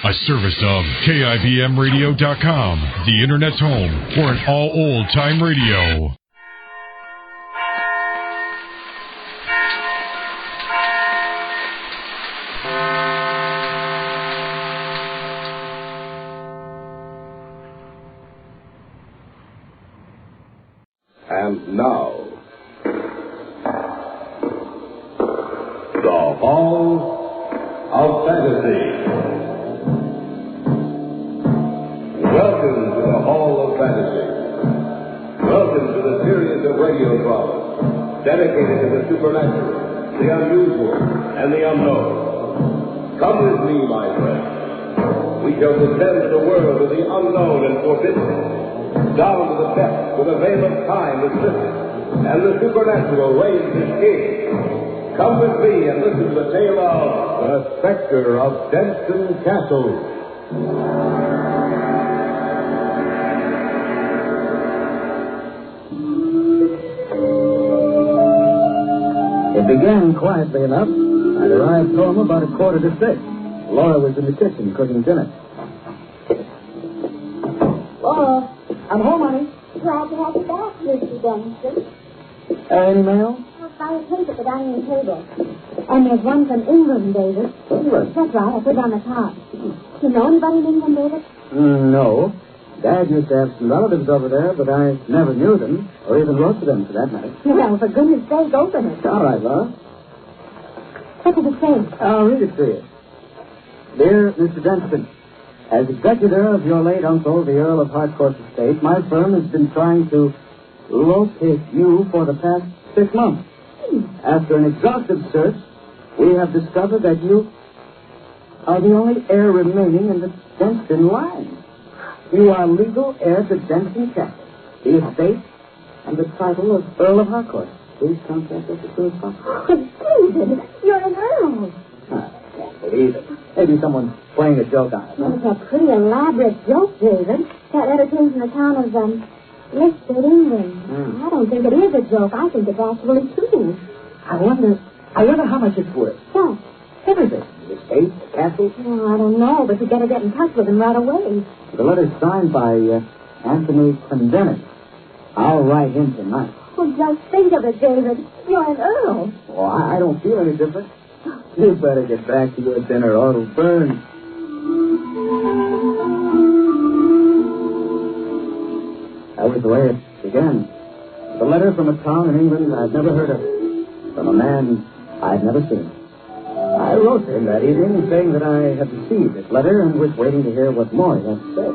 A service of KIBMradio.com, the Internet's home for an all old-time radio. And now, the Hall of Fantasy. Welcome to the Hall of Fantasy. Welcome to the series of radio dramas dedicated to the supernatural, the unusual, and the unknown. Come with me, my friends. We shall descend to the world of the unknown and forbidden, down to the depths where the veil of time is lifted, and the supernatural reigns as king. Come with me and listen to the tale of the Spectre of Denston Castle. It began quietly enough. I arrived home about 5:45. Laura was in the kitchen cooking dinner. Laura, I'm home, honey. Glad to have you back, Mr. Denston. Any mail? I'll buy a plate at the dining table. And there's one from England, David. England? That's right, I put it on the top. Do you know anybody in England, David? No. Dad used to have some relatives over there, but I never knew them, or even wrote to them, for that matter. Well, for goodness sake, open it. All right, Laura. What does it say? I'll read it to you. Dear Mr. Denston, as executor of your late uncle, the Earl of Harcourt's estate, my firm has been trying to locate you for the past 6 months. After an exhaustive search, we have discovered that you are the only heir remaining in the Denston line. You are legal heir to Denston Castle, the estate, and the title of Earl of Harcourt. Please contact us as soon as possible. Oh, David, you're an earl. I can't believe it. Maybe someone's playing a joke on us. Huh? It's a pretty elaborate joke, David. That letter came from the town of, Lisbon, England. I don't think it is a joke. I think it's actually true. I wonder how much it's worth. What? Everything. The estate, the castle. Oh, I don't know, but you better get in touch with him right away. The letter's signed by Anthony Pendennis. I'll write him tonight. Well, just think of it, David. You're an earl. Oh, I don't feel any different. You better get back to your dinner or it'll burn. That was the way it began. The letter from a town in England I'd never heard of. From a man I'd never seen. I wrote to him that evening saying that I had received his letter and was waiting to hear what more he had to say.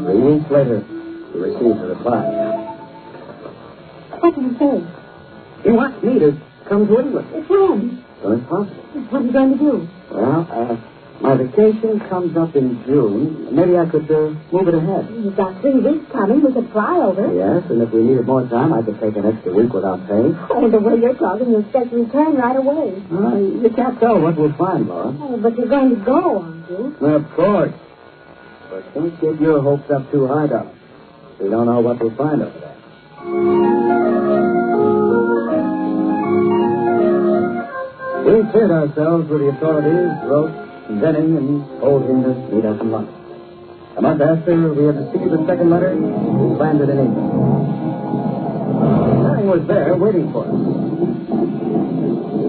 3 weeks later, he received a reply. What did he say? He wants me to come to England. When? As soon as possible. What are you going to do? Well, my vacation comes up in June. Maybe I could move it ahead. You've got 3 weeks coming. We could fly over. Yes, and if we needed more time, I could take an extra week without pay. Oh, the way you're talking, you expect to return right away. You can't tell what we'll find, Laura. Oh, but you're going to go, aren't you? Of course. But don't get your hopes up too high, darling. We don't know what we'll find over there. We cleared ourselves with the authorities, wrote Denning, and told him to meet us in London. A month after we had received the second letter, we landed in England. Denning was there waiting for us.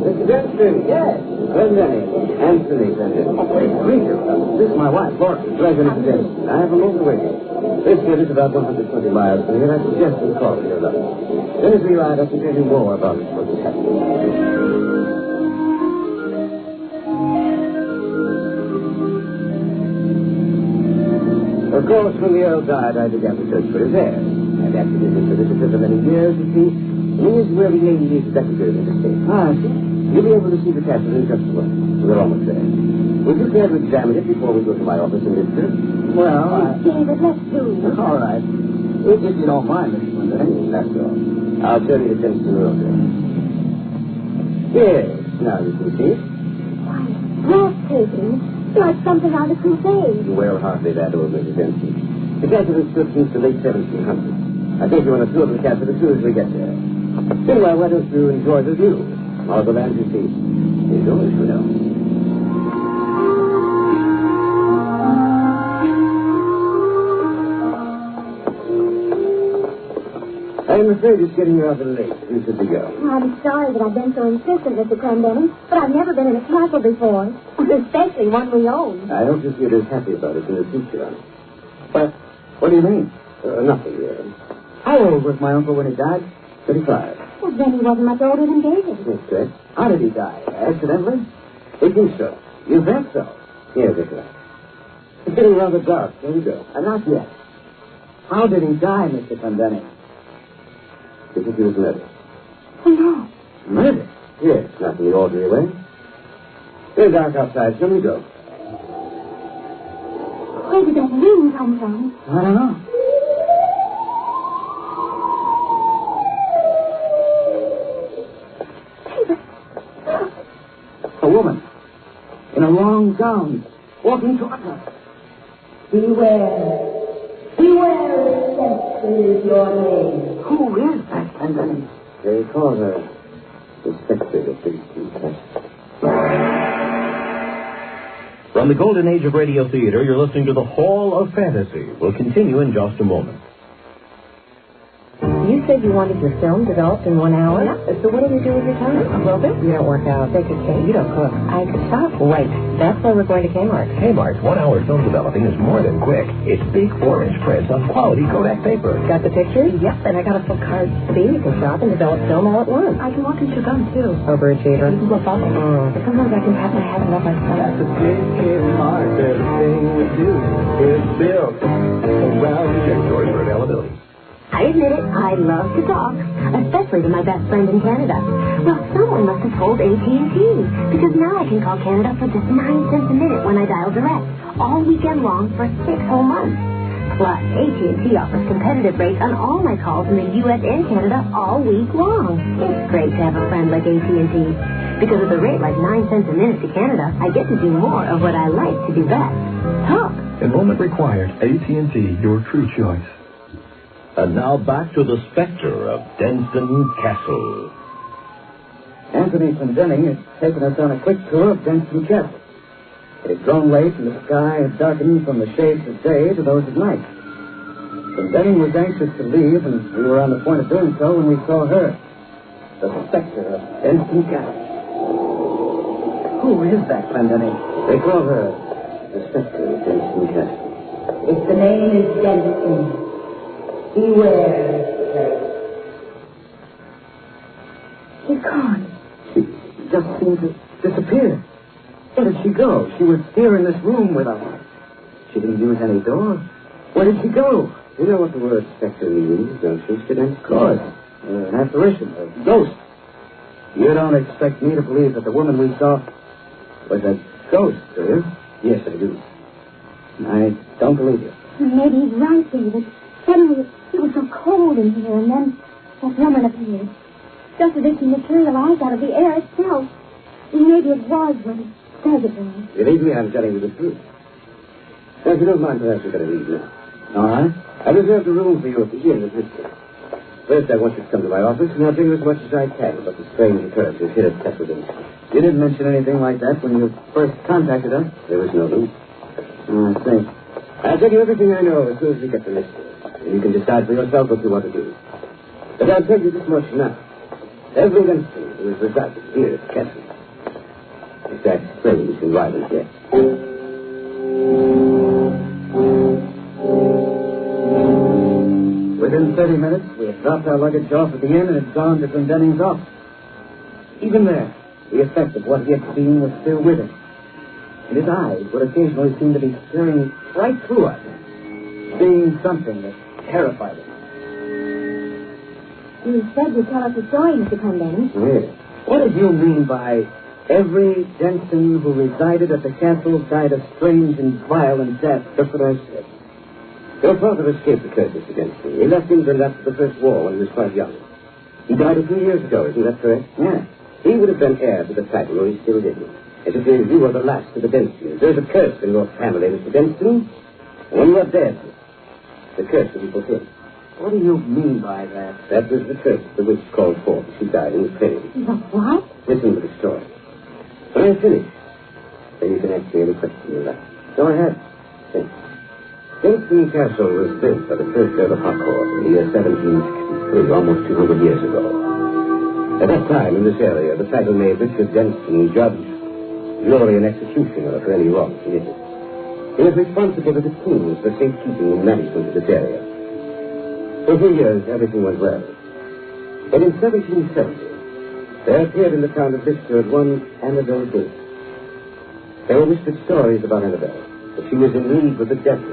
Mr. Denston. Yes. Denning. Anthony Denning. Greet you. This is my wife, Laura. Pleasure, Mr. Denston. I have a moment waiting. This city is about 120 miles from here. I suggest we call it here, London. Then as we ride up to tell you more about what is happening. Of course, when the Earl died, I began to search for his heir. And after this solicitor for many years, you see, he is where we may need executor in the state. Ah, I see. You'll be able to see the castle in just a moment. We're almost there. Would you care to examine it before we go to my office in Lisbon? Well, David, let's do. All right. If you don't mind, Mr. Winter. That's all. I'll show you the Denston room there. Yes, now you can see it. Why, breathtaking. Like something out of Crusade. Well, hardly that, old Mrs. Denston. The castle is built since the late 1700s. I'll take you on a tour of the castle as soon as we get there. Meanwhile, why don't you enjoy the view? All the land you see is yours, you know. afraid it's getting rather late. You should be going. I'm sorry that I've been so insistent, Mr. Clendenning, but I've never been in a castle before, especially one we own. I hope you feel as happy about it in the future. But what do you mean? Nothing, really. How old was my uncle when he died? 35. Well, then he wasn't much older than David. That's correct. How did he die? Accidentally? I think so. You think so? Yes, that's right. It's getting rather dark. There we go. Not yet. How did he die, Mr. Clendenning? You think he was murdered? Oh, no. Murdered? Yes, not in the ordinary way. It's dark outside. Shall we go? Where did that ring come from? I don't know. A woman in a long gown walking toward us. Beware. Beware, Spectre is your name. Who is that, Clendenning? They call her the Spectre of Denston Castle. From the golden age of radio theater, you're listening to the Hall of Fantasy. We'll continue in just a moment. You said you wanted your film developed in 1 hour? Yeah. So what do you do with your time? Well, this You don't work out. Take a cake. You don't cook. I could stop. Right. That's why we're going to Kmart. Kmart's 1 hour film developing is more than quick. It's big 4-inch prints on quality Kodak paper. Got the pictures? Yep, and I got a full card. See, you can shop and develop film all at once. I can walk and chew gum, too. Overachiever. You can go follow. But sometimes I can pat my head and love myself. That's a big Kmart. Everything we do is built around Check stores for availability. I admit it, I love to talk, especially to my best friend in Canada. Well, someone must have told AT&T, because now I can call Canada for just 9 cents a minute when I dial direct, all weekend long for 6 whole months. Plus, AT&T offers competitive rates on all my calls in the U.S. and Canada all week long. It's great to have a friend like AT&T, because at a rate like 9 cents a minute to Canada, I get to do more of what I like to do best. Talk. Enrollment required. AT&T, your true choice. And now back to the Spectre of Denston Castle. Anthony Clendenning has taken us on a quick tour of Denston Castle. It had grown late and the sky had darkened from the shades of day to those of night. Clendenning was anxious to leave, and we were on the point of doing so when we saw her, the Spectre of Denston Castle. Who is that, Clendenning? They call her the Spectre of Denston Castle. If the name is Denston, beware. She's gone. She just seemed to disappear. Where did she go? She was here in this room with us. She didn't use any door. Where did she go? You know what the word spectre means, don't you, student? Of course. An apparition, a ghost. You don't expect me to believe that the woman we saw was a ghost, do you? Yes, I do. I don't believe you. Maybe he's right, David. Suddenly, it was so cold in here, and then that woman appeared. Just as if she materialized out of the air itself. And maybe it was what it says it was. Believe me, I'm telling you the truth. Now, if you don't mind, perhaps we'd better leave now. All right. I reserved a room for you at the inn at Denston. First, I want you to come to my office, and I'll tell you as much as I can about the strange occurrences here at Castle Denston. You didn't mention anything like that when you first contacted us. There was no need. I see. I'll tell you everything I know as soon as we get to Denston. And you can decide for yourself what you want to do. But I'll tell you this much now. Every Denston who has resided here at the castle is that strange and violent yet. Within 30 minutes, we had dropped our luggage off at the inn and had gone to Clendenning's office. Even there, the effect of what he had seen was still with him. And his eyes would occasionally seem to be staring right through us, seeing something that terrified him. You said you'd tell us a story, Mr. Clendenning. Yes. What did you mean by every Denston who resided at the castle died a strange and violent death? That's what I said. Your father escaped the curses against me. He left England after the First War when he was quite young. He died a few years ago, isn't that correct? Yes. He would have been heir to the title, or he still didn't. It appears you are the last of the Denstons. There's a curse in your family, Mr. Denston. And when you are dead, the curse will be fulfilled. What do you mean by that? That was the curse the witch called forth. She died in the cave. The what? Listen to the story. When I finish, then you can ask me any question you like. Go ahead. Thanks. Denston Castle was built by the first Earl of Harcourt in the year 1763, almost 200 years ago. At that time, in this area, the title made Richard Denston judge, jury, and executioner for any wrong committed. He was responsible to the Kings for safekeeping and management of this area. For 3 years, everything went well. But in 1770, there appeared in the town of Bicester one Annabel Gates. There were whispered stories about Annabel, that she was in league with the devil,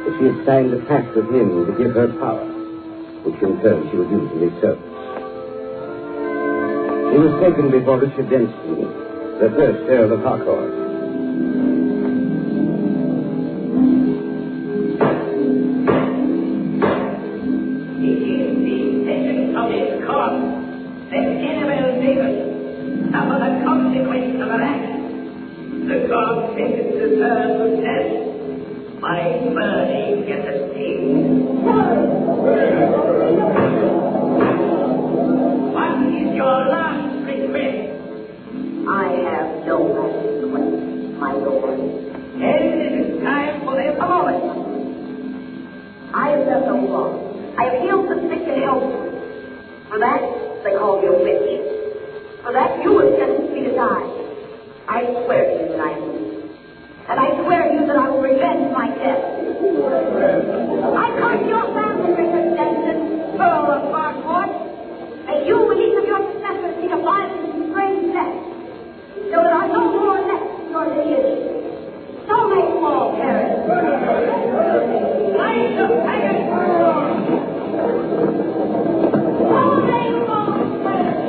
that she had signed a pact with him to give her power, which in turn she would use in his service. He was taken before Richard Denston, the first Earl of Harcourt. Suffer the consequence of her act. The God sentences her to death. My burning gets a sting. What is your last request? I have no last request, my lord. Then it is time for their performance. I have done no wrong. I have healed the sick and healthy. For that, they call me a witch. For that, you have sentenced me to die. I swear to you that I will. And I swear to you that I will revenge my death. I curse your family, Richard Denston, Earl of Harcourt. May you and each of your successors be divided into strange deaths, so that I no more left your lineage. So may you all perish. Light the faggot! So may you all perish.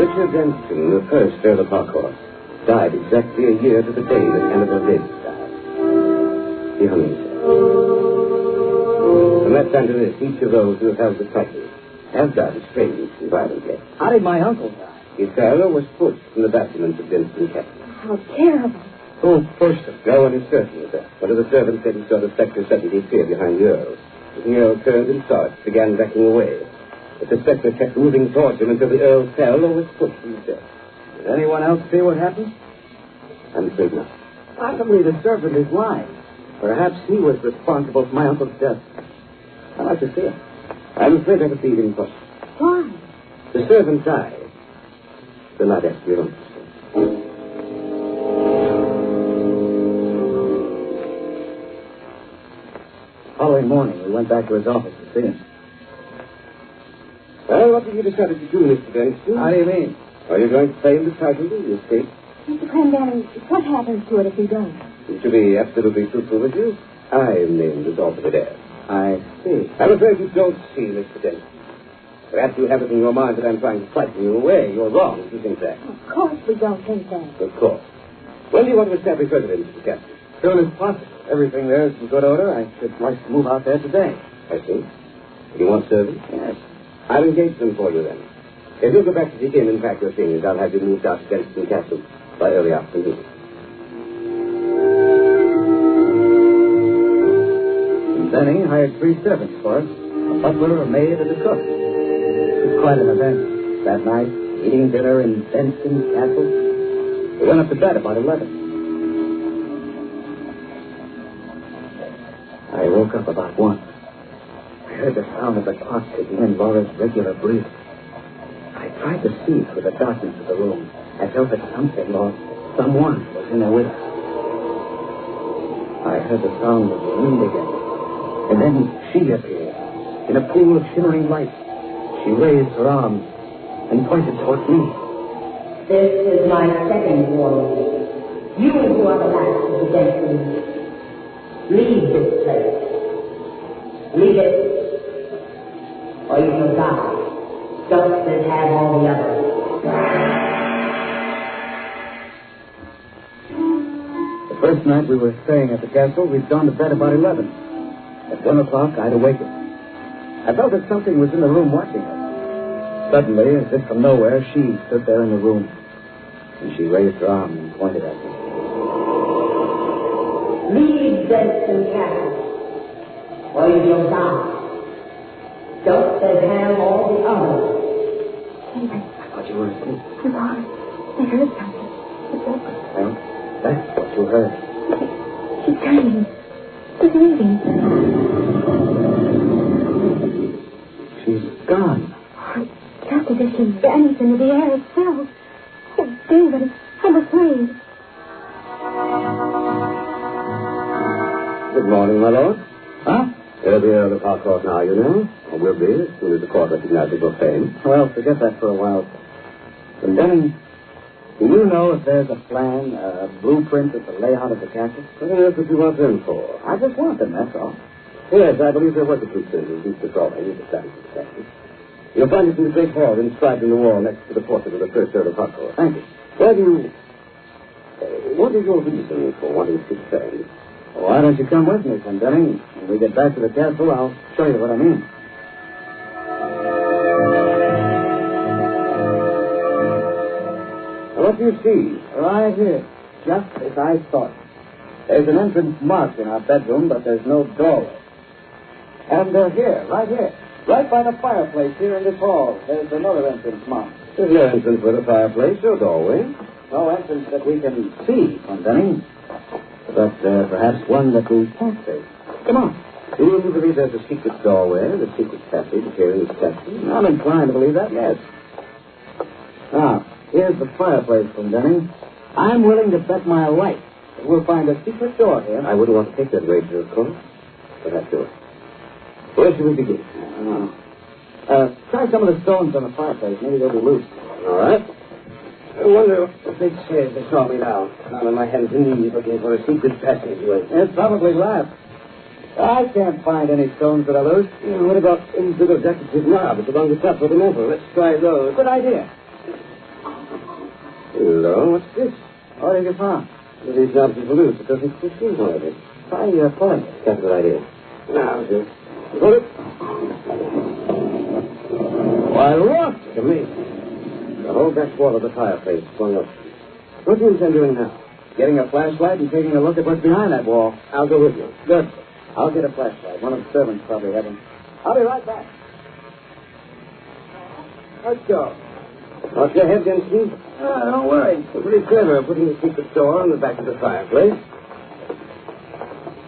Richard Denston, the first Earl of Harcourt, died exactly a year to the day that Annabel Gates died. He hung himself. From that time to this, each of those who have held the title have died strange and violent deaths. How did my uncle die? His father was pushed from the battlements of Denston Castle. How terrible. Who pushed him? No one is certain of that. One of the servants said he saw the Spectre suddenly appear behind the Earl. As the Earl turned and saw it, began backing away. But the Spectre kept moving towards him until the Earl fell or was pushed himself. Did anyone else see what happened? I'm afraid not. Possibly the servant is lying. Perhaps he was responsible for my uncle's death. I'd like to see him. I'm afraid that would be impossible. Why? The servant died. The lad asked your own. Following morning, we went back to his office to see him. Well, what have you decided to do, Mr. Denston? How do you mean? Are you going to claim the title to the estate? Mr. Cranberry, what happens to it if he does? To be absolutely truthful with you, I am named as alternate heir. I see. I'm afraid you don't see, Mr. Denston. Perhaps you have it in your mind that I'm trying to frighten you away. You're wrong if you think that. Of course we don't think that. Of course. When do you want to establish residence, Mr. Captain? As soon as possible. Everything there is in good order. I should like to move out there today. I see. You want servants? Yes. I'll engage them for you then. If you'll go back to the inn and pack your things, I'll have you moved out to Denston Castle by early afternoon. And Benny hired 3 servants for us. A butler, a maid, and a cook. It was quite an event. That night, eating dinner in Denston Castle. We went up to bed about 11. I woke up about 1. I heard the sound of the clock ticking and Laura's regular breathing. I tried to see through the darkness of the room. I felt that something or someone was in there with us. I heard the sound of the wind again. And then she appeared in a pool of shimmering light. She raised her arms and pointed towards me. This is my second warning. You who are the last of the Denston, leave this place. Leave it, or you shall die, just as have all the others. The first night we were staying at the castle, we'd gone to bed about 11. At 1 o'clock, I'd awakened. I felt that something was in the room watching us. Suddenly, as if from nowhere, she stood there in the room. And she raised her arm and pointed at me. Leave Denston Castle, or you shall die, just as have all the others. David. I thought you were asleep. You are. I heard something. It's open. Well, that's what you heard. She's turning. She's leaving. She's gone. Oh, just as if she vanished into the air itself. Oh, David, I'm afraid. Good morning, my lord. Huh? You're the Earl of Harcourt now, you know. Or will be, as soon as the court recognizes your fame. Well, forget that for a while. And then, do you know if there's a plan, a blueprint of the layout of the castle? That's what you want them for. I just want them, that's all. Yes, I believe there was a blueprint of the drawing of the stand of the castle. You'll find it in the great hall inscribed in the wall next to the portrait of the first Earl of Harcourt. Thank you. Where do you... what is your reason for wanting to see fame? Why don't you come with me, Pendenning? When we get back to the castle, I'll show you what I mean. What do you see? Right here. Just as I thought. There's an entrance marked in our bedroom, but there's no doorway. And here, right here. Right by the fireplace here in this hall. There's another entrance marked. There's no entrance with a fireplace or doorway. No entrance that we can see, Pendenning. But perhaps one that we can't see. Come on. Do you believe there's a secret doorway, a secret passage here in this castle? I'm inclined to believe that, yes. Now, here's the fireplace, Pendenning. I'm willing to bet my life that we'll find a secret door here. I wouldn't want to take that wager, of course. Perhaps you'll. Where should we begin? Try some of the stones on the fireplace. Maybe they'll be loose. All right. I wonder if they'd say as they saw me now, down on my hands and knees looking for a secret passageway. They'd probably laugh. I can't find any stones that are loose. What about these little decorative knobs along the top of the mantel? Let's try those. Good idea. Hello, what's this? What have you found? Well, these knobs are loose. It doesn't push in, however. Try pulling it. That's a good idea. Now, just pull it. Why, look! It's amazing. The whole back wall of the fireplace swung up. What do you intend doing now? Getting a flashlight and taking a look at what's behind that wall. I'll go with you. Good. I'll get a flashlight. One of the servants probably have them. I'll be right back. Let's go. Off your head, Denston. Don't worry. We're pretty clever at putting the secret door on the back of the fireplace.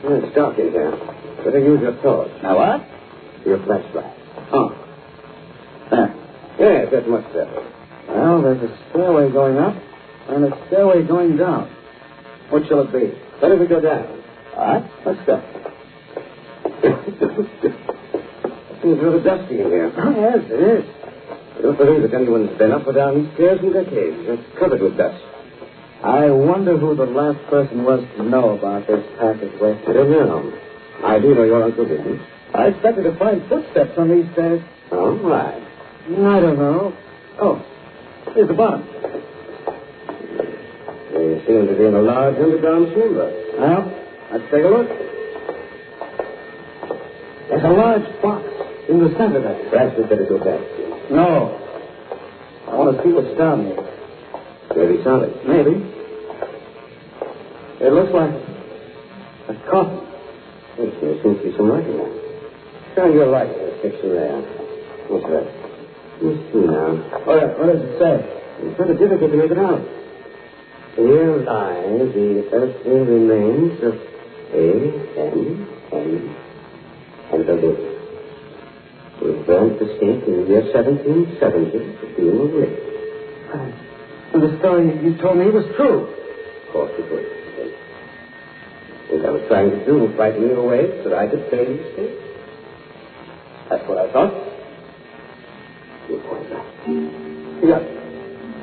It's dark in here. Better use your torch. Now what? Your flashlight. Oh. There. Yes, that's much better. Well, there's a stairway going up and a stairway going down. What shall it be? Better we go down. All right, let's go. It seems rather dusty in here. Oh, yes, it is. I don't believe that anyone's been up or down these stairs in decades. It's covered with dust. I wonder who the last person was to know about this passageway. I don't know. I do know your Uncle Vinny. I expected to find footsteps on these stairs. Oh, right. I don't know. Oh, here's the bottom. They seem to be in a large underground chamber. Well, let's take a look. There's a large box in the center there. Perhaps we'd better go back. No. I want to see what's down here. Maybe solid. Maybe. It looks like a coffin. There seems to be some writing there. Shine your light in the section there. What's that? Let's see now. What does it say? It's rather difficult to make it out. Here lie the earthly remains of A.M.M. and the living. We burned the stake in the year 1770 to being a witch. And the story you told me was true. Of course it was. What I was trying to do was frighten you away so that I could pay these stakes. That's what I thought. You're quite right. Yeah.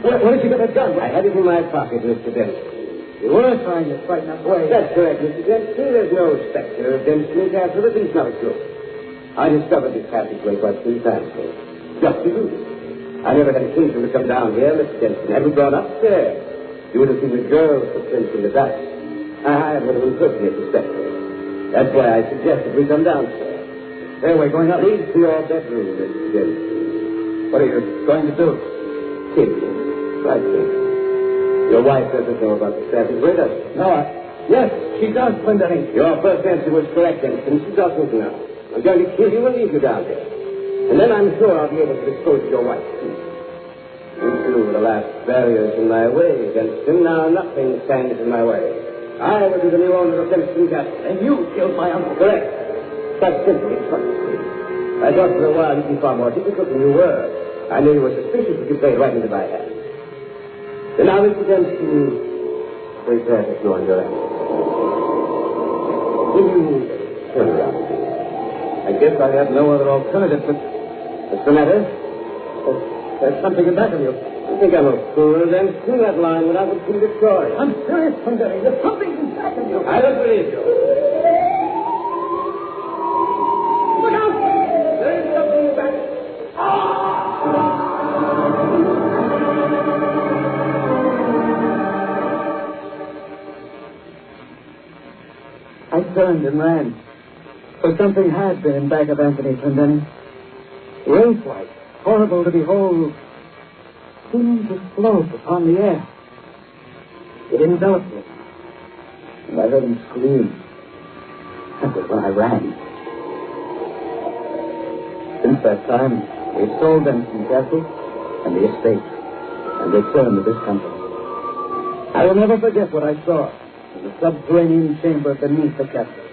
Where did you get that gun? I had it in my pocket, Mr. Denston. You were trying to frighten us away. That's correct, Mr. Denston. There's no Spectre of Denston Castle, at least not a clue. I discovered this passageway quite 3 times ago. Just to you. I never had occasion to come down here, Mr. Denston. I haven't gone upstairs. You would have seen the girl's footprints in the dust. I would have impersonated the Spectre. That's why I suggested we come downstairs. There, we're going up. Lead to your bedroom, Mr. Denston. What are you going to do? Kill you. Right, sir. Your wife doesn't know about the passageway, does she? No, yes, she does, Pendenning. Your first answer was correct, Denston. She doesn't know. I'm going to kill you and leave you down there. And then I'm sure I'll be able to dispose of your wife, too. You two were the last barriers in my way, Denston. Now nothing stands in my way. I will be the new owner of Denston Castle. And you killed my uncle. Correct. That's simple. It's fun. I thought for a while you'd be far more difficult than you were. I knew you were suspicious, but you played right into my hands. So now, Mr. Denston, prepare to join your end. Will you turn around? I guess I have no other alternative, but what's the matter? There's something in back of you. You think I'm a fool, then see that line when I would be destroyed. I'm serious, Sunday. There's something in back of you. I don't believe you. Look out! There is something in back. I turned and ran. For something had been in back of Anthony Clendenning. Wraith-like, horrible to behold, seeming to float upon the air. It enveloped me, and I heard him scream. That was when I ran. Since that time, we sold Denston Castle and the estate, and returned to this country. I will never forget what I saw in the subterranean chamber beneath the castle.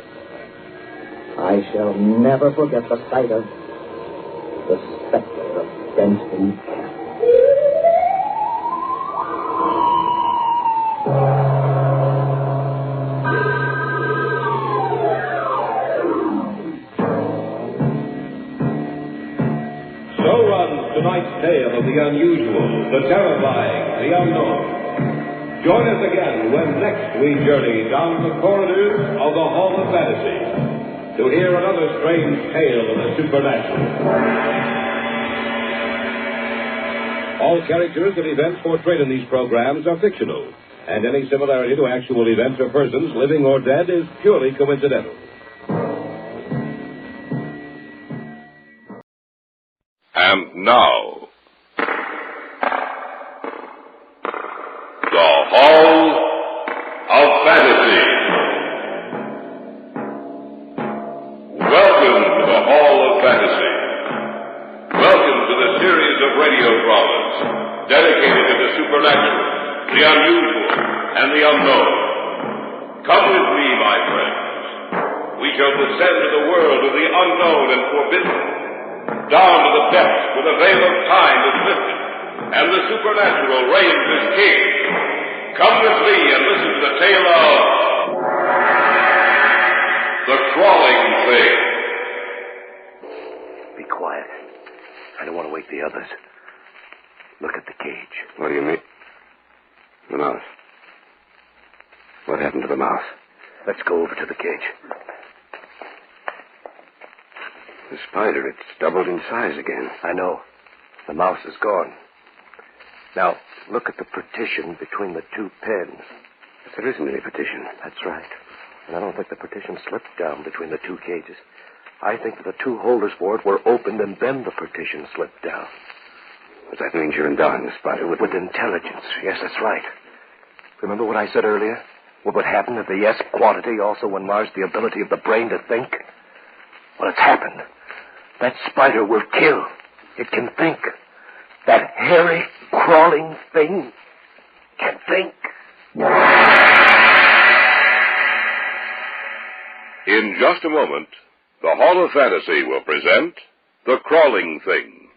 I shall never forget the sight of the Spectre of Denston Castle. So runs tonight's tale of the unusual, the terrifying, the unknown. Join us again when next we journey down the corridors of the Hall of Fantasy to hear another strange tale of the supernatural. All characters and events portrayed in these programs are fictional, and any similarity to actual events or persons, living or dead, is purely coincidental. And now, the Hall of Fantasy. Welcome to the Hall of Fantasy. Welcome to the series of radio dramas dedicated to the supernatural, the unusual, and the unknown. Come with me, my friends. We shall descend to the world of the unknown and forbidden, down to the depths where the veil of time is lifted, and the supernatural reigns as king. Come with me and listen to the tale of the Crawling Thing. Be quiet. I don't want to wake the others. Look at the cage. What do you mean? The mouse. What happened to the mouse? Let's go over to the cage. The spider, it's doubled in size again. I know. The mouse is gone. Now, look at the partition between the two pens. But there isn't any partition. That's right. And I don't think the partition slipped down between the two cages. I think that the two holders for it were opened and then the partition slipped down. Does that mean you're endowing the spider with intelligence? Yes, that's right. Remember what I said earlier? What would happen if the S quantity also enlarged the ability of the brain to think? Well, it's happened. That spider will kill. It can think. That hairy, crawling thing can think. In just a moment, the Hall of Fantasy will present The Crawling Thing.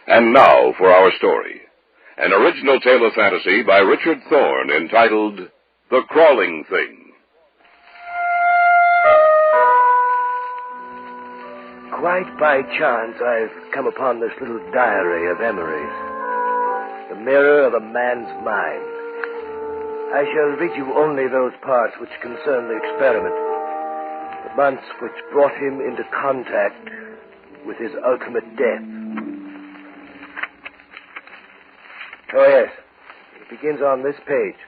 And now for our story. An original tale of fantasy by Richard Thorne entitled The Crawling Thing. Quite by chance, I've come upon this little diary of Emery's. The mirror of a man's mind. I shall read you only those parts which concern the experiment. The months which brought him into contact with his ultimate death. Oh, yes. It begins on this page.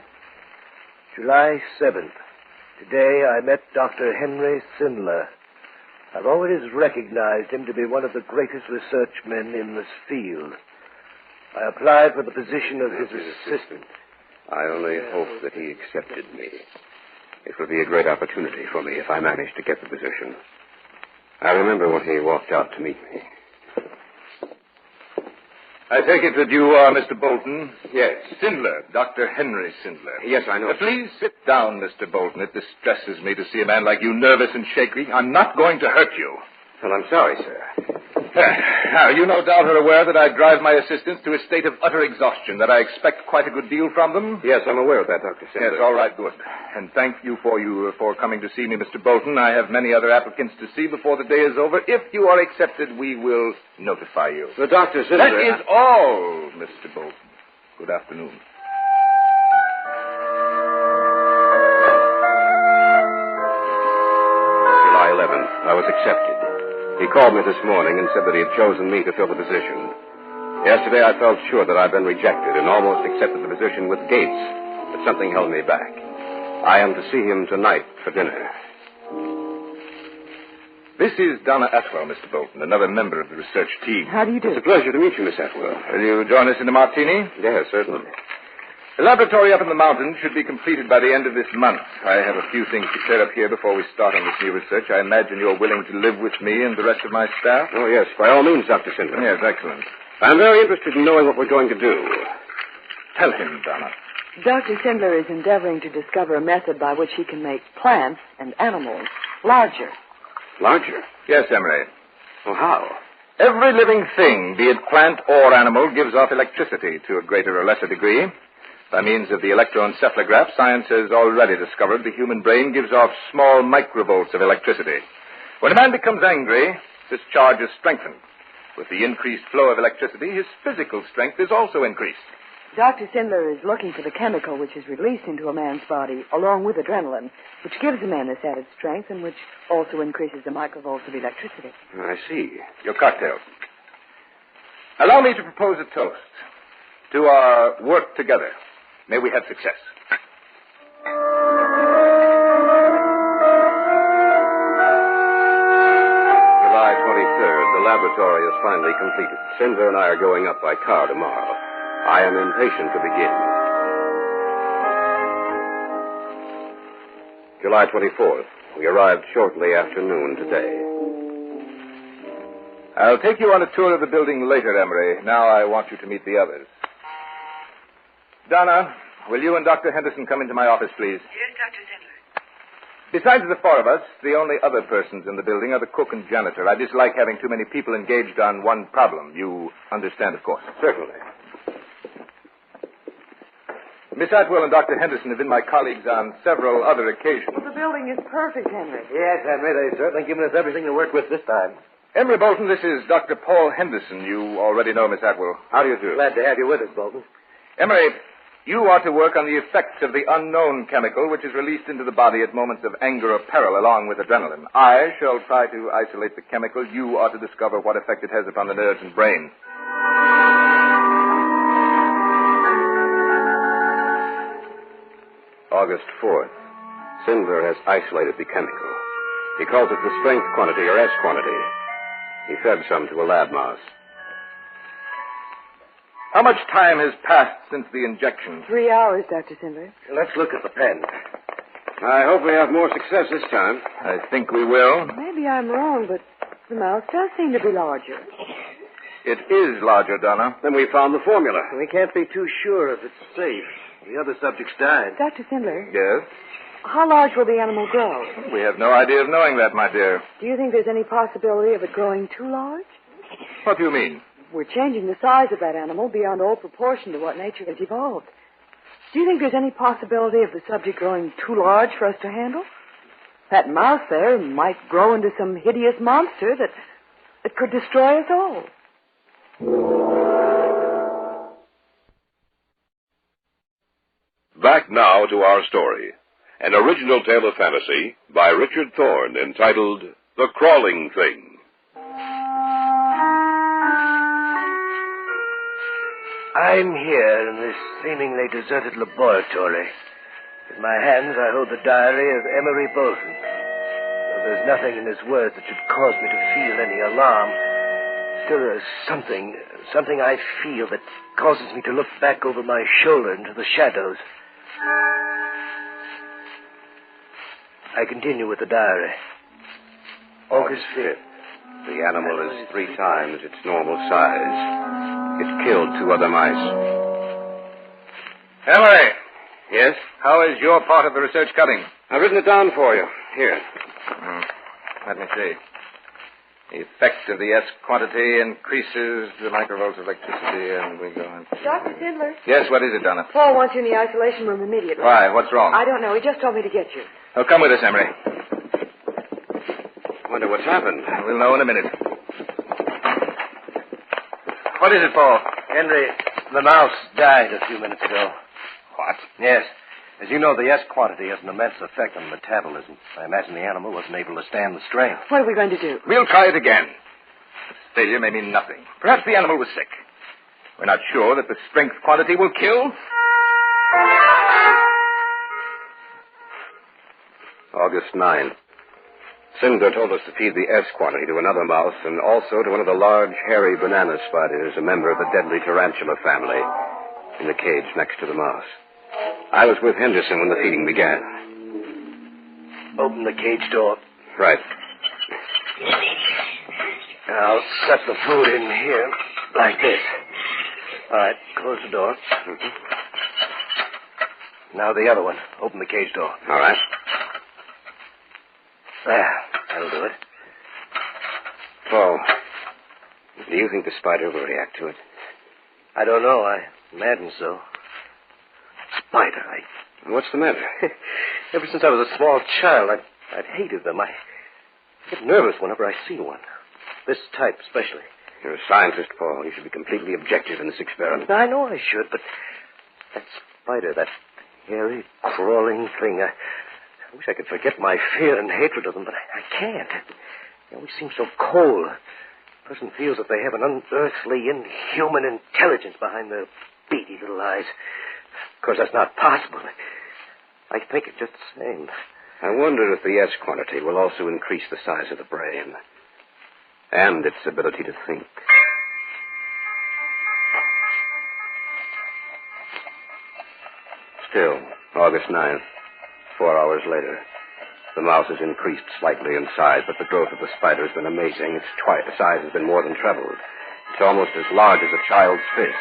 July 7th. Today I met Dr. Henry Sindler. I've always recognized him to be one of the greatest research men in this field. I applied for the position of his assistant. I only hope that he accepted me. It would be a great opportunity for me if I managed to get the position. I remember when he walked out to meet me. I take it that you are Mr. Bolton? Yes. Sindler, Dr. Henry Sindler. Yes, I know. Please sit down, Mr. Bolton. It distresses me to see a man like you nervous and shaky. I'm not going to hurt you. Well, I'm sorry, sir. Now, you no doubt are aware that I drive my assistants to a state of utter exhaustion, that I expect quite a good deal from them. Yes, I'm aware of that, Dr. Sindler. Yes, all right, good. And thank you for coming to see me, Mr. Bolton. I have many other applicants to see before the day is over. If you are accepted, we will notify you. Well, Dr. Sindler... That is all, Mr. Bolton. Good afternoon. July 11th. I was accepted. He called me this morning and said that he had chosen me to fill the position. Yesterday I felt sure that I'd been rejected and almost accepted the position with Gates, but something held me back. I am to see him tonight for dinner. This is Donna Atwell, Mr. Bolton, another member of the research team. How do you do? It's a pleasure to meet you, Miss Atwell. Will you join us in a martini? Yes, certainly. The laboratory up in the mountains should be completed by the end of this month. I have a few things to clear up here before we start on this new research. I imagine you're willing to live with me and the rest of my staff? Oh, yes, by all means, Dr. Sindler. Yes, excellent. I'm very interested in knowing what we're going to do. Tell him, Donna. Dr. Sindler is endeavoring to discover a method by which he can make plants and animals larger. Larger? Yes, Emery. Well, how? Every living thing, be it plant or animal, gives off electricity to a greater or lesser degree. By means of the electroencephalograph, science has already discovered the human brain gives off small microvolts of electricity. When a man becomes angry, this charge is strengthened. With the increased flow of electricity, his physical strength is also increased. Dr. Sindler is looking for the chemical which is released into a man's body, along with adrenaline, which gives a man this added strength and which also increases the microvolts of electricity. I see. Your cocktail. Allow me to propose a toast to our work together. May we have success. July 23rd. The laboratory is finally completed. Sindler and I are going up by car tomorrow. I am impatient to begin. July 24th. We arrived shortly after noon today. I'll take you on a tour of the building later, Emery. Now I want you to meet the others. Donna, will you and Dr. Henderson come into my office, please? Yes, Dr. Sindler. Besides the four of us, the only other persons in the building are the cook and janitor. I dislike having too many people engaged on one problem. You understand, of course. Certainly. Miss Atwell and Dr. Henderson have been my colleagues on several other occasions. Well, the building is perfect, Henry. Yes, Henry, they've certainly given us everything to work with this time. Emery Bolton, this is Dr. Paul Henderson. You already know Miss Atwell. How do you do? Glad to have you with us, Bolton. Emery, you are to work on the effects of the unknown chemical which is released into the body at moments of anger or peril along with adrenaline. I shall try to isolate the chemical. You are to discover what effect it has upon the nerves and brain. August 4th. Sindler has isolated the chemical. He calls it the strength quantity or S quantity. He fed some to a lab mouse. How much time has passed since the injection? 3 hours, Dr. Sindler. Let's look at the pen. I hope we have more success this time. I think we will. Maybe I'm wrong, but the mouse does seem to be larger. It is larger, Donna. Then we found the formula. We can't be too sure if it's safe. The other subjects died. Dr. Sindler, Yes? how large will the animal grow? We have no idea of knowing that, my dear. Do you think there's any possibility of it growing too large? What do you mean? We're changing the size of that animal beyond all proportion to what nature has evolved. Do you think there's any possibility of the subject growing too large for us to handle? That mouse there might grow into some hideous monster that could destroy us all. Back now to our story. An original tale of fantasy by Richard Thorne entitled The Crawling Thing. I'm here in this seemingly deserted laboratory. In my hands, I hold the diary of Emery Bolton. Though there's nothing in his words that should cause me to feel any alarm, still there's something I feel that causes me to look back over my shoulder into the shadows. I continue with the diary. August 5th. The animal is 3 times its normal size. It killed 2 other mice. Emery, Yes? how is your part of the research coming? I've written it down for you. Here. Let me see. The effect of the S quantity increases the microvolts of electricity, and we go on. Dr. Sindler? Yes, what is it, Donna? Paul wants you in the isolation room immediately. Why? What's wrong? I don't know. He just told me to get you. Oh, come with us, Emery. I wonder what's happened. We'll know in a minute. What is it, Paul? Henry, the mouse died a few minutes ago. What? Yes. As you know, the S quantity has an immense effect on metabolism. I imagine the animal wasn't able to stand the strain. What are we going to do? We'll try it again. Failure may mean nothing. Perhaps the animal was sick. We're not sure that the strength quantity will kill. August 9. Sindler told us to feed the S quantity to another mouse and also to one of the large, hairy banana spiders, a member of the deadly tarantula family, in the cage next to the mouse. I was with Henderson when the feeding began. Open the cage door. Right. I'll set the food in here, like this. All right, close the door. Mm-hmm. Now the other one. Open the cage door. All right. There, that'll do it. Paul, do you think the spider will react to it? I don't know. I imagine so. Spider, What's the matter? Ever since I was a small child, I've hated them. I get nervous whenever I see one. This type especially. You're a scientist, Paul. You should be completely objective in this experiment. I know I should, but that spider, that hairy, crawling thing, I wish I could forget my fear and hatred of them, but I can't. They always seem so cold. A person feels that they have an unearthly, inhuman intelligence behind their beady little eyes. Of course, that's not possible. I think it just the same. I wonder if the S quantity will also increase the size of the brain and its ability to think. Still, August 9th, 4 hours later. The mouse has increased slightly in size, but the growth of the spider has been amazing. Its size has been more than trebled. It's almost as large as a child's fist.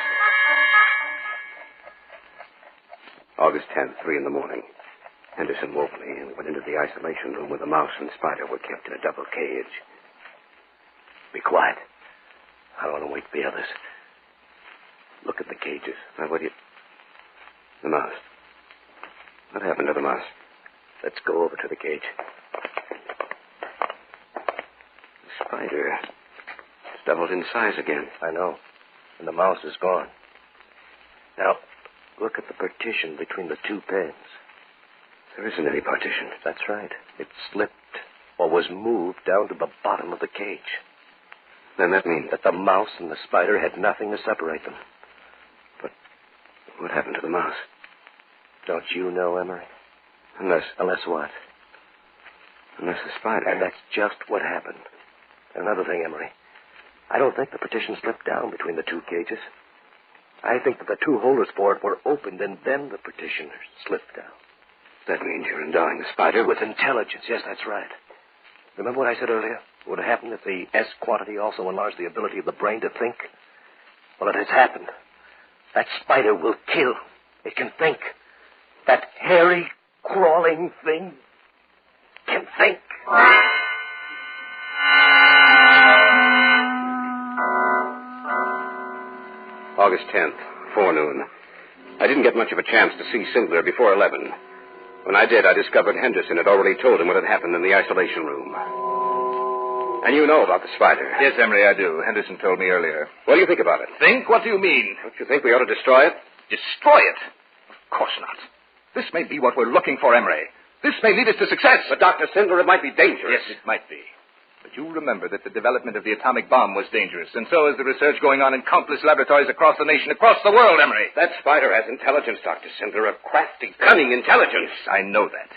August 10th, 3 in the morning. Henderson woke me and we went into the isolation room where the mouse and spider were kept in a double cage. Be quiet. I don't want to wake the others. Look at the cages. Now, what do you... The mouse. What happened to the mouse? Let's go over to the cage. The spider. It's doubled in size again. I know. And the mouse is gone. Now, look at the partition between the 2 pens. There isn't any partition. That's right. It slipped or was moved down to the bottom of the cage. Then that means... That the mouse and the spider had nothing to separate them. But what happened to the mouse? Don't you know, Emery? Unless what? Unless the spider... And that's just what happened. And another thing, Emery. I don't think the partition slipped down between the 2 cages. I think that the 2 holders for it were opened and then the partition slipped down. That means you're endowing the spider with intelligence. Yes, that's right. Remember what I said earlier? What would happen if the S quantity also enlarged the ability of the brain to think? Well, it has happened. That spider will kill. It can think. That hairy, crawling thing can think. August 10th, forenoon. I didn't get much of a chance to see Sindler before 11. When I did, I discovered Henderson had already told him what had happened in the isolation room. And you know about the spider. Yes, Emery, I do. Henderson told me earlier. What do you think about it? Think? What do you mean? Don't you think we ought to destroy it? Destroy it? Of course not. This may be what we're looking for, Emery. This may lead us to success. But, Dr. Sindler, it might be dangerous. Yes, it might be. But you remember that the development of the atomic bomb was dangerous, and so is the research going on in countless laboratories across the nation, across the world, Emery. That spider has intelligence, Dr. Sindler, a crafty, cunning intelligence. Yes, I know that.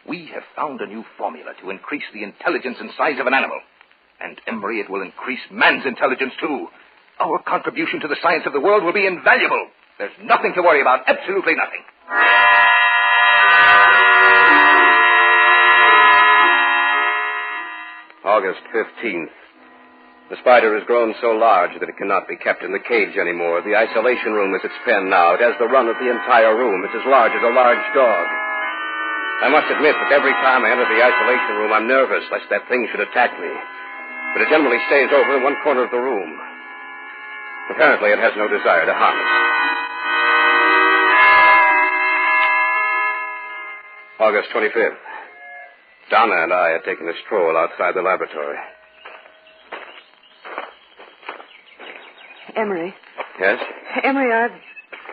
We have found a new formula to increase the intelligence and size of an animal. And, Emery, it will increase man's intelligence, too. Our contribution to the science of the world will be invaluable. There's nothing to worry about, absolutely nothing. August 15th. The spider has grown so large that it cannot be kept in the cage anymore. The isolation room is its pen now. It has the run of the entire room. It's as large as a large dog. I must admit that every time I enter the isolation room, I'm nervous lest that thing should attack me. But it generally stays over in one corner of the room. Apparently, it has no desire to harm us. August 25th. Donna and I had taken a stroll outside the laboratory. Emery. Yes? Emery,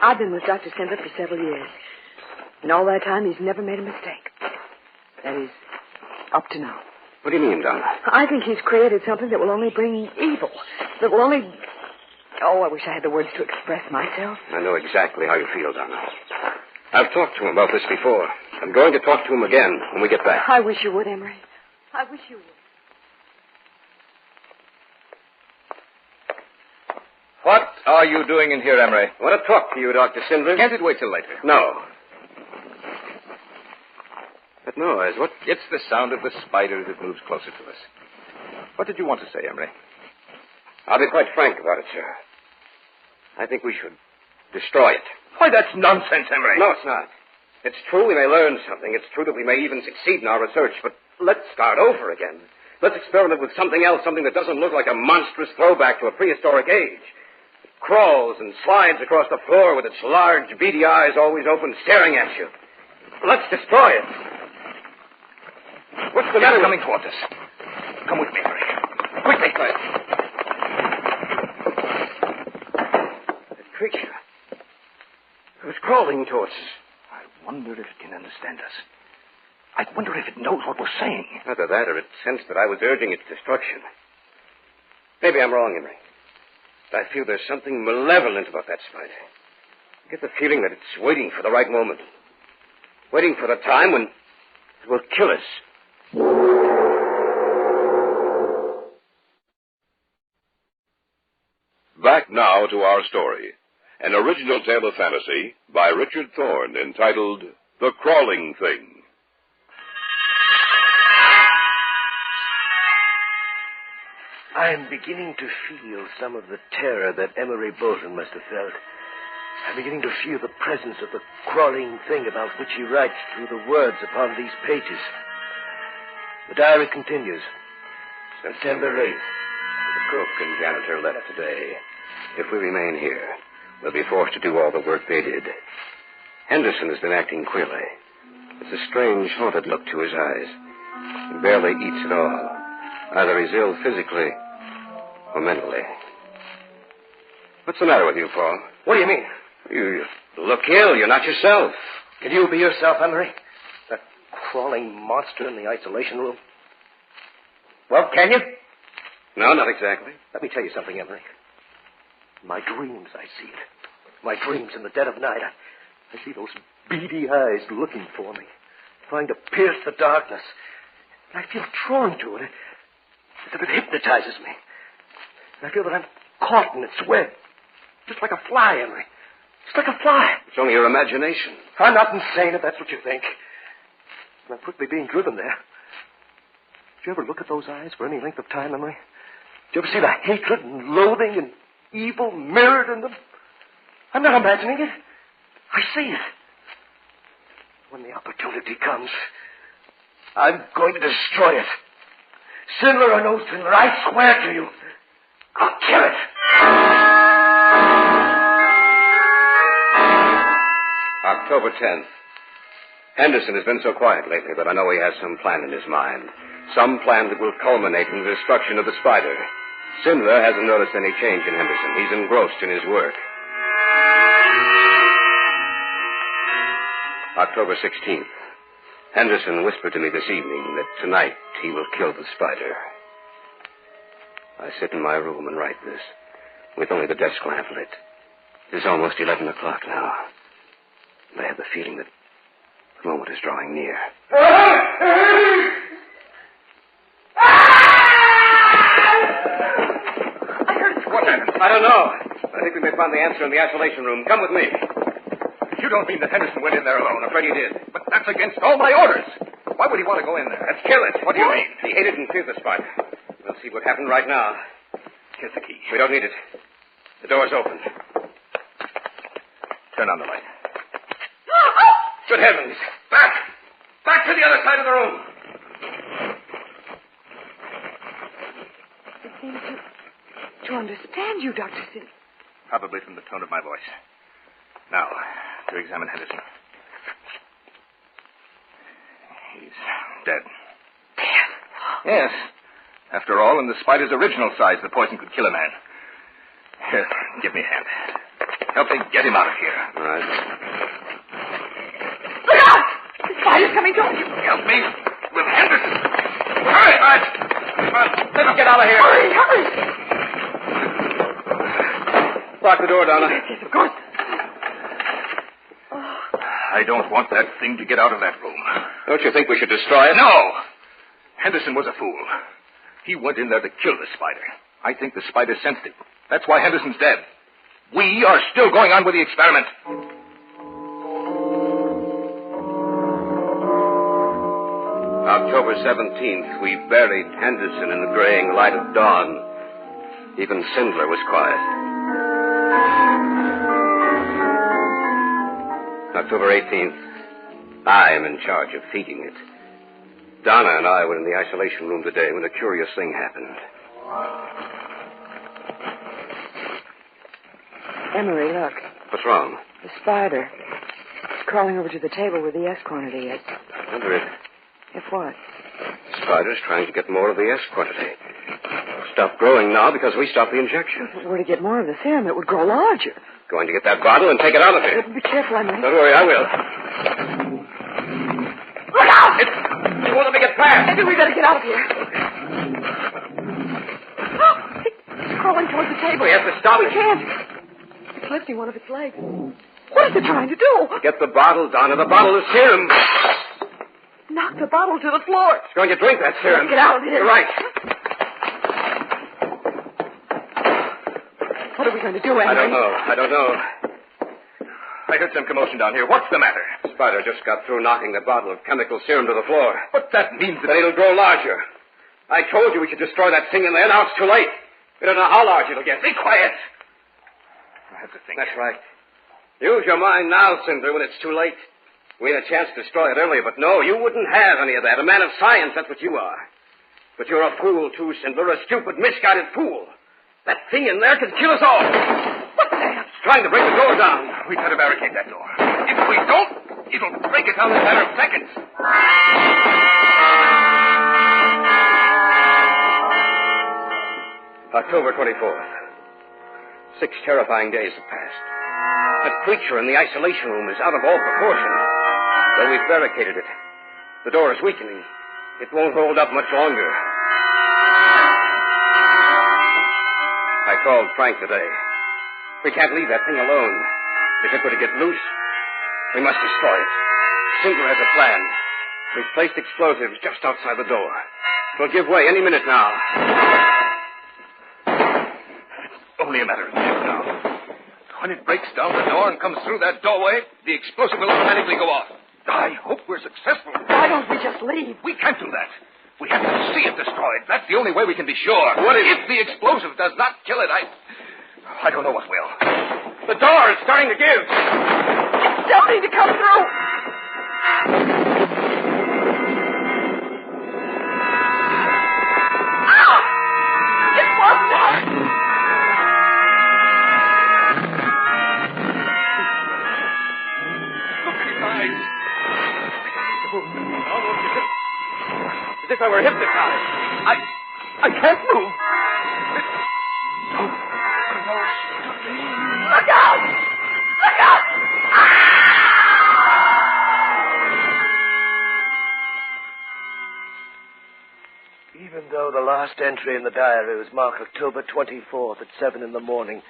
I've been with Dr. Sindler for several years. And all that time, he's never made a mistake. That is, up to now. What do you mean, Donna? I think he's created something that will only bring evil. That will only... Oh, I wish I had the words to express myself. I know exactly how you feel, Donna. I've talked to him about this before. I'm going to talk to him again when we get back. I wish you would, Emery. I wish you would. What are you doing in here, Emery? I want to talk to you, Dr. Sindler. Can't it wait till later? No. That noise, what? It's the sound of the spider that moves closer to us. What did you want to say, Emery? I'll be quite frank about it, sir. I think we should destroy it. Why, that's nonsense, Emery. No, it's not. It's true we may learn something. It's true that we may even succeed in our research, but let's start over again. Let's experiment with something else, something that doesn't look like a monstrous throwback to a prehistoric age. It crawls and slides across the floor with its large, beady eyes always open, staring at you. Let's destroy it. What's the matter? It's coming towards us. Come with me, Emery. Quickly. That creature. It was crawling towards us. I wonder if it can understand us. I wonder if it knows what we're saying. Either that or it sensed that I was urging its destruction. Maybe I'm wrong, Emery. But I feel there's something malevolent about that spider. I get the feeling that it's waiting for the right moment. Waiting for the time when it will kill us. Back now to our story. An original tale of fantasy by Richard Thorne entitled The Crawling Thing. I'm beginning to feel some of the terror that Emery Bolton must have felt. I'm beginning to feel the presence of the crawling thing about which he writes through the words upon these pages. The diary continues. September 8th. The cook and janitor left today. If we remain here, we'll be forced to do all the work they did. Henderson has been acting queerly. It's a strange, haunted look to his eyes. He barely eats at all. Either he's ill physically or mentally. What's the matter with you, Paul? What do you mean? You look ill. You're not yourself. Can you be yourself, Emery? That crawling monster in the isolation room? Well, can you? No, not exactly. Let me tell you something, Emery. In my dreams, I see it. My dreams in the dead of night. I see those beady eyes looking for me, trying to pierce the darkness. And I feel drawn to it, as if it hypnotizes me. And I feel that I'm caught in its web, just like a fly, Emery. Just like a fly. It's only your imagination. I'm not insane, if that's what you think. And I'm quickly being driven there. Did you ever look at those eyes for any length of time, Emery? Did you ever see the hatred and loathing and evil mirrored in them? I'm not imagining it. I see it. When the opportunity comes, I'm going to destroy it. Sindler or no Sindler, I swear to you, I'll kill it. October 10th. Henderson has been so quiet lately that I know he has some plan in his mind. Some plan that will culminate in the destruction of the spider. Sindler hasn't noticed any change in Henderson. He's engrossed in his work. October 16th. Henderson whispered to me this evening that tonight he will kill the spider. I sit in my room and write this, with only the desk lamp lit. It is almost 11 o'clock now. And I have the feeling that the moment is drawing near. What happened? I don't know. I think we may find the answer in the isolation room. Come with me. You don't mean that Henderson went in there alone? I'm afraid he did. But that's against all my orders. Why would he want to go in there? Let's kill it. What do you mean? He hated and feared the spider. We'll see what happened right now. Get the key. We don't need it. The door's open. Turn on the light. Good heavens! Back! Back to the other side of the room! It seems to understand you, Dr. Sid. Probably from the tone of my voice. Now, to examine Henderson. He's dead. Dead? Yes. After all, in the spider's original size, the poison could kill a man. Here, give me a hand. Help me get him out of here. All right. Look out! The spider's coming towards you. Help me with Henderson. Hurry! All right. Let's get out of here. Hurry, hurry! Lock the door, Donna. Yes, of course. I don't want that thing to get out of that room. Don't you think we should destroy it? No! Henderson was a fool. He went in there to kill the spider. I think the spider sensed it. That's why Henderson's dead. We are still going on with the experiment. October 17th, we buried Henderson in the graying light of dawn. Even Sindler was quiet. October 18th, I am in charge of feeding it. Donna and I were in the isolation room today when a curious thing happened. Emery, look. What's wrong? The spider. It's crawling over to the table where the S quantity is. I wonder If what? The spider's trying to get more of the S quantity. Stop growing now because we stopped the injection. If it were to get more of the serum, it would grow larger. Going to get that bottle and take it out of here. Be careful, Emery. Don't worry, I will. Look out! It won't let me get past. Maybe we better get out of here. It's crawling towards the table. We have to stop it. We can't. It's lifting one of its legs. What is it trying to do? Get the bottle, Donna. The bottle is serum. Knock the bottle to the floor. It's going to drink that serum. Let's get out of here. You're right. What are we going to do, Emery? I don't know. I heard some commotion down here. What's the matter? The spider just got through knocking the bottle of chemical serum to the floor. But that means that it'll grow larger. I told you we should destroy that thing in there. Now it's too late. We don't know how large it'll get. Be quiet. I have to think. That's right. Use your mind now, Cinder, when it's too late. We had a chance to destroy it earlier, but no, you wouldn't have any of that. A man of science, that's what you are. But you're a fool, too, Cinder, a stupid, misguided fool. That thing in there could kill us all. What the hell? It's trying to break the door down. We've got to barricade that door. If we don't, it'll break it down in a matter of seconds. October 24th. 6 terrifying days have passed. That creature in the isolation room is out of all proportion. Though we've barricaded it, the door is weakening. It won't hold up much longer. I called Frank today. We can't leave that thing alone. If it were to get loose, we must destroy it. Cinder has a plan. We've placed explosives just outside the door. It'll give way any minute now. Only a matter of minutes now. When it breaks down the door and comes through that doorway, the explosive will automatically go off. I hope we're successful. Why don't we just leave? We can't do that. We have to see it destroyed. That's the only way we can be sure. What if the explosive does not kill it? I don't know what will. The door is starting to give. It's starting to come through. Ah! It wasn't hurt. Look at his eyes. As if I were hypnotized. I can't move. Look out! Look out! Even though the last entry in the diary was marked October 24th at 7 in the morning,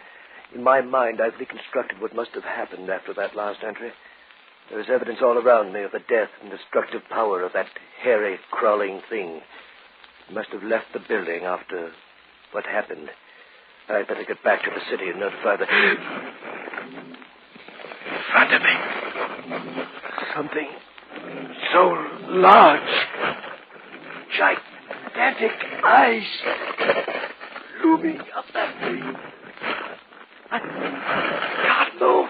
in my mind I've reconstructed what must have happened after that last entry. There is evidence all around me of the death and destructive power of that hairy, crawling thing. It must have left the building after what happened. I'd better get back to the city and notify the... In front of me. Something so large. Gigantic eyes. looming up that way. I can't move.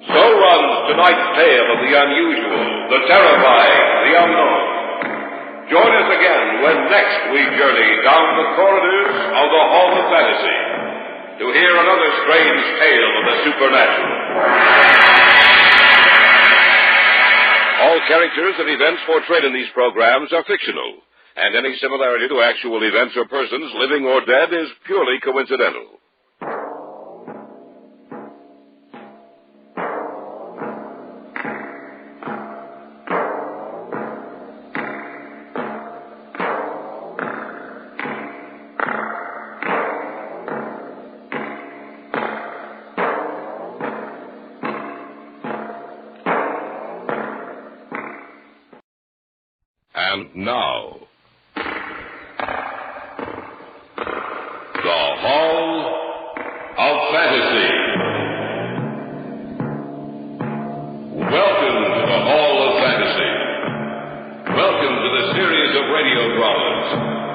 So runs tonight's tale of the unusual, the terrifying, the unknown. Join us again when next we journey down the corridors of the Hall of Fantasy to hear another strange tale of the supernatural. All characters and events portrayed in these programs are fictional, and any similarity to actual events or persons, living or dead, is purely coincidental. And now, the Hall of Fantasy. Welcome to the Hall of Fantasy. Welcome to the series of radio dramas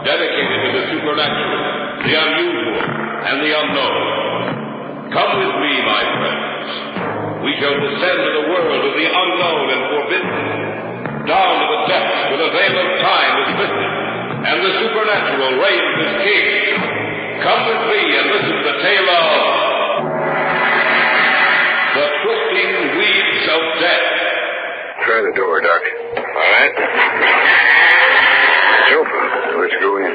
dedicated to the supernatural, the unusual, and the unknown. Come with me, my friends. We shall descend to the world of the unknown and forbidden, down to the depths where the veil of time is lifted, and the supernatural reigns as king. Come with me and listen to the tale of the Twisting Weeds of Death. Try the door, Doc. All right. It's open. Let's go in.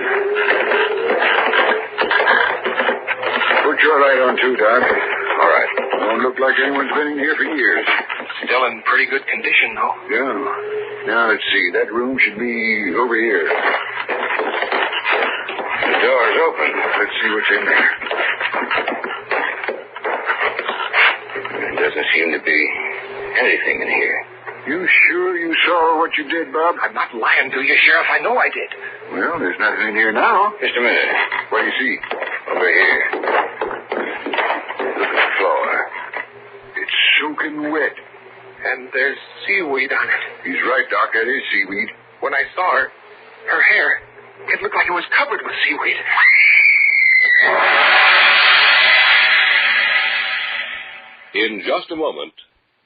Put your light on too, Doc. All right. Don't look like anyone's been in here for years. Still in pretty good condition, though. Yeah. Now, let's see. That room should be over here. The door's open. Let's see what's in there. There doesn't seem to be anything in here. You sure you saw what you did, Bob? I'm not lying to you, Sheriff. I know I did. Well, there's nothing in here now. Just a minute. What do you see? Over here. Look at the floor. It's soaking wet. And there's seaweed on it. He's right, Doc. That is seaweed. When I saw her hair, it looked like it was covered with seaweed. In just a moment,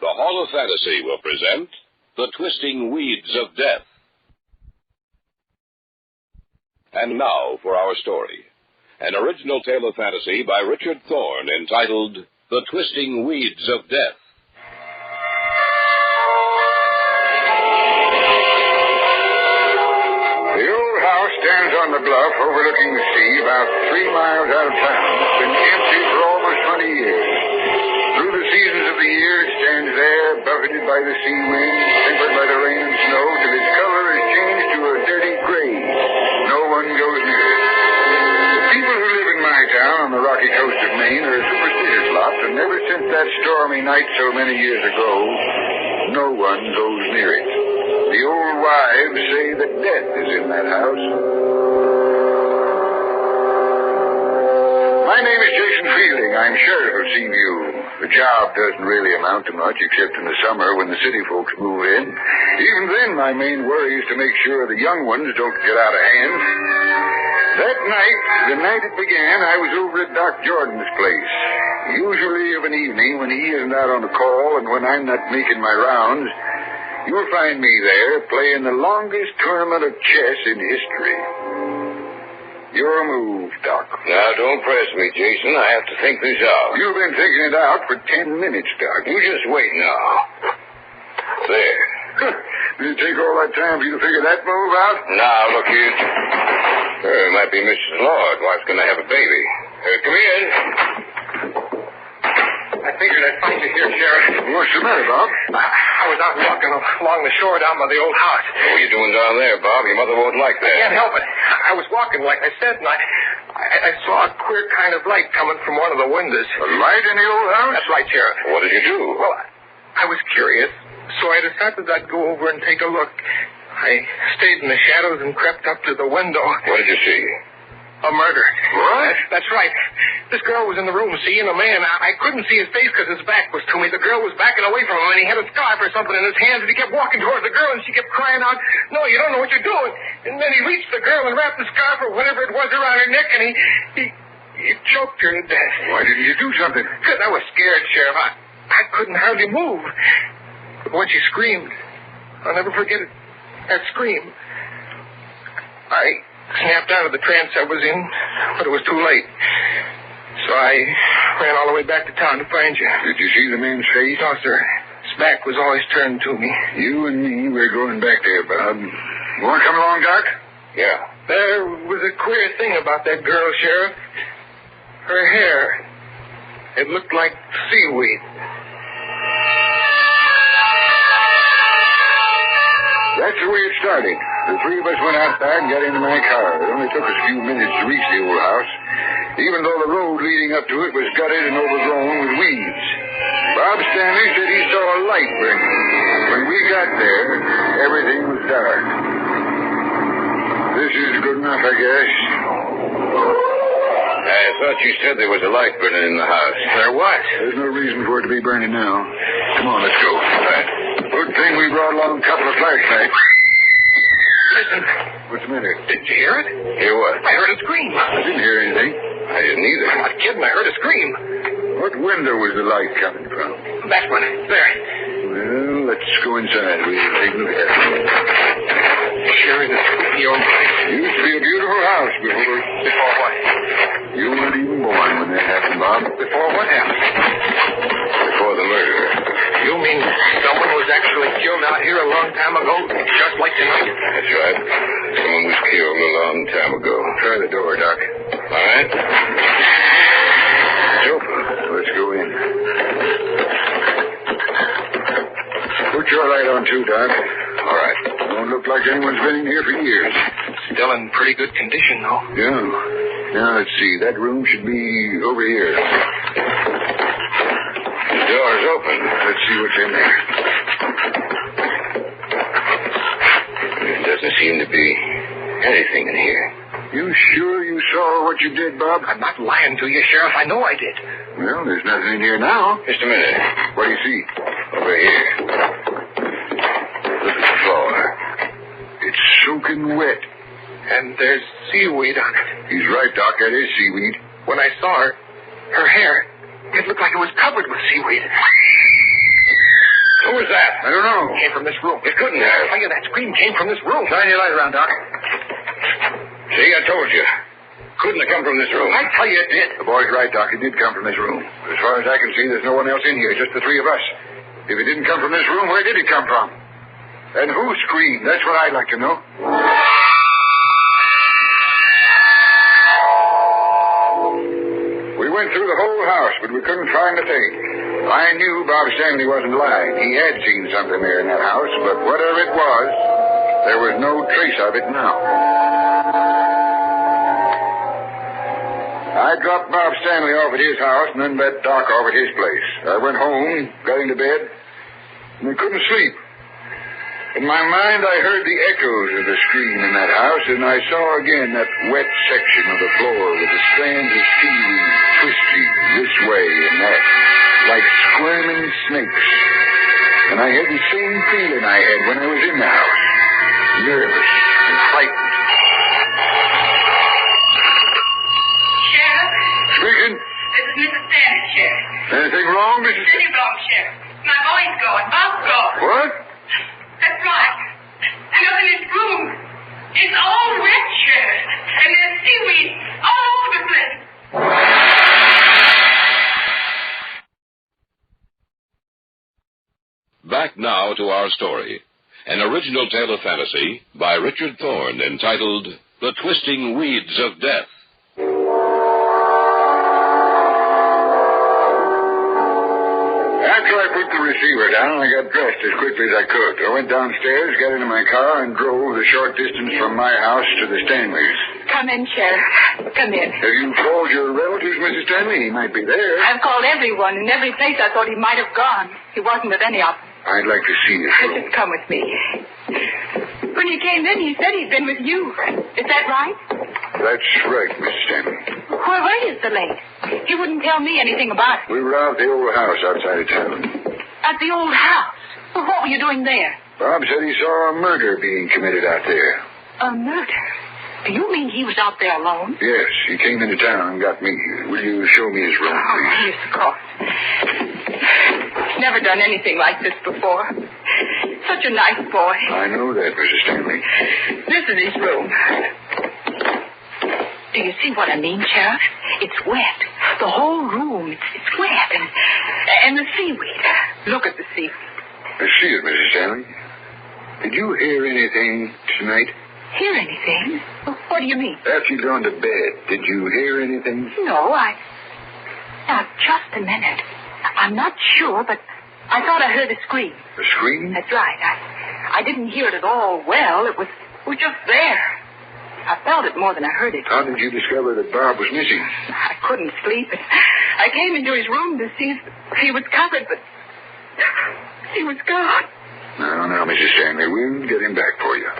the Hall of Fantasy will present The Twisting Weeds of Death. And now for our story. An original tale of fantasy by Richard Thorne entitled The Twisting Weeds of Death. The old house stands on the bluff overlooking the sea about 3 miles out of town. It's been empty for almost 20 years. Through the seasons of the year, it stands there, buffeted by the sea wind, tempered by the rain and snow, till its color is changed to a dirty gray. No one goes near it. The people who live in my town on the rocky coast of Maine are a superstitious lot, and ever since that stormy night so many years ago, no one goes near it. The old wives say that death is in that house. My name is Jason Fielding. I'm sheriff of Seaview. The job doesn't really amount to much except in the summer when the city folks move in. Even then, my main worry is to make sure the young ones don't get out of hand. That night, the night it began, I was over at Doc Jordan's place. Usually of an evening when he isn't out on the call and when I'm not making my rounds, you'll find me there playing the longest tournament of chess in history. Your move, Doc. Now, don't press me, Jason. I have to think this out. You've been thinking it out for 10 minutes, Doc. You just wait now. There. Did it take all that time for you to figure that move out? Now, look here. It might be Mrs. Lord. Wife's going to have a baby. Come in. I figured I'd find you here, Sheriff. What's the matter, Bob? I was out walking along the shore down by the old house. What are you doing down there, Bob? Your mother won't like that. I can't help it. I was walking, like I said, and I saw a queer kind of light coming from one of the windows. A light in the old house? That's right, Sheriff. What did you do? Well, I was curious, so I decided I'd go over and take a look. I stayed in the shadows and crept up to the window. What did you see? A murder. What? That's right. This girl was in the room, see, and a man. I couldn't see his face because his back was to me. The girl was backing away from him, and he had a scarf or something in his hands, and he kept walking towards the girl, and she kept crying out, "No, you don't know what you're doing." And then he reached the girl and wrapped the scarf or whatever it was around her neck, and he choked her to death. Why didn't you do something? Because I was scared, Sheriff. I couldn't hardly move. But when she screamed, I'll never forget it. That scream. I snapped out of the trance I was in, but it was too late. So I ran all the way back to town to find you. Did you see the man's face? No, sir. His back was always turned to me. You and me, we're going back there, Bob. You want to come along, Doc? Yeah. There was a queer thing about that girl, Sheriff. Her hair, it looked like seaweed. That's the way it started. The three of us went outside and got into my car. It only took us a few minutes to reach the old house, even though the road leading up to it was gutted and overgrown with weeds. Bob Stanley said he saw a light burning. When we got there, everything was dark. This is good enough, I guess. I thought you said there was a light burning in the house. There was. There's no reason for it to be burning now. Come on, let's go. Right. Good thing we brought along a couple of flashlights. Listen. What's the matter? Did you hear it? Hear what? I heard a scream. I didn't hear anything. I didn't either. I'm not kidding. I heard a scream. What window was the light coming from? That one. There. Well, let's go inside. We'll take a look at it. Sure is a spooky old place. Used to be a beautiful house before. Before what? You weren't even born when that happened, Bob. Before what happened? Before the murder. You mean someone was actually killed out here a long time ago, just like tonight? That's right. Someone was killed a long time ago. Try the door, Doc. All right. It's open. Let's go in. Put your light on, too, Doc. All right. Don't look like anyone's been in here for years. Still in pretty good condition, though. Yeah. Now, let's see. That room should be over here. The door's open. Let's see what's in there. There doesn't seem to be anything in here. You sure you saw what you did, Bob? I'm not lying to you, Sheriff. I know I did. Well, there's nothing in here now. Just a minute. What do you see? Over here. Look at the floor. It's soaking wet. And there's seaweed on it. He's right, Doc. That is seaweed. When I saw her hair, it looked like it was covered with seaweed. Who was that? I don't know. It came from this room. It couldn't have. I tell you, that scream came from this room. Shine your light around, Doc. See, I told you. Couldn't have come from this room. I tell you it did. The boy's right, Doc. It did come from this room. As far as I can see, there's no one else in here, just the three of us. If it didn't come from this room, where did it come from? And who screamed? That's what I'd like to know. We went through the whole house, but we couldn't find a thing. I knew Bob Stanley wasn't lying. He had seen something there in that house, but whatever it was, there was no trace of it now. I dropped Bob Stanley off at his house and then let Doc off at his place. I went home, got into bed, and I couldn't sleep. In my mind, I heard the echoes of the scream in that house, and I saw again that wet section of the floor with the strands of seaweed twisting this way and that, like squirming snakes. And I had the same feeling I had when I was in the house, nervous and frightened. Sheriff? Speaking. This is Mrs. Stanley, Sheriff. Anything wrong, Mrs. City block, Sheriff. My boy's gone. Bob's gone. What? That's right. Look in this room. It's all wet, Sheriff. And there's seaweed all over the place. Back now to our story. An original tale of fantasy by Richard Thorne entitled The Twisting Weeds of Death. After I put the receiver down, I got dressed as quickly as I could. I went downstairs, got into my car, and drove the short distance from my house to the Stanleys. Come in, Sheriff. Come in. Have you called your relatives, Mrs. Stanley? He might be there. I've called everyone. In every place I thought he might have gone. He wasn't at any of them. I'd like to see his room. Just come with me. When he came in, he said he'd been with you. Is that right? That's right, Miss Stanley. Where were you so late? You wouldn't tell me anything about it. We were out at the old house outside of town. At the old house? Well, what were you doing there? Bob said he saw a murder being committed out there. A murder? Do you mean he was out there alone? Yes, he came into town and got me. Will you show me his room, please? Yes, of course. Never done anything like this before. Such a nice boy. I know that, Mrs. Stanley. This is his room. Do you see what I mean, Sheriff? It's wet. The whole room, it's wet. And the seaweed. Look at the seaweed. I see it, Mrs. Stanley. Did you hear anything tonight? Hear anything? What do you mean? After you'd gone to bed, did you hear anything? No, Now, just a minute. I'm not sure, but I thought I heard a scream. A scream? That's right. I didn't hear it at all well. It was just there. I felt it more than I heard it. How did you discover that Bob was missing? I couldn't sleep. I came into his room to see if he was covered, but he was gone. Now, Mrs. Stanley, we'll get him back for you.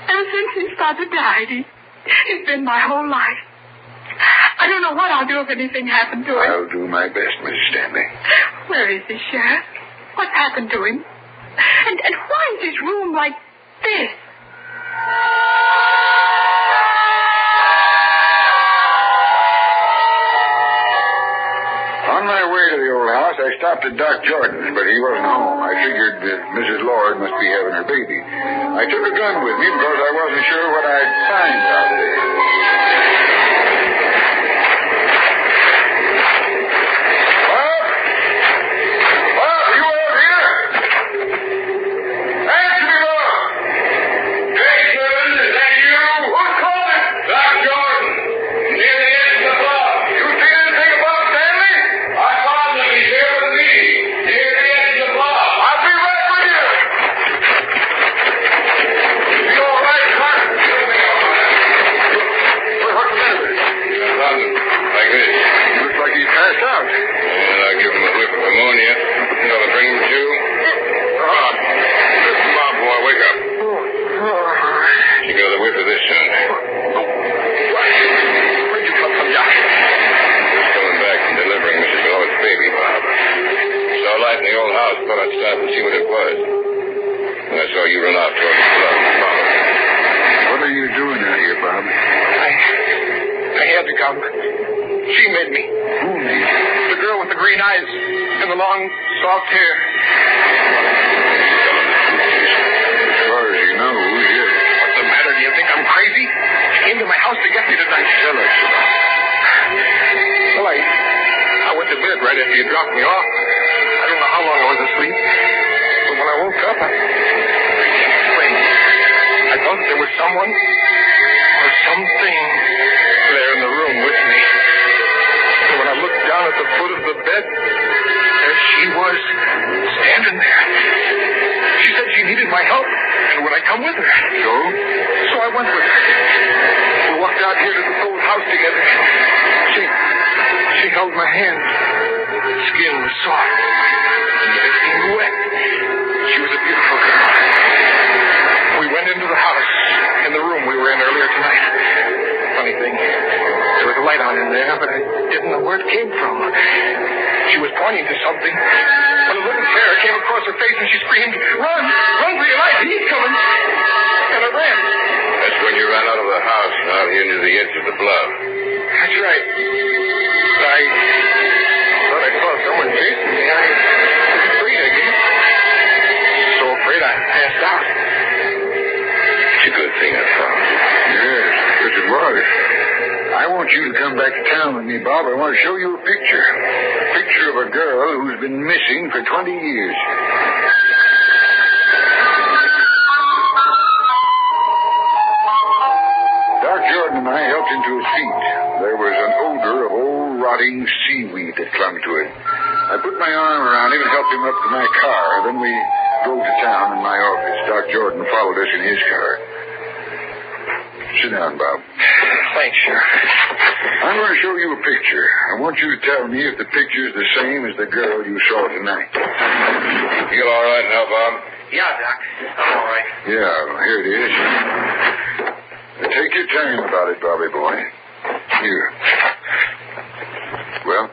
Ever since his father died, he's been my whole life. I don't know what I'll do if anything happened to him. I'll do my best, Mrs. Stanley. Where is he, Sheriff? What's happened to him? And why is his room like this? On my way to the old house, I stopped at Doc Jordan's, but he wasn't home. I figured that Mrs. Lord must be having her baby. I took a gun with me because I wasn't sure what I'd find out there. Bob, are you out here? Answer me, Bob. Hey, Kevin, is that you? Who's calling? Doc Jordan, near the edge of the bluff. You see anything about Stanley? I found him. He's here with me, near the edge of the bluff. I'll be right with you. You all right, Clark? What's the matter? Nothing. Like this. Looks like he passed out. And I give him a whiff of pneumonia. You know, to bring him to. Bob. Listen, Bob, boy, wake up. You got a whiff of this, son. Where'd you come from, Doc? Just coming back from delivering Mrs. Lord's baby, Bob. Saw light in the old house, thought I'd stop and see what it was. And I saw you run off toward the bluff and follow. What are you doing out here, Bob? I had to come. She made me. Who made you? The girl with the green eyes and the long, soft hair. As far as you know, yes. What's the matter? Do you think I'm crazy? She came to my house to get me tonight. Tell us. Well, I went to bed right after you dropped me off. I don't know how long I was asleep. But when I woke up, I can't explain. I thought there was someone or something there in the room with me. And when I looked down at the foot of the bed, there she was, standing there. She said she needed my help, and would I come with her? So I went with her. We walked out here to this old house together. She held my hand. Skin was soft, and it seemed wet. She was a beautiful girl. We went into the house, in the room we were in earlier tonight. Funny thing, there was a light on in there, but I didn't know where it came from. She was pointing to something. When a little terror came across her face and she screamed, "Run! Run for your life! He's coming!" And I ran. That's when you ran out of the house and out here near the edge of the bluff. That's right. I thought I saw someone chasing me. I was afraid, I guess. So afraid I passed out. It's a good thing I found you. Yes, yes it was. I want you to come back to town with me, Bob. I want to show you a picture. A picture of a girl who's been missing for 20 years. Doc Jordan and I helped him to his feet. There was an odor of old rotting seaweed that clung to him. I put my arm around him and helped him up to my car. Then we drove to town in my office. Doc Jordan followed us in his car. Sit down, Bob. Thanks, Sheriff. I'm going to show you a picture. I want you to tell me if the picture is the same as the girl you saw tonight. Feel all right now, Bob? Yeah, Doc. I'm all right. Yeah, here it is. Take your time about it, Bobby boy. Here. Well?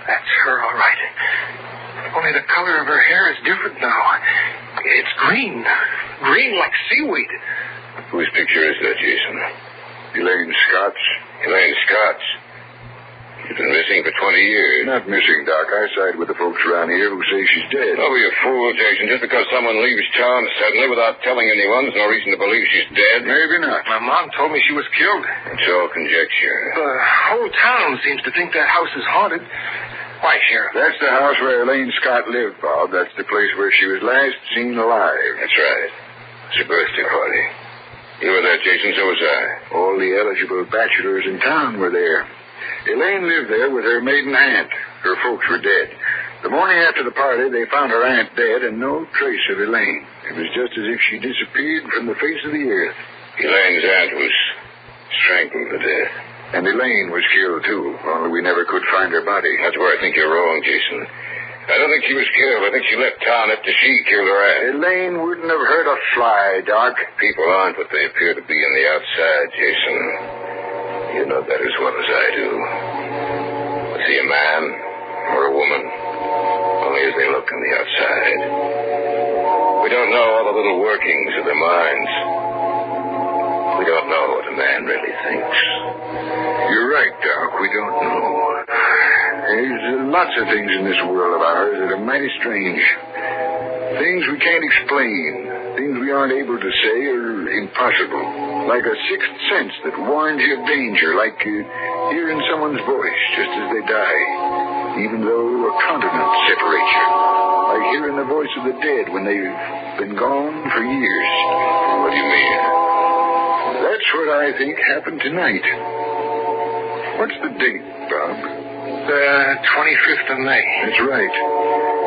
That's her, all right. Only the color of her hair is different now. It's green. Green like seaweed. Whose picture is that, Jason? Elaine Scott's. Elaine Scott's? She's been missing for 20 years. Not missing, Doc. I side with the folks around here who say she's dead. Don't be a fool, Jason. Just because someone leaves town suddenly without telling anyone, there's no reason to believe she's dead. Maybe not. My mom told me she was killed. It's all conjecture. The whole town seems to think that house is haunted. Why, Sheriff? That's the house where Elaine Scott lived, Bob. That's the place where she was last seen alive. That's right. It's her birthday party. You were there, Jason, so was I. All the eligible bachelors in town were there. Elaine lived there with her maiden aunt. Her folks were dead. The morning after the party, they found her aunt dead and no trace of Elaine. It was just as if she disappeared from the face of the earth. Elaine's aunt was strangled to death. And Elaine was killed, too, only we never could find her body. That's where I think you're wrong, Jason. I don't think she was killed. I think she left town after she killed her aunt. Elaine wouldn't have hurt a fly, Doc. People aren't what they appear to be on the outside, Jason. You know that as well as I do. Was he a man or a woman? Only as they look on the outside. We don't know all the little workings of their minds. We don't know what a man really thinks. You're right, Doc. We don't know. There's lots of things in this world of ours that are mighty strange. Things we can't explain. Things we aren't able to say are impossible. Like a sixth sense that warns you of danger. Like hearing someone's voice just as they die. Even though a continent separates you. Like hearing the voice of the dead when they've been gone for years. What do you mean? That's what I think happened tonight. What's the date, Bob? The 25th of May. That's right.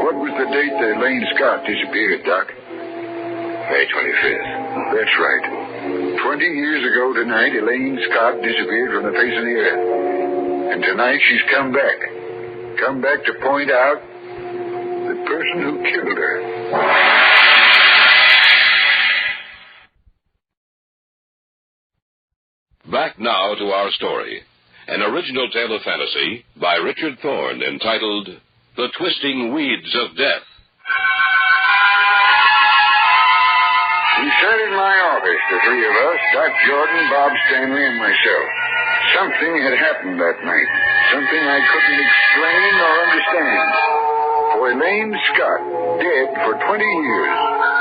What was the date that Elaine Scott disappeared, Doc? May 25th. That's right. 20 years ago tonight, Elaine Scott disappeared from the face of the earth. And tonight she's come back. Come back to point out the person who killed her. Back now to our story. An original tale of fantasy by Richard Thorne entitled The Twisting Weeds of Death. We sat in my office, the three of us, Doc Jordan, Bob Stanley, and myself. Something had happened that night. Something I couldn't explain or understand. For Elaine Scott, dead for 20 years,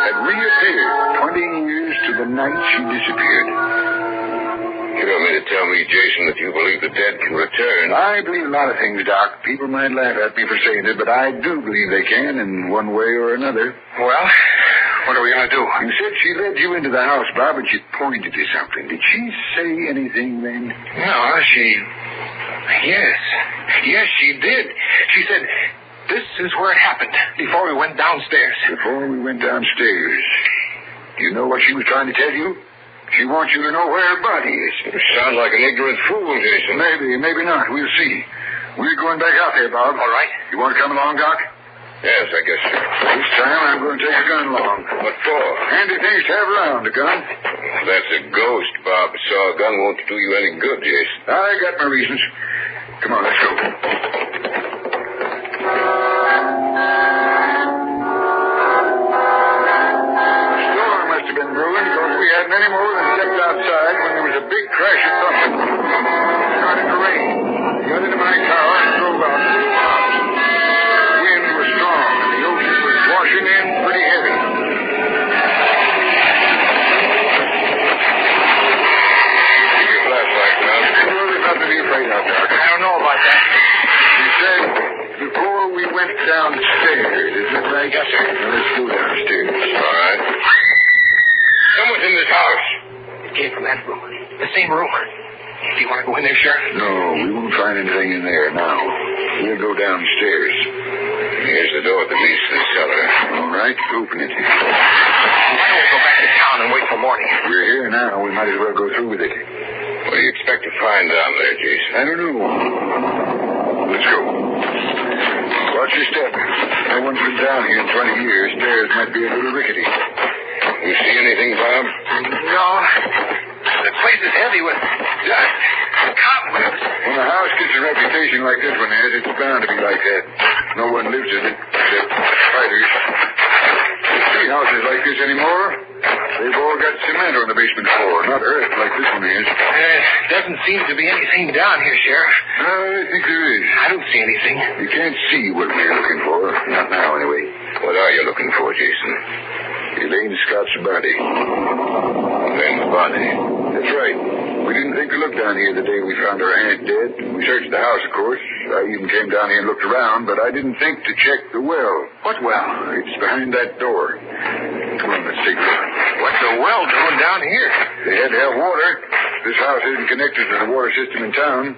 had reappeared 20 years to the night she disappeared. You don't mean to tell me, Jason, that you believe the dead can return? I believe a lot of things, Doc. People might laugh at me for saying it, but I do believe they can in one way or another. Well, what are we going to do? You said she led you into the house, Bob, and she pointed to something. Did she say anything then? No, Yes, she did. She said, this is where it happened, before we went downstairs. Before we went downstairs. Do you know what she was trying to tell you? She wants you to know where her body is. You sound like an ignorant fool, Jason. Maybe not. We'll see. We're going back out there, Bob. All right. You want to come along, Doc? Yes, I guess so. This time I'm going to take a gun along. What for? Handy things to have around, a gun. That's a ghost, Bob. So a gun won't do you any good, Jason. I got my reasons. Come on, let's go. Have been brewing because we hadn't any more than stepped outside when there was a big crash of thunder. It started to rain. I got into my car and drove out to the house. The wind was strong and the ocean was washing in pretty heavy. Keep your flashlight down. Well, there's nothing to be afraid of, Doc. I don't know about that. She said before we went downstairs. Is that right? Yes, sir. Well, let's go downstairs. All right. Someone's in this house. It came from that room. The same room. Do you want to go in there, Sheriff? No, we won't find anything in there now. We'll go downstairs. Here's the door that leads to the cellar. All right, open it. Why don't we go back to town and wait for morning? We're here now. We might as well go through with it. What do you expect to find down there, Jason? I don't know. Let's go. Watch your step. No one's been down here in 20 years. Stairs might be a little rickety. You see anything, Bob? No. The place is heavy with dust, cobwebs. When a house gets a reputation like this one has, it's bound to be like that. No one lives in it except fighters. You see houses like this anymore? They've all got cement on the basement floor, not earth like this one is. Doesn't seem to be anything down here, Sheriff. I think there is. I don't see anything. You can't see what we're looking for. Not now, anyway. What are you looking for, Jason? Elaine Scott's body. Elaine's body? That's right. We didn't think to look down here the day we found her aunt dead. We searched the house, of course. I even came down here and looked around, but I didn't think to check the well. What well? It's behind that door. Come on, let's take a look. What's the well doing down here? They had to have water. This house isn't connected to the water system in town.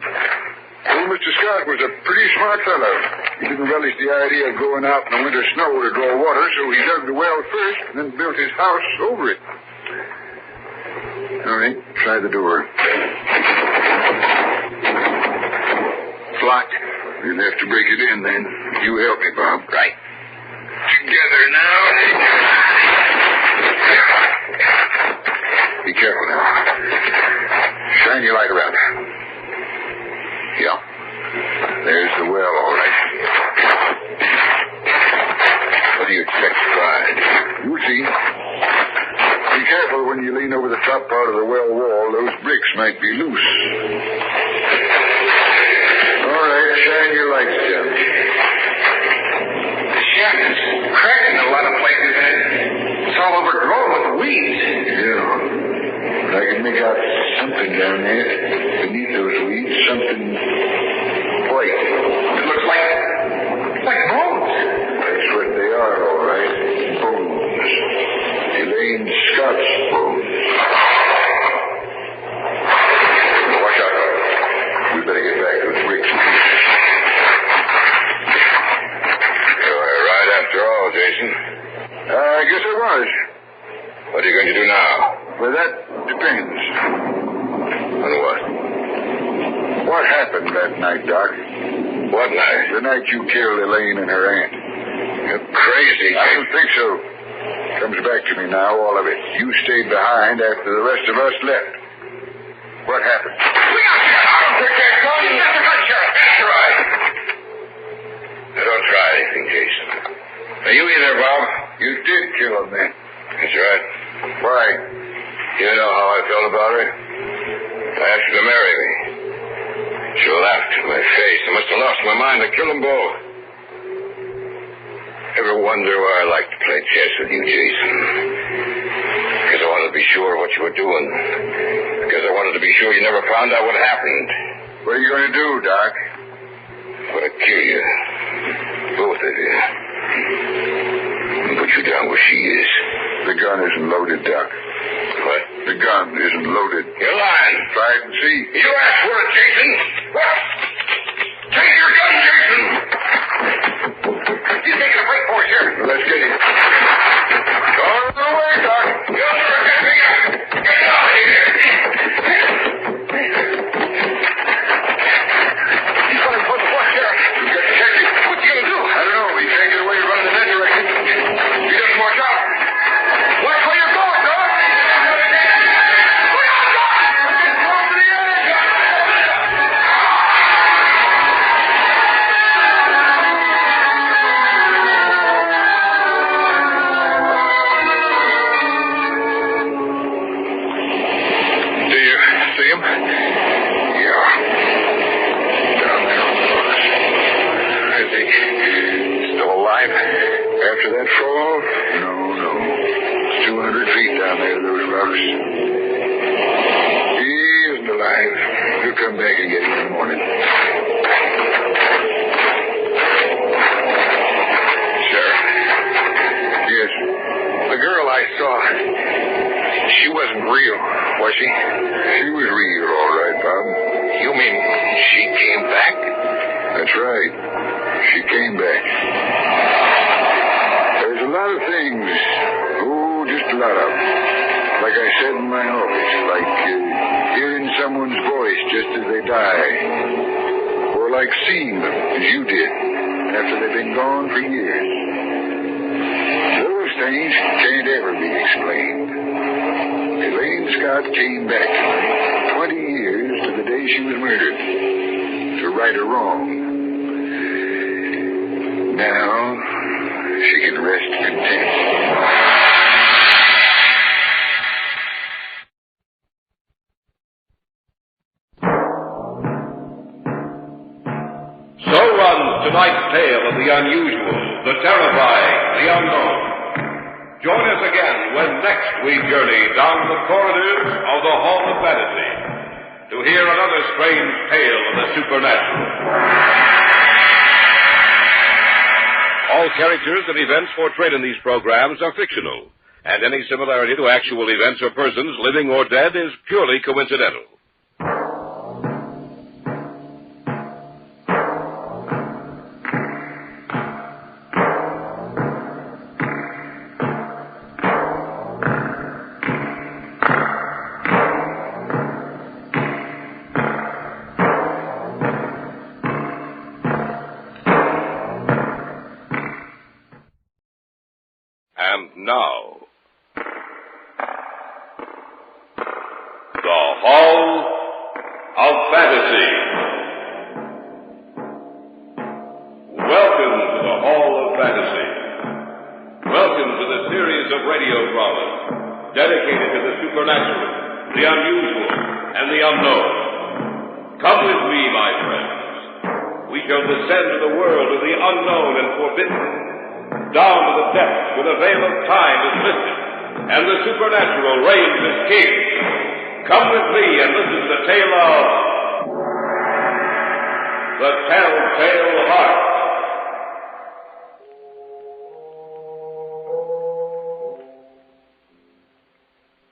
Old Mr. Scott was a pretty smart fellow. He didn't relish the idea of going out in the winter snow to draw water, so he dug the well first and then built his house over it. All right, try the door. It's locked. You'll have to break it in then. You help me, Bob. Right. Together now. Be careful now. Shine your light around. Yeah. There's the well, all right. What do you expect to find? You'll see. Be careful when you lean over the top part of the well wall. Those bricks might be loose. All right, shine your lights down. The shaft is cracked in a lot of places, and it's all overgrown with weeds. Yeah. But I can make out something down there beneath those weeds. Something white. It looks like bones. That's what they are, all right. Bones. Elaine Scott's bones. Watch out. We better get back to the bricks. You're right after all, Jason. I guess I was. What are you going to do now? Well, that depends. On what? What happened that night, Doc? What night? The night you killed Elaine and her aunt. You're crazy. I don't think so. Comes back to me now, all of it. You stayed behind after the rest of us left. What happened? We got you. I don't take that gun. You got the gun, Sheriff. That's right. Now, don't try anything, Jason. Now, you either, Bob. You did kill him, then. That's right. Why? You know how I felt about her. I asked her to marry me. She laughed in my face. I must have lost my mind. I killed them both. Ever wonder why I like to play chess with you, Jason? Because I wanted to be sure of what you were doing. Because I wanted to be sure you never found out what happened. What are you going to do, Doc? I'm going to kill you. Both of you. And put you down where she is. The gun isn't loaded, Doc. What? The gun isn't loaded. You're lying. Try it and see. You asked for it, Jason. What? Take your gun, Jason. He's taking a break for us here. Well, let's get him. Go away, Doc. You'll never get me. Get out of here. He's running toward the bush, Sheriff. You got to check it. What's he going to do? I don't know. He can't get away running in that direction. He doesn't watch out. Watch where you're going, Doc. After that fall? No. It's 200 feet down there, those rocks. He isn't alive. We'll come back and get him in the morning. Sheriff? Yes? The girl I saw, she wasn't real, was she? She was real, all right, Bob. You mean she came back? That's right. She came back. There's a lot of things. Oh, just a lot of them. Like I said in my office, like hearing someone's voice just as they die. Or like seeing them, as you did, after they've been gone for years. Those things can't ever be explained. Elaine Scott shot came back to me 20 years to the day she was murdered. To right a wrong. Now, she can rest content. So runs tonight's tale of the unusual, the terrifying, the unknown. Join us again when next we journey down the corridors of the Hall of Fantasy to hear another strange tale of the supernatural. All characters and events portrayed in these programs are fictional, and any similarity to actual events or persons, living or dead, is purely coincidental. And now, the Hall of Fantasy. Welcome to the Hall of Fantasy. Welcome to the series of radio dramas dedicated to the supernatural, the unusual, and the unknown. Come with me, my friends. We shall descend to the world of the unknown and forbidden, down to the depths where the veil of time is lifted, and the supernatural reigns as king. Come with me and listen to the tale of the Telltale Heart.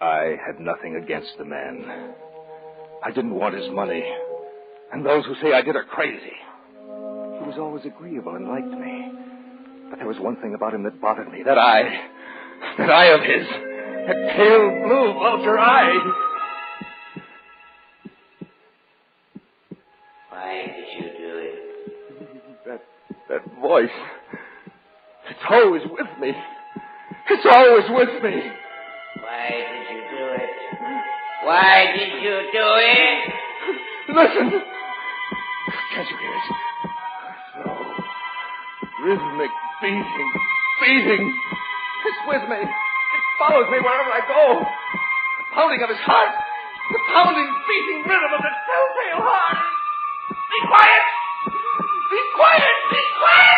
I had nothing against the man. I didn't want his money. And those who say I did are crazy. He was always agreeable and liked me. But there was one thing about him that bothered me. That eye of his. That pale blue vulture eye. Why did you do it? That voice. It's always with me. It's always with me. Why did you do it? Why did you do it? Listen. Can't you hear it? Slow, rhythmic beating. It's with me. It follows me wherever I go. The pounding of his heart. The pounding, beating rhythm of the telltale heart. Be quiet! Be quiet! Be quiet!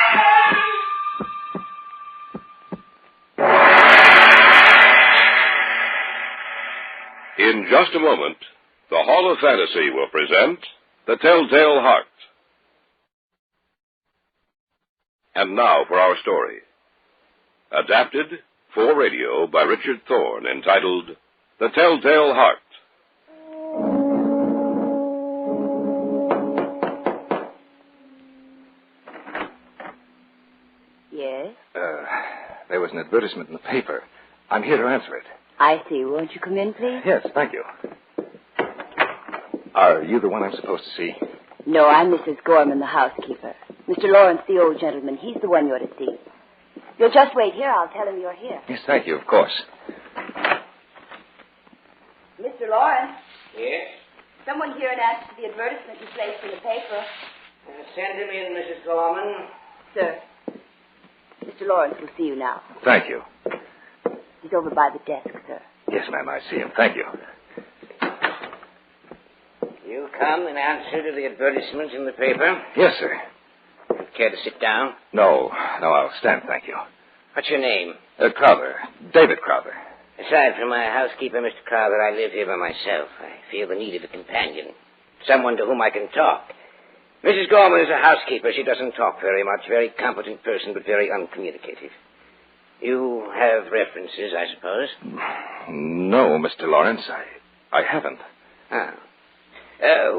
In just a moment, the Hall of Fantasy will present The Telltale Heart. And now for our story. Adapted for radio by Richard Thorne, entitled The Telltale Heart. Yes? There was an advertisement in the paper. I'm here to answer it. I see. Won't you come in, please? Yes, thank you. Are you the one I'm supposed to see? No, I'm Mrs. Gorman, the housekeeper. Mr. Lawrence, the old gentleman, he's the one you're to see. You'll just wait here. I'll tell him you're here. Yes, thank you, of course. Mr. Lawrence? Yes? Someone here in answer to the advertisement you placed in the paper. Send him in, Mrs. Gorman. Sir, Mr. Lawrence will see you now. Thank you. He's over by the desk, sir. Yes, ma'am, I see him. Thank you. You come in answer to the advertisement in the paper? Yes, sir. Care to sit down? No, I'll stand, thank you. What's your name? Crowther. David Crowther. Aside from my housekeeper, Mr. Crowther, I live here by myself. I feel the need of a companion. Someone to whom I can talk. Mrs. Gorman is a housekeeper. She doesn't talk very much. Very competent person, but very uncommunicative. You have references, I suppose? No, Mr. Lawrence, I haven't.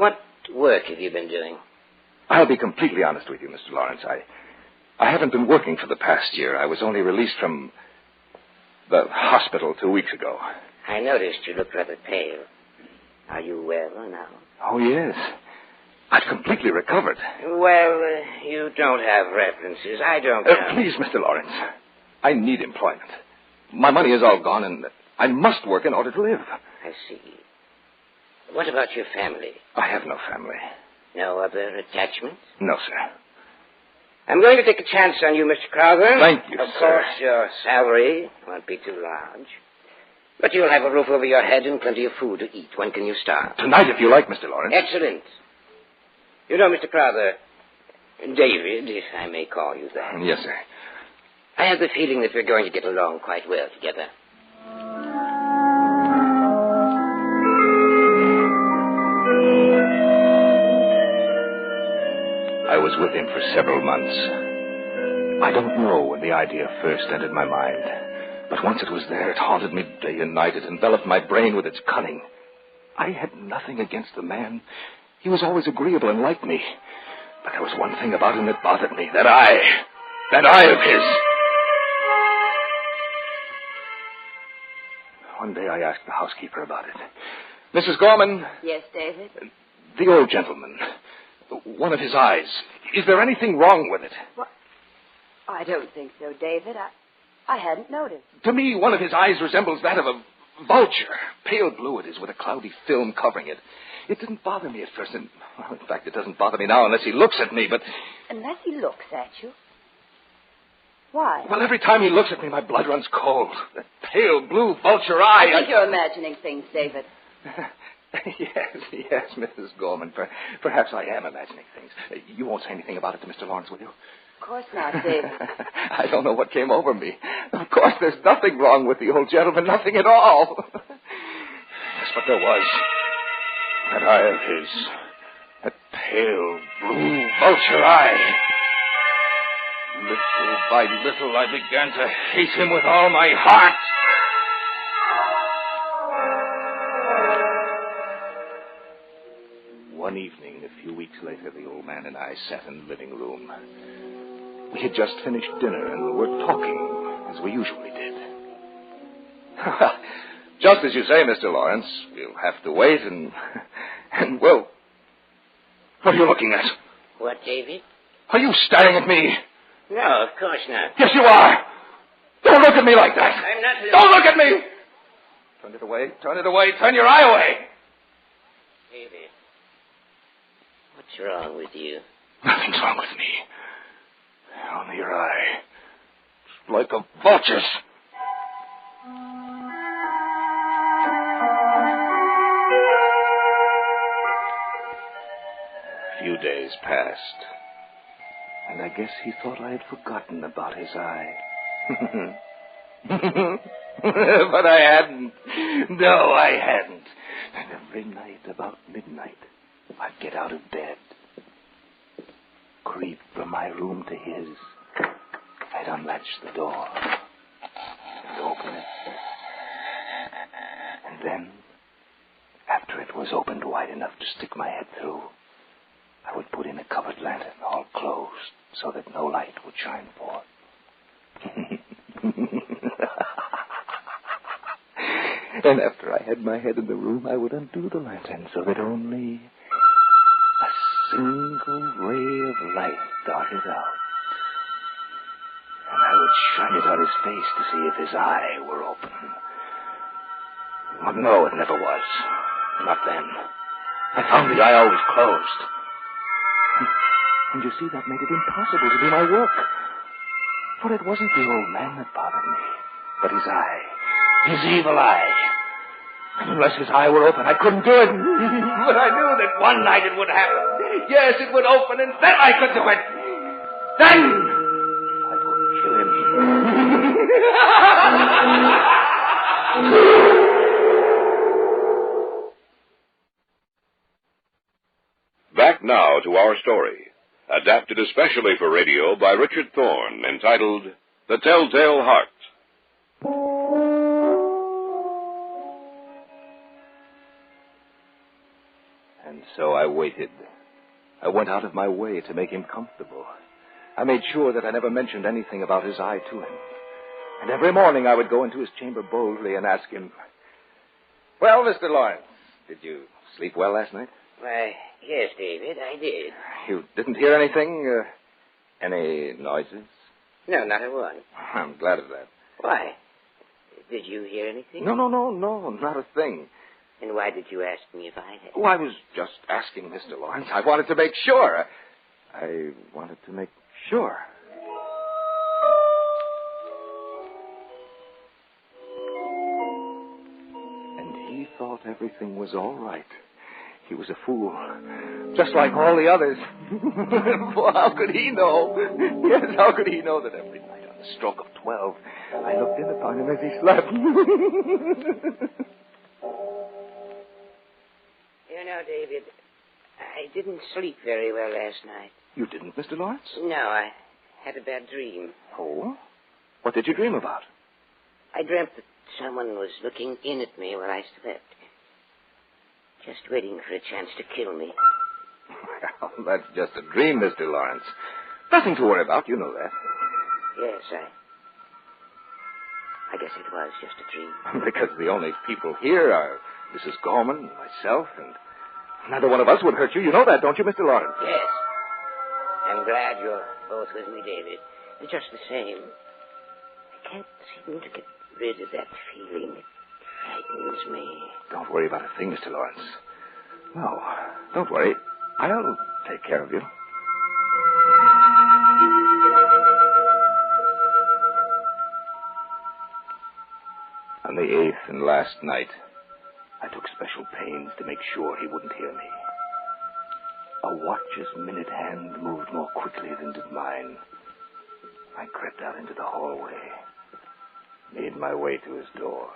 What work have you been doing? I'll be completely honest with you, Mr. Lawrence. I haven't been working for the past year. I was only released from the hospital 2 weeks ago. I noticed you looked rather pale. Are you well now? Oh, yes. I've completely recovered. Well, you don't have references. I don't have. Please, Mr. Lawrence. I need employment. My money is all gone, and I must work in order to live. I see. What about your family? I have no family. No other attachments? No, sir. I'm going to take a chance on you, Mr. Crowther. Thank you, Of sir. course, your salary won't be too large. But you'll have a roof over your head and plenty of food to eat. When can you start? Tonight, if you like, Mr. Lawrence. Excellent. You know, Mr. Crowther, David, if I may call you that. Yes, sir. I have the feeling that we're going to get along quite well together. I was with him for several months. I don't know when the idea first entered my mind, but once it was there, it haunted me day and night. It enveloped my brain with its cunning. I had nothing against the man. He was always agreeable and liked me. But there was one thing about him that bothered me, that eye of his. One day I asked the housekeeper about it. Mrs. Gorman. Yes, David? The old gentleman. One of his eyes. Is there anything wrong with it? What? I don't think so, David. I hadn't noticed. To me, one of his eyes resembles that of a vulture. Pale blue it is with a cloudy film covering it. It didn't bother me at first, and, well, in fact, it doesn't bother me now unless he looks at me, but... Unless he looks at you? Why? Well, every time he looks at me, my blood runs cold. That pale blue vulture eye... I think you're imagining things, David. Yes, Mrs. Gorman. Perhaps I am imagining things. You won't say anything about it to Mr. Lawrence, will you? Of course not, David. I don't know what came over me. Of course, there's nothing wrong with the old gentleman, nothing at all. Yes, but there was. That eye of his. That pale blue vulture eye. Little by little, I began to hate him with all my heart. One evening, a few weeks later, the old man and I sat in the living room. We had just finished dinner and were talking, as we usually did. Just as you say, Mr. Lawrence, we'll have to wait and well, what are you looking at? What, David? Are you staring at me? No, of course not. Yes, you are. Don't look at me like that. I'm not... Don't look at me! Turn it away. Turn it away. Turn your eye away. David, what's wrong with you? Nothing's wrong with me. Only your eye. It's like a vulture's. A few days passed, and I guess he thought I had forgotten about his eye. But I hadn't. No, I hadn't. And every night about midnight, I'd get out of bed, creep from my room to his. I'd unlatch the door and open it. And then, after it was opened wide enough to stick my head through, I would put in a covered lantern, all closed, so that no light would shine forth. And after I had my head in the room, I would undo the lantern so that only a single ray of light darted out. And I would shine it on his face to see if his eye were open. But no, it never was. Not then. I found the eye always closed. And you see, that made it impossible to do my work. For it wasn't the old man that bothered me, but his eye. His evil eye. And unless his eye were open, I couldn't do it. But I knew that one night it would happen. Yes, it would open, and then I could do it. Then I could kill him. Back now to our story, adapted especially for radio by Richard Thorne, entitled The Telltale Heart. And so I waited. I went out of my way to make him comfortable. I made sure that I never mentioned anything about his eye to him. And every morning I would go into his chamber boldly and ask him, "Well, Mr. Lawrence, did you sleep well last night?" Why, yes, David, I did. You didn't hear anything? Any noises? No, not a one. I'm glad of that. Why? Did you hear anything? No, not a thing. And why did you ask me if I had? Oh, I was just asking Mr. Lawrence. I wanted to make sure. I wanted to make sure. And he thought everything was all right. He was a fool, just like all the others. Well, how could he know? Yes, how could he know that every night on the stroke of 12, I looked in upon him as he slept? You know, David, I didn't sleep very well last night. You didn't, Mr. Lawrence? No, I had a bad dream. Oh? What did you dream about? I dreamt that someone was looking in at me while I slept. Just waiting for a chance to kill me. Well, that's just a dream, Mr. Lawrence. Nothing to worry about, you know that. Yes, I guess it was just a dream. Because the only people here are Mrs. Gorman, myself, and neither one of us would hurt you. You know that, don't you, Mr. Lawrence? Yes. I'm glad you're both with me, David. Just the same, I can't seem to get rid of that feeling. It frightens me. Don't worry about a thing, Mr. Lawrence. No, don't worry. I'll take care of you. On the 8th and last night, I took special pains to make sure he wouldn't hear me. A watch's minute hand moved more quickly than did mine. I crept out into the hallway, made my way to his door.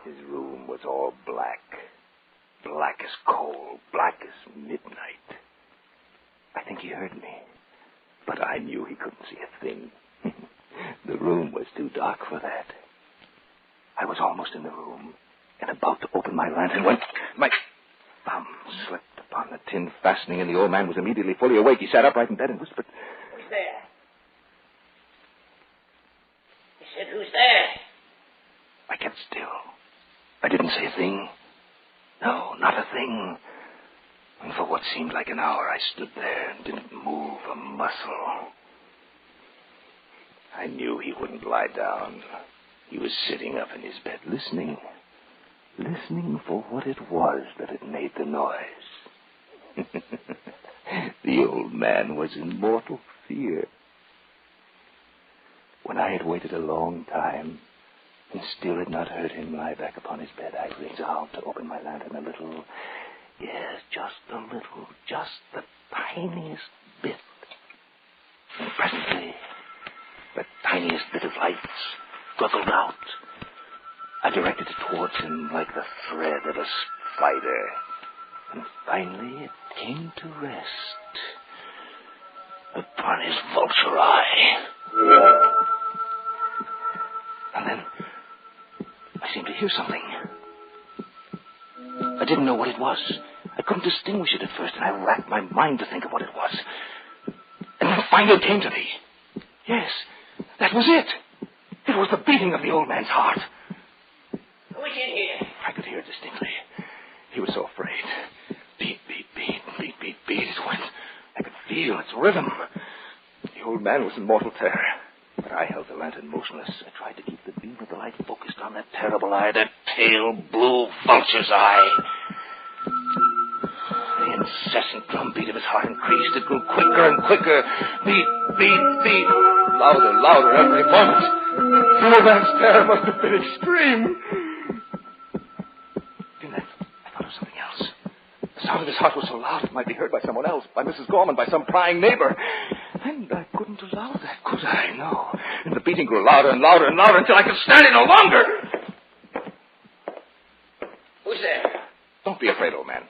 His room was all black. Black as coal, black as midnight. I think he heard me, but I knew he couldn't see a thing. The room was too dark for that. I was almost in the room and about to open my lantern when my thumb slipped upon the tin fastening, and the old man was immediately fully awake. He sat upright in bed and whispered, "Who's there?" He said, "Who's there?" I kept still. I didn't say a thing. No, not a thing. And for what seemed like an hour, I stood there and didn't move a muscle. I knew he wouldn't lie down. He was sitting up in his bed, listening for what it was that had made the noise. The old man was in mortal fear. When I had waited a long time and still had not heard him lie back upon his bed, I resolved to open my lantern a little. Yes, just a little, just the tiniest bit. And presently, the tiniest bit of light struggled out. I directed it towards him like the thread of a spider. And finally it came to rest upon his vulture eye. And then I seemed to hear something. I didn't know what it was. I couldn't distinguish it at first, and I racked my mind to think of what it was. And then finally it came to me. Yes, that was it. It was the beating of the old man's heart. Who is in here? I could hear it distinctly. He was so afraid. Beat, beat, beat, beat, beat, beat. It went. I could feel its rhythm. The old man was in mortal terror. But I held the lantern motionless. I tried to keep the beam of the light focused on that terrible eye, that pale blue vulture's eye. The incessant drumbeat of his heart increased. It grew quicker and quicker. Beat, beat, beat. Louder, louder every moment. The old man's terror must have been extreme. Then I thought of something else. The sound of his heart was so loud it might be heard by someone else, by Mrs. Gorman, by some prying neighbor. And I couldn't allow that, could I? No. And the beating grew louder and louder and louder until I could stand it no longer. Who's there? Don't be afraid, old man.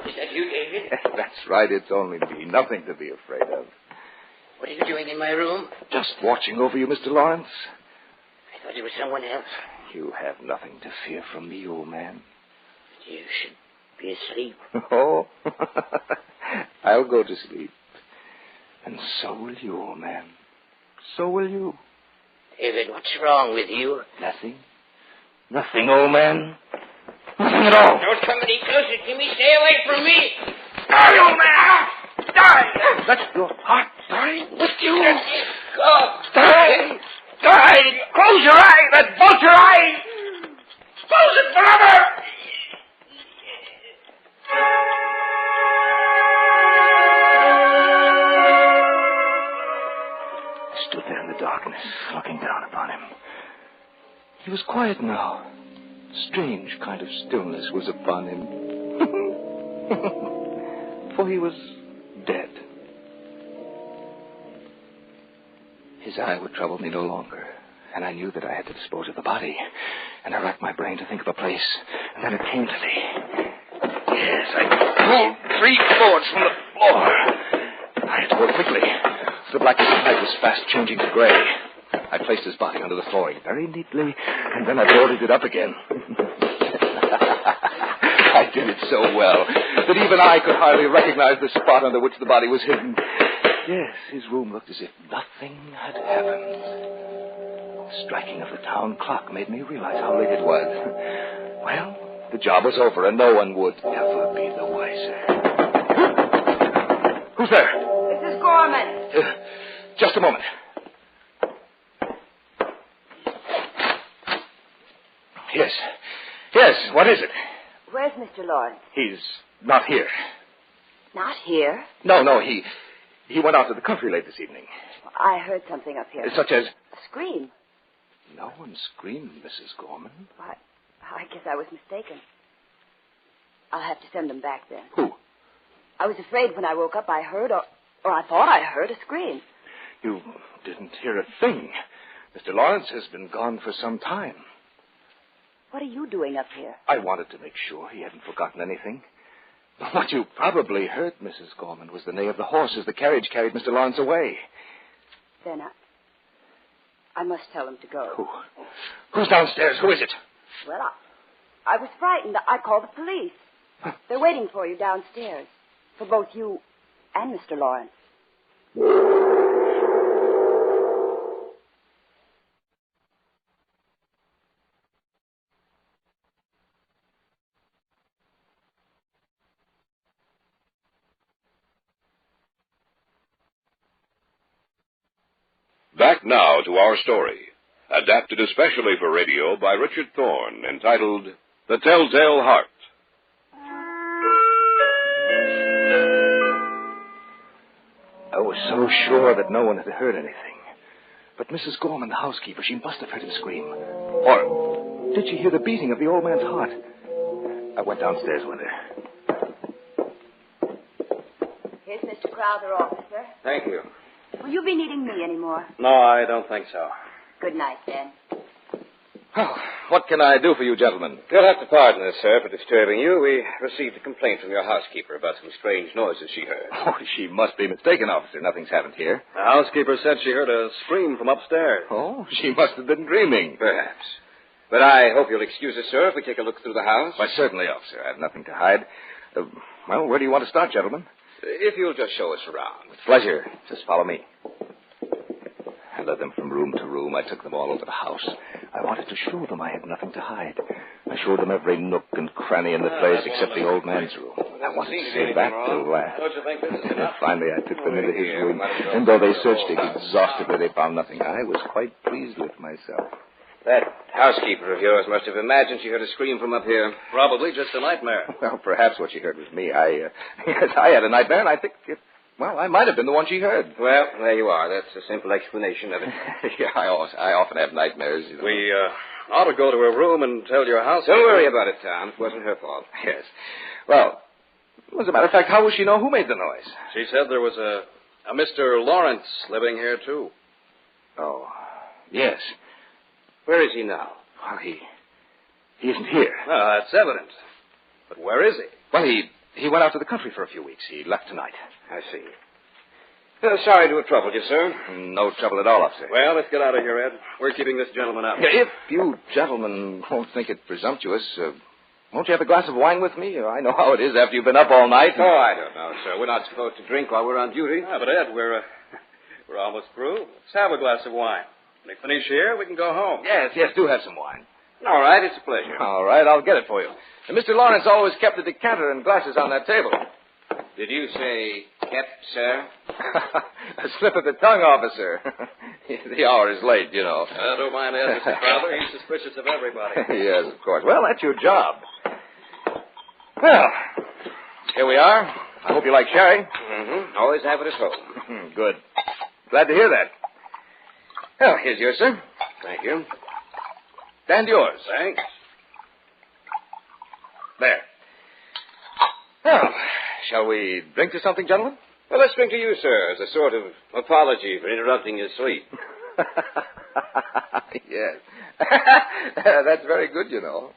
Is that you, David? Yes, that's right. It's only me. Nothing to be afraid of. What are you doing in my room? Just watching over you, Mr. Lawrence. I thought it was someone else. You have nothing to fear from me, old man. You should be asleep. Oh, I'll go to sleep. And so will you, old man. So will you. David, what's wrong with you? Nothing. Nothing, old man. Nothing at all. Don't come any closer to me. Stay away from me. Die, old man! Die! That's your heart dying with you. Die! Close your eye! That vulture eye! Close it forever! I stood there in the darkness, looking down upon him. He was quiet now. A strange kind of stillness was upon him. For he was dead. His eye would trouble me no longer, and I knew that I had to dispose of the body. And I racked my brain to think of a place, and then it came to me. Yes, I pulled 3 boards from the floor. I had to work quickly. The blackness of night was fast changing to gray. I placed his body under the flooring very neatly, and then I boarded it up again. I did it so well that even I could hardly recognize the spot under which the body was hidden. Yes, his room looked as if nothing had happened. The striking of the town clock made me realize how late it was. Well, the job was over, and no one would ever be the wiser. Who's there? Mrs. Gorman. Just a moment. Yes, what is it? Where's Mr. Lawrence? He's not here. Not here? No, he went out to the country late this evening. I heard something up here. Such as? A scream. No one screamed, Mrs. Gorman. I guess I was mistaken. I'll have to send them back then. Who? I was afraid when I woke up I heard, or I thought I heard, a scream. You didn't hear a thing. Mr. Lawrence has been gone for some time. What are you doing up here? I wanted to make sure he hadn't forgotten anything. What you probably heard, Mrs. Gorman, was the neigh of the horse as the carriage carried Mr. Lawrence away. Then I must tell him to go. Who's downstairs? Who is it? Well, I was frightened. I called the police. They're waiting for you downstairs. For both you and Mr. Lawrence. Back now to our story, adapted especially for radio by Richard Thorne, entitled The Telltale Heart. I was so sure that no one had heard anything. But Mrs. Gorman, the housekeeper, she must have heard him scream. Or did she hear the beating of the old man's heart? I went downstairs with her. Here's Mr. Crowther, officer. Thank you. Will you be needing me anymore? No, I don't think so. Good night, then. Oh, what can I do for you, gentlemen? You'll have to pardon us, sir, for disturbing you. We received a complaint from your housekeeper about some strange noises she heard. Oh, she must be mistaken, officer. Nothing's happened here. The housekeeper said she heard a scream from upstairs. Oh, she must have been dreaming. Perhaps. But I hope you'll excuse us, sir, if we take a look through the house. Why, certainly, officer. I have nothing to hide. Well, where do you want to start, gentlemen? If you'll just show us around. With pleasure. Just follow me. I led them from room to room. I took them all over the house. I wanted to show them I had nothing to hide. I showed them every nook and cranny in the place except the old man's room. I wanted to save that till last. Don't you think this is enough? Finally, I took them into his room, and though they searched it exhaustively, they found nothing. I was quite pleased with myself. That housekeeper of yours must have imagined she heard a scream from up here. Probably just a nightmare. Well, perhaps what she heard was me. Yes, I had a nightmare, and I think I might have been the one she heard. Well, there you are. That's a simple explanation of it. Yeah, I often have nightmares. You know. We ought to go to her room and tell your house. Don't worry about it, Tom. It wasn't her fault. Yes. Well, as a matter of fact, how will she know who made the noise? She said there was a Mr. Lawrence living here, too. Oh, yes. Where is he now? Well, he isn't here. Well, that's evident. But where is he? Well, he went out to the country for a few weeks. He left tonight. I see. Sorry to have troubled you, sir. No trouble at all, officer. Well, let's get out of here, Ed. We're keeping this gentleman up. If you gentlemen won't think it presumptuous, won't you have a glass of wine with me? I know how it is after you've been up all night. Oh, I don't know, sir. We're not supposed to drink while we're on duty. Ah, but, Ed, we're almost through. Let's have a glass of wine. When we finish here, we can go home. Yes, do have some wine. All right, it's a pleasure. All right, I'll get it for you. And Mr. Lawrence always kept a decanter and glasses on that table. Did you say kept, sir? A slip of the tongue, officer. The hour is late, you know. Don't mind Ed, Mr. Crowther. He's suspicious of everybody. Yes, of course. Well, that's your job. Well, here we are. I hope you like sherry. Mm-hmm. Always have it at home. Good. Glad to hear that. Well, here's yours, sir. Thank you. And yours. Thanks. There. Well, shall we drink to something, gentlemen? Well, let's drink to you, sir, as a sort of apology for interrupting your sleep. Yes. That's very good, you know.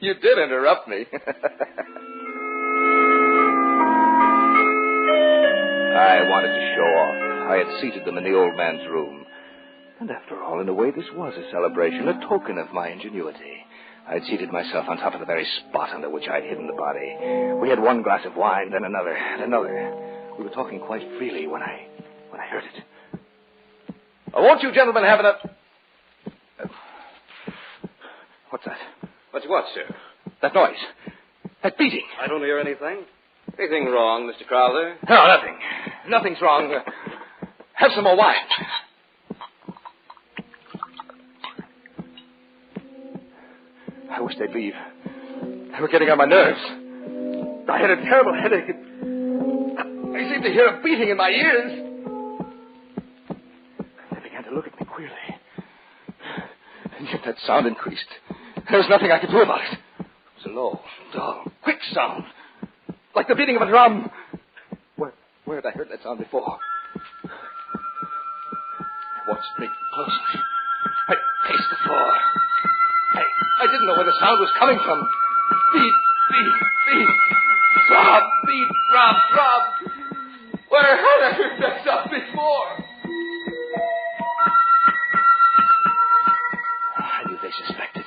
You did interrupt me. I wanted to show off. I had seated them in the old man's room. And after all, in a way, this was a celebration, a token of my ingenuity. I'd seated myself on top of the very spot under which I'd hidden the body. We had one glass of wine, then another, and another. We were talking quite freely when I heard it. Won't you gentlemen have enough? What's that? What's what, sir? That noise. That beating. I don't hear anything. Anything wrong, Mr. Crowther? No, nothing. Nothing's wrong. Have some more wine. I wish they'd leave. They were getting on my nerves. I had a terrible headache. I seemed to hear a beating in my ears. They began to look at me queerly. And yet that sound increased. There was nothing I could do about it. It was a low, dull, quick sound. Like the beating of a drum. Where had I heard that sound before? I watched me closely. I paced the floor. I didn't know where the sound was coming from. Beat, beat, beat. Throb, beat, throb, throb. Where had I heard that sound before? I knew they suspected.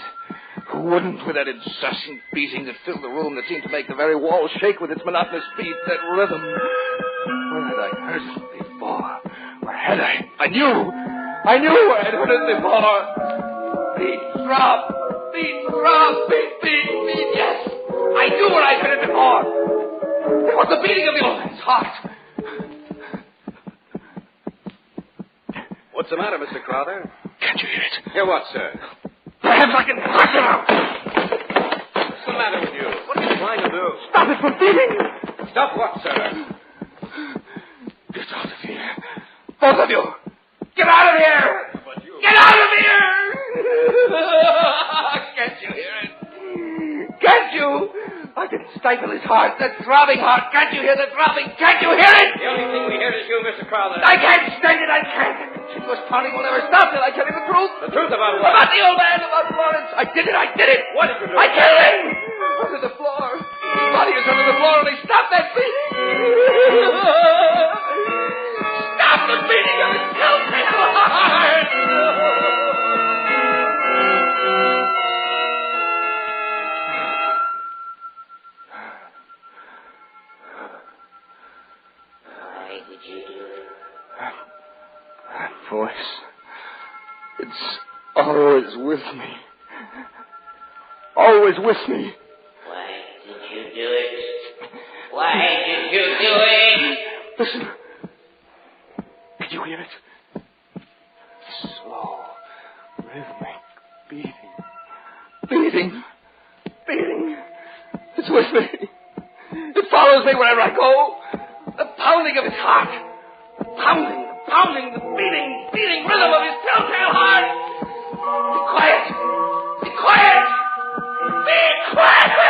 Who wouldn't with that incessant beating that filled the room that seemed to make the very walls shake with its monotonous beat, that rhythm? Where had I heard it before? Where had I? I knew where I'd heard it before. Beat, throb. Beat, throb, beat, beat, beat, yes! I knew where I'd heard it before! It was the beating of the old man's heart! What's the matter, Mr. Crowther? Can't you hear it? Hear what, sir? Perhaps I can push it out! What's the matter with you? What are you trying to do? Stop it from beating! Stop what, sir? Get out of here. Both of you! Get out of here! Get out of here! Can't you hear it? Can't you? I can stifle his heart, that throbbing heart. Can't you hear the throbbing? Can't you hear it? The only thing we hear is you, Mr. Crowther. I can't stand it. I can't. The continuous pounding will never stop till I tell you the truth. The truth about what? About the old man, about Florence. I did it. What did you do? I killed him. Under the floor. His body is under the floor, and he stopped that beating. Stop the beating of his telltale heart. That voice, it's always with me. Always with me. Why did you do it? Why did you do it? Listen. Did you hear it? Slow, rhythmic beating. Beating. Beating. It's with me. It follows me wherever I go. The pounding of his heart. Pounding, the beating rhythm of his telltale heart. Be quiet. Be quiet. Be quiet.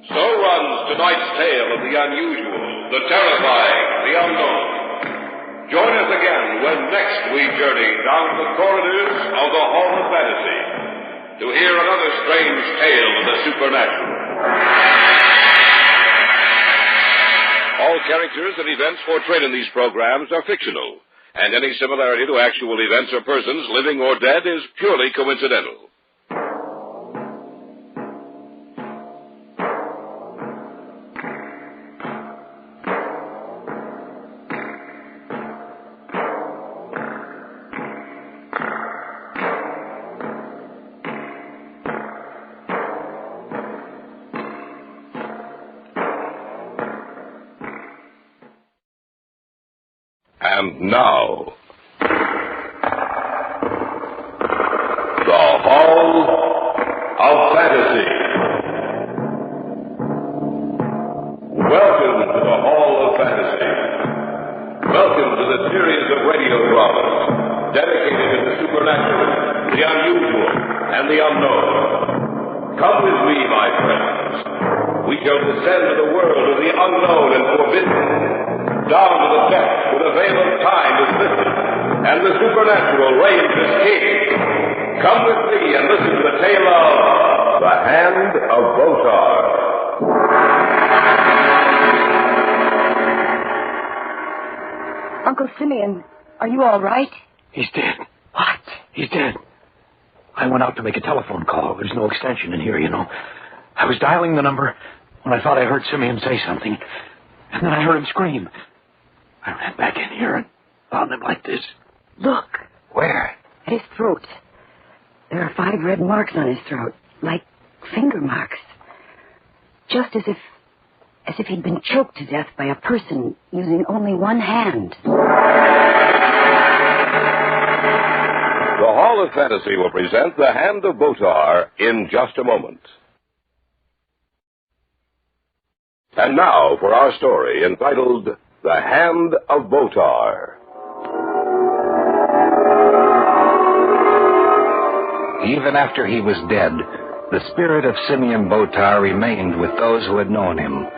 So runs tonight's tale of the unusual, the terrifying, the unknown. Join us again when next we journey down the corridors of the Hall of Fantasy to hear another strange tale of the supernatural. All characters and events portrayed in these programs are fictional, and any similarity to actual events or persons, living or dead, is purely coincidental. And now, the Hall of Fantasy. Welcome to the Hall of Fantasy. Welcome to the series of radio dramas dedicated to the supernatural, the unusual, and the unknown. Come with me, my friends. We shall descend to the world of the unknown and forbidden, down to the depths where the veil of time is lifted, and the supernatural reigns as king. Come with me and listen to the tale of the Hand of Botar. Uncle Simeon, are you all right? He's dead. What? He's dead. I went out to make a telephone call. There's no extension in here, you know. I was dialing the number when I thought I heard Simeon say something, and then I heard him scream. I ran back in here and found him like this. Look. Where? At his throat. There are 5 red marks on his throat, like finger marks. Just as if he'd been choked to death by a person using only one hand. The Hall of Fantasy will present The Hand of Botar in just a moment. And now for our story entitled The Hand of Botar. Even after he was dead, the spirit of Simeon Botar remained with those who had known him.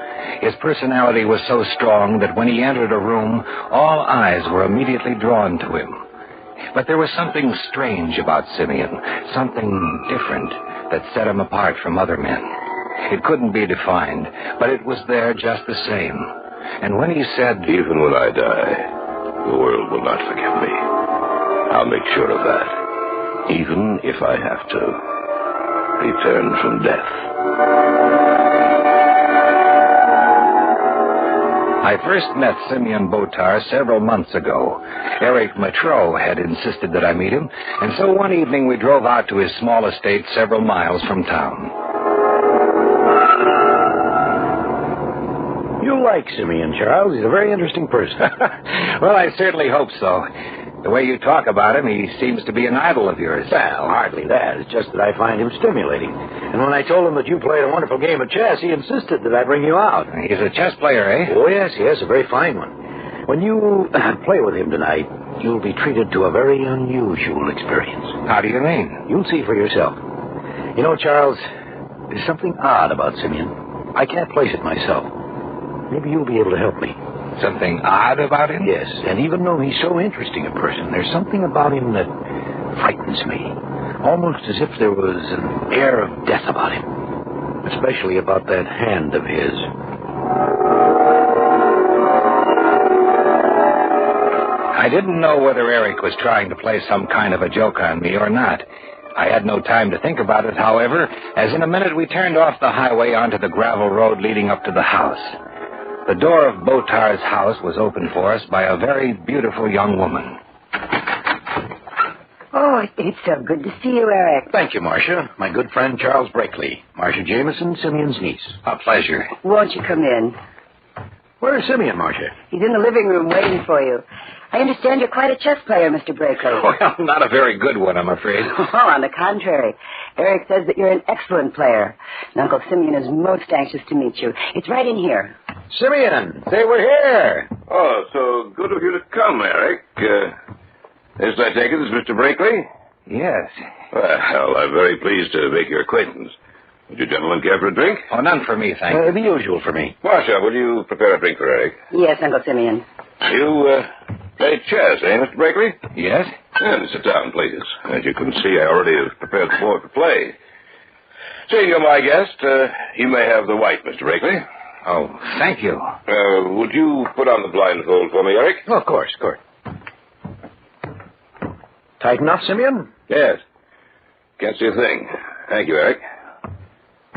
His personality was so strong that when he entered a room, all eyes were immediately drawn to him. But there was something strange about Simeon, something different that set him apart from other men. It couldn't be defined, but it was there just the same. And when he said, "Even when I die, the world will not forgive me. I'll make sure of that, even if I have to return from death." I first met Simeon Botar several months ago. Eric Matreau had insisted that I meet him, and so one evening we drove out to his small estate several miles from town. You like Simeon, Charles. He's a very interesting person. Well, I certainly hope so. The way you talk about him, he seems to be an idol of yours. Well, hardly that. It's just that I find him stimulating. And when I told him that you played a wonderful game of chess, he insisted that I bring you out. He's a chess player, eh? Oh, yes, a very fine one. When you play with him tonight, you'll be treated to a very unusual experience. How do you mean? You'll see for yourself. You know, Charles, there's something odd about Simeon. I can't place it myself. Maybe you'll be able to help me. Something odd about him? Yes, and even though he's so interesting a person, there's something about him that frightens me. Almost as if there was an air of death about him. Especially about that hand of his. I didn't know whether Eric was trying to play some kind of a joke on me or not. I had no time to think about it, however, as in a minute we turned off the highway onto the gravel road leading up to the house. The door of Botar's house was opened for us by a very beautiful young woman. Oh, it's so good to see you, Eric. Thank you, Marcia. My good friend Charles Brakely. Marcia Jameson, Simeon's niece. A pleasure. Won't you come in? Where's Simeon, Marcia? He's in the living room waiting for you. I understand you're quite a chess player, Mr. Brakely. Well, not a very good one, I'm afraid. Oh, on the contrary. Eric says that you're an excellent player. And Uncle Simeon is most anxious to meet you. It's right in here. Simeon, say we're here. Oh, so good of you to come, Eric. This, I take it, is Mr. Brakely? Yes. Well, I'm very pleased to make your acquaintance. Would you gentlemen care for a drink? Oh, none for me, thank you. The usual for me. Marcia, will you prepare a drink for Eric? Yes, Uncle Simeon. You, play chess, eh, Mr. Brakely? Yes. And sit down, please. As you can see, I already have prepared the board for play. Seeing you're my guest, you may have the white, Mr. Brakely. Oh, thank you. Would you put on the blindfold for me, Eric? Oh, of course. Tight enough, Simeon? Yes. Can't see a thing. Thank you, Eric.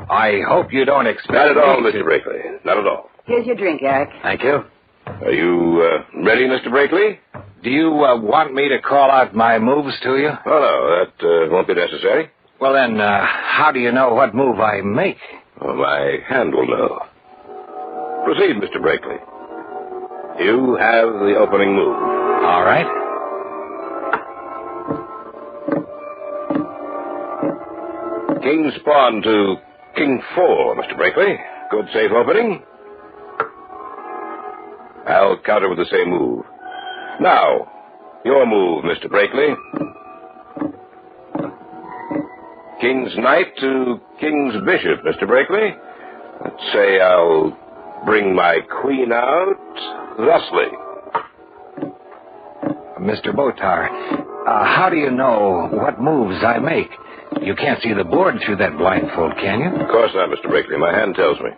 I hope you don't expect... Not at all, Mr. Brakely. Not at all. Here's your drink, Eric. Thank you. Are you ready, Mr. Brakely? Do you want me to call out my moves to you? Oh, no, that won't be necessary. Well, then, how do you know what move I make? Well, my hand will know. Proceed, Mr. Brakely. You have the opening move. All right. King's pawn to King 4, Mr. Brakely. Good safe opening. I'll counter with the same move. Now, your move, Mr. Brakely. King's knight to King's bishop, Mr. Brakely. Let's say I'll bring my queen out thusly. Mr. Botar, how do you know what moves I make? You can't see the board through that blindfold, can you? Of course not, Mr. Brakely. My hand tells me.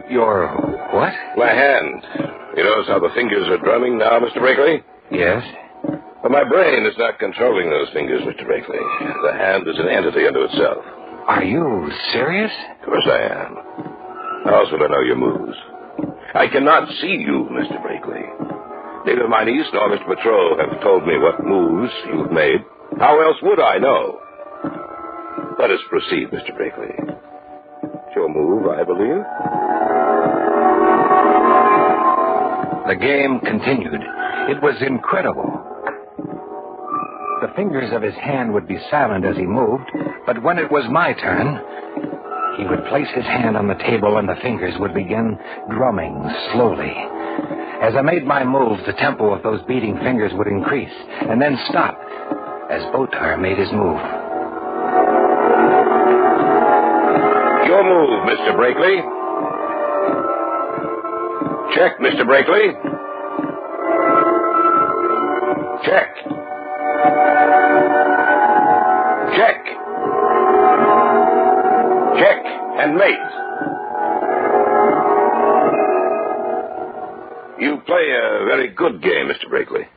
Your what? My hand. You notice how the fingers are drumming now, Mr. Brakely? Yes. But my brain is not controlling those fingers, Mr. Brakely. The hand is an entity unto itself. Are you serious? Of course I am. How else would I know your moves? I cannot see you, Mr. Brakely. Neither my niece nor Mr. Patrol have told me what moves you've made. How else would I know? Let us proceed, Mr. Brakely. It's your move, I believe. The game continued. It was incredible. The fingers of his hand would be silent as he moved, but when it was my turn, he would place his hand on the table and the fingers would begin drumming slowly. As I made my moves, the tempo of those beating fingers would increase and then stop as Botar made his move. Your move, Mr. Brakely. Check, Mr. Brakely. Check. Check. Check and mate. You play a very good game, Mr. Brakely.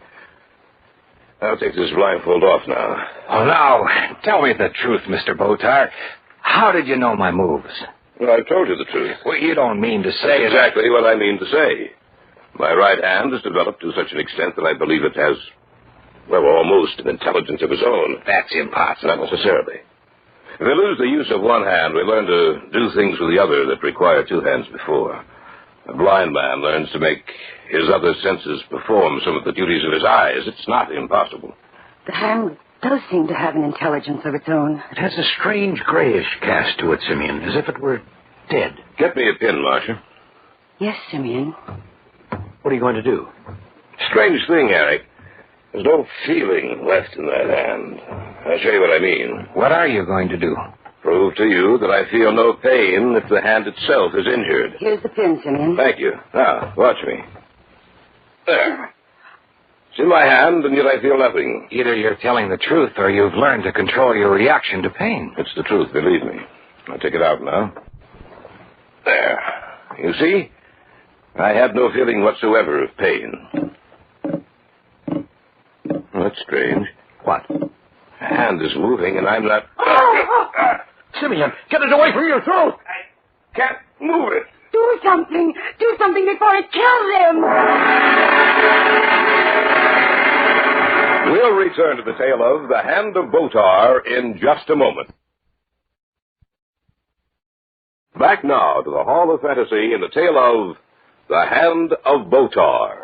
I'll take this blindfold off now. Oh, now, tell me the truth, Mr. Botar. How did you know my moves? Well, I've told you the truth. Well, you don't mean to say That's exactly what I mean to say. My right hand has developed to such an extent that I believe it has, well, almost an intelligence of its own. That's impossible. Not necessarily. If we lose the use of one hand, we learn to do things with the other that require two hands before. A blind man learns to make his other senses perform some of the duties of his eyes. It's not impossible. The hand does seem to have an intelligence of its own. It has a strange grayish cast to it, Simeon, as if it were dead. Get me a pin, Marcia. Yes, Simeon. What are you going to do? Strange thing, Eric. There's no feeling left in that hand. I'll show you what I mean. What are you going to do? Prove to you that I feel no pain if the hand itself is injured. Here's the pin, Simeon. Thank you. Now, watch me. There. It's in my hand, and yet I feel nothing. Either you're telling the truth or you've learned to control your reaction to pain. It's the truth, believe me. I'll take it out now. There. You see? I have no feeling whatsoever of pain. That's strange. What? The hand is moving, and I'm not... Simeon, get it away from your throat! I can't move it. Do something! Do something before it kills him! We'll return to the tale of the Hand of Botar in just a moment. Back now to the Hall of Fantasy in the tale of the Hand of Botar.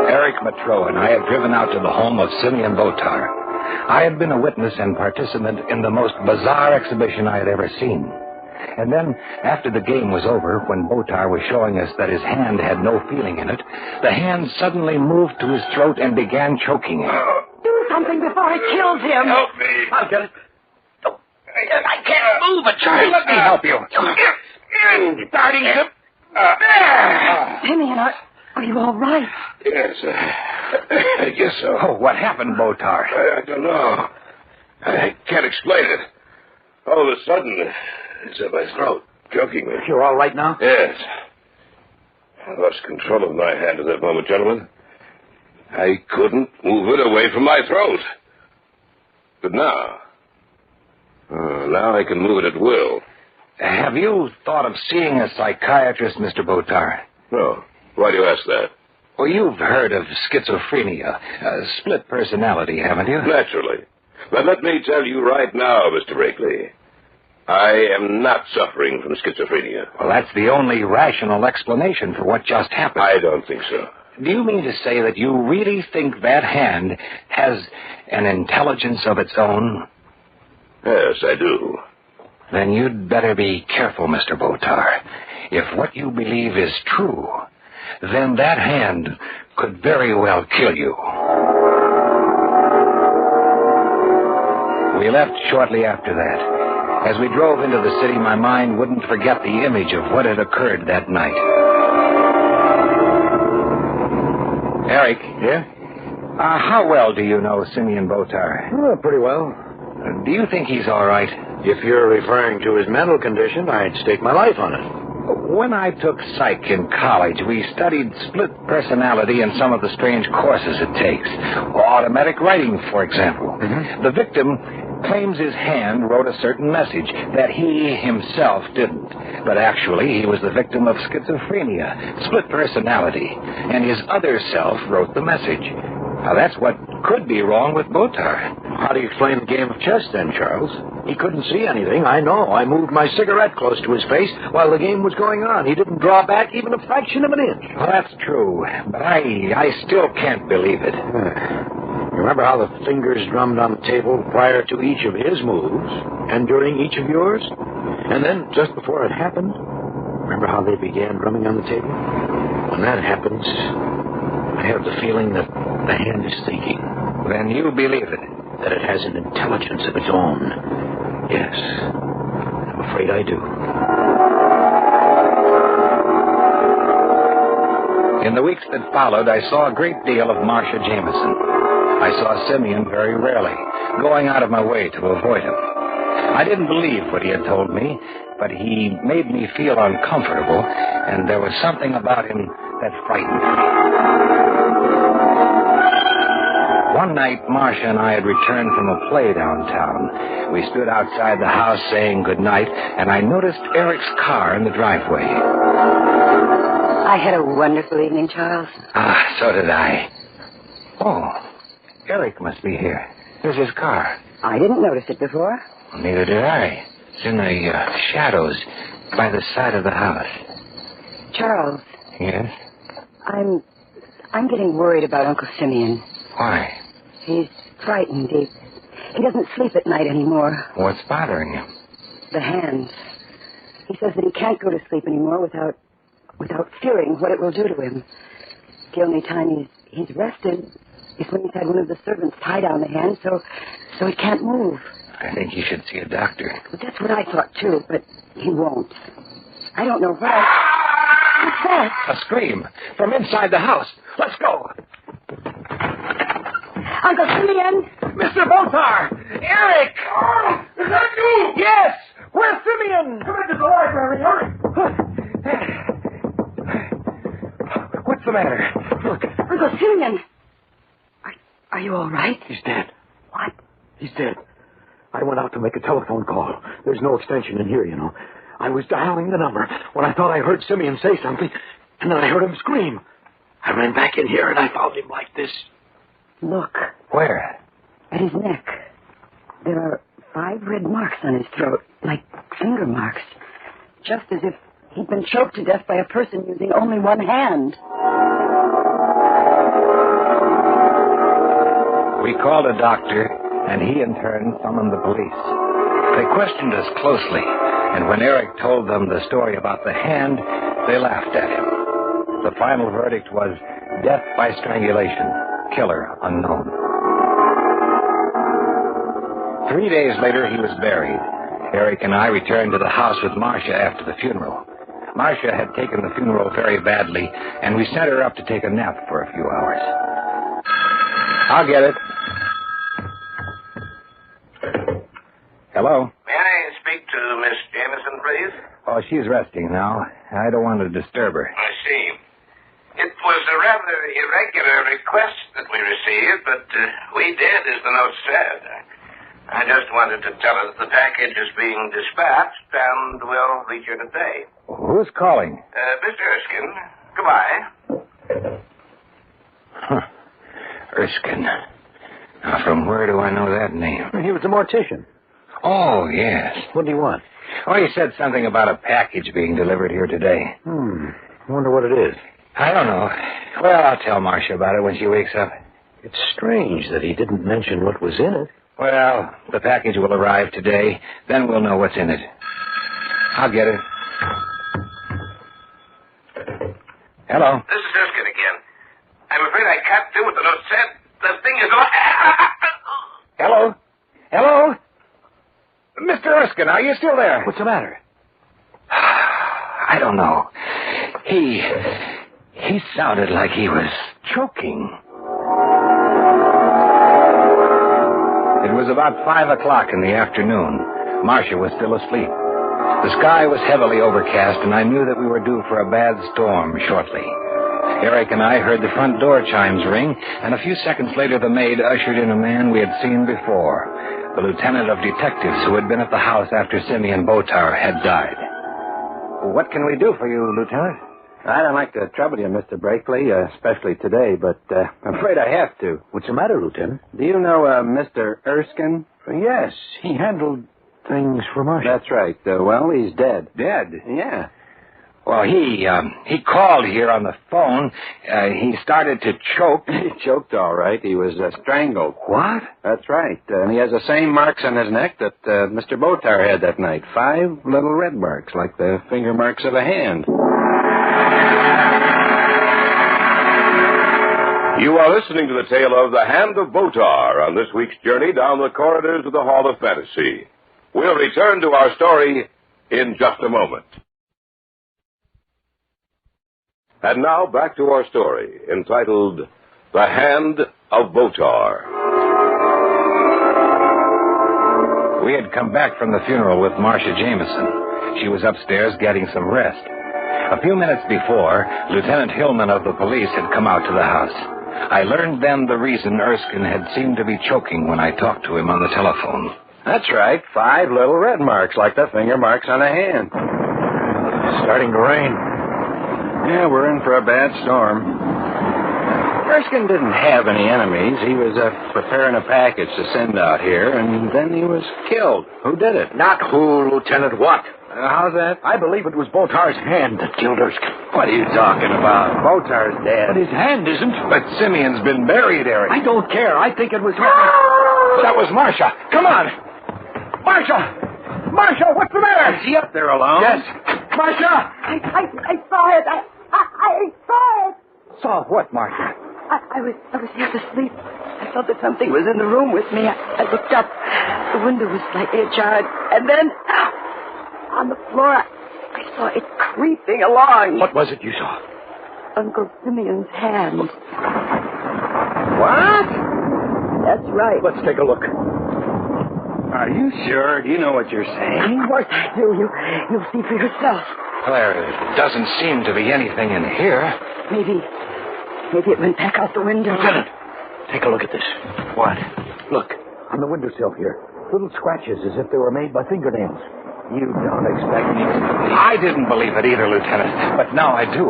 Eric Matreau and I had driven out to the home of Simeon Botar. I had been a witness and participant in the most bizarre exhibition I had ever seen. And then, after the game was over, when Botar was showing us that his hand had no feeling in it, the hand suddenly moved to his throat and began choking him. Do something before it kills him! Help me. I'll get it. I can't move it, Charlie. Let me help you. Starting to... Simeon, are you all right? Yes, I guess so. Oh, what happened, Botar? I don't know. I can't explain it. All of a sudden, it's in my throat, choking me. You're all right now? Yes. I lost control of my hand at that moment, gentlemen. I couldn't move it away from my throat. But now I can move it at will. Have you thought of seeing a psychiatrist, Mr. Botar? No. Why do you ask that? Well, you've heard of schizophrenia, split personality, haven't you? Naturally. But let me tell you right now, Mr. Brakely, I am not suffering from schizophrenia. Well, that's the only rational explanation for what just happened. I don't think so. Do you mean to say that you really think that hand has an intelligence of its own? Yes, I do. Then you'd better be careful, Mr. Botar. If what you believe is true, then that hand could very well kill you. We left shortly after that. As we drove into the city, my mind wouldn't forget the image of what had occurred that night. Eric. Yeah? How well do you know Simeon Botar? Oh, pretty well. Do you think he's all right? If you're referring to his mental condition, I'd stake my life on it. When I took psych in college, we studied split personality and some of the strange courses it takes. Automatic writing, for example. Mm-hmm. The victim claims his hand wrote a certain message that he himself didn't. But actually, he was the victim of schizophrenia, split personality, and his other self wrote the message. Now, that's what could be wrong with Botar. How do you explain the game of chess, then, Charles? He couldn't see anything, I know. I moved my cigarette close to his face while the game was going on. He didn't draw back even a fraction of an inch. Well, that's true, but I still can't believe it. Remember how the fingers drummed on the table prior to each of his moves, and during each of yours? And then, just before it happened, remember how they began drumming on the table? When that happens, I have the feeling that the hand is thinking. Then you believe it? That it has an intelligence of its own. Yes. I'm afraid I do. In the weeks that followed, I saw a great deal of Marcia Jameson. I saw Simeon very rarely, going out of my way to avoid him. I didn't believe what he had told me, but he made me feel uncomfortable, and there was something about him that frightened me. One night, Marcia and I had returned from a play downtown. We stood outside the house saying goodnight, and I noticed Eric's car in the driveway. I had a wonderful evening, Charles. So did I. Oh, Eric must be here. Here's his car. I didn't notice it before. Well, neither did I. It's in the shadows by the side of the house. Charles. Yes? I'm getting worried about Uncle Simeon. Why? He's frightened. He doesn't sleep at night anymore. What's bothering him? The hand. He says that he can't go to sleep anymore without fearing what it will do to him. The only time he's rested is when he's had one of the servants tie down the hand so he can't move. I think he should see a doctor. Well, that's what I thought, too, but he won't. I don't know why. What's that? A scream from inside the house. Let's go. Uncle Simeon! Mr. Botar! Eric! Oh, is that you? Yes! Where's Simeon? Come into the library, hurry! What's the matter? Look, Uncle Simeon! Are you all right? He's dead. What? He's dead. I went out to make a telephone call. There's no extension in here, you know. I was dialing the number when I thought I heard Simeon say something, and then I heard him scream. I ran back in here, and I found him like this. Look. Where? At his neck. There are 5 red marks on his throat, like finger marks. Just as if he'd been choked to death by a person using only one hand. We called a doctor, and he in turn summoned the police. They questioned us closely, and when Eric told them the story about the hand, they laughed at him. The final verdict was death by strangulation, killer unknown. 3 days later, he was buried. Eric and I returned to the house with Marcia after the funeral. Marcia had taken the funeral very badly, and we sent her up to take a nap for a few hours. I'll get it. Hello? May I speak to Miss Jameson, please? Oh, she's resting now. I don't want to disturb her. I see. It was a rather irregular request that we received, but we did, as the note said. I just wanted to tell her that the package is being dispatched and will reach her today. Who's calling? Mr. Erskine. Goodbye. Huh. Erskine. Now, from where do I know that name? He was a mortician. Oh, yes. What do you want? Oh, he said something about a package being delivered here today. Wonder what it is. I don't know. Well, I'll tell Marcia about it when she wakes up. It's strange that he didn't mention what was in it. Well, the package will arrive today. Then we'll know what's in it. I'll get it. Hello. This is Erskine again. I'm afraid I can't do what the note said. The thing is... Hello? Hello? Mr. Erskine, are you still there? What's the matter? I don't know. He sounded like he was choking. It was about 5 o'clock in the afternoon. Marcia was still asleep. The sky was heavily overcast, and I knew that we were due for a bad storm shortly. Eric and I heard the front door chimes ring, and a few seconds later the maid ushered in a man we had seen before, the lieutenant of detectives who had been at the house after Simeon Botar had died. What can we do for you, Lieutenant? I don't like to trouble you, Mr. Brakely, especially today, but I'm afraid I have to. What's the matter, Lieutenant? Do you know Mr. Erskine? Yes, he handled things for Marcia. That's right. Well, he's dead. Dead? Yeah. Well, he called here on the phone. He started to choke. He choked all right. He was strangled. What? That's right. And he has the same marks on his neck that Mr. Botar had that night. 5 little red marks, like the finger marks of a hand. You are listening to the tale of the Hand of Botar on this week's journey down the corridors of the Hall of Fantasy. We'll return to our story in just a moment. And now back to our story, entitled The Hand of Botar. We had come back from the funeral with Marcia Jameson. She was upstairs getting some rest. A few minutes before, Lieutenant Hillman of the police had come out to the house. I learned then the reason Erskine had seemed to be choking when I talked to him on the telephone. That's right. 5 little red marks, like the finger marks on a hand. It's starting to rain. Yeah, we're in for a bad storm. Erskine didn't have any enemies. He was preparing a package to send out here, and then he was killed. Who did it? Not who, Lieutenant, what? How's that? I believe it was Botar's hand that killed Erskine. What are you talking about? Botar's dead. But his hand isn't. But Simeon's been buried, Eric. I don't care. I think it was... That was Marcia. Come on. Marcia! Marcia, what's the matter? Is he up there alone? Yes. Marcia! I saw it. I saw it. Saw what, Marcia? I was half asleep. I felt that something was in the room with me. I looked up. The window was slightly ajar, and then on the floor, I saw it creeping along. What was it you saw? Uncle Simeon's hand. What? That's right. Let's take a look. Are you sure? Do you know what you're saying? Of course I do. You'll see for yourself. Well, there doesn't seem to be anything in here. Maybe it went back out the window. Lieutenant, take a look at this. What? Look, on the windowsill here. Little scratches as if they were made by fingernails. You don't expect me to believe... I didn't believe it either, Lieutenant, but now I do.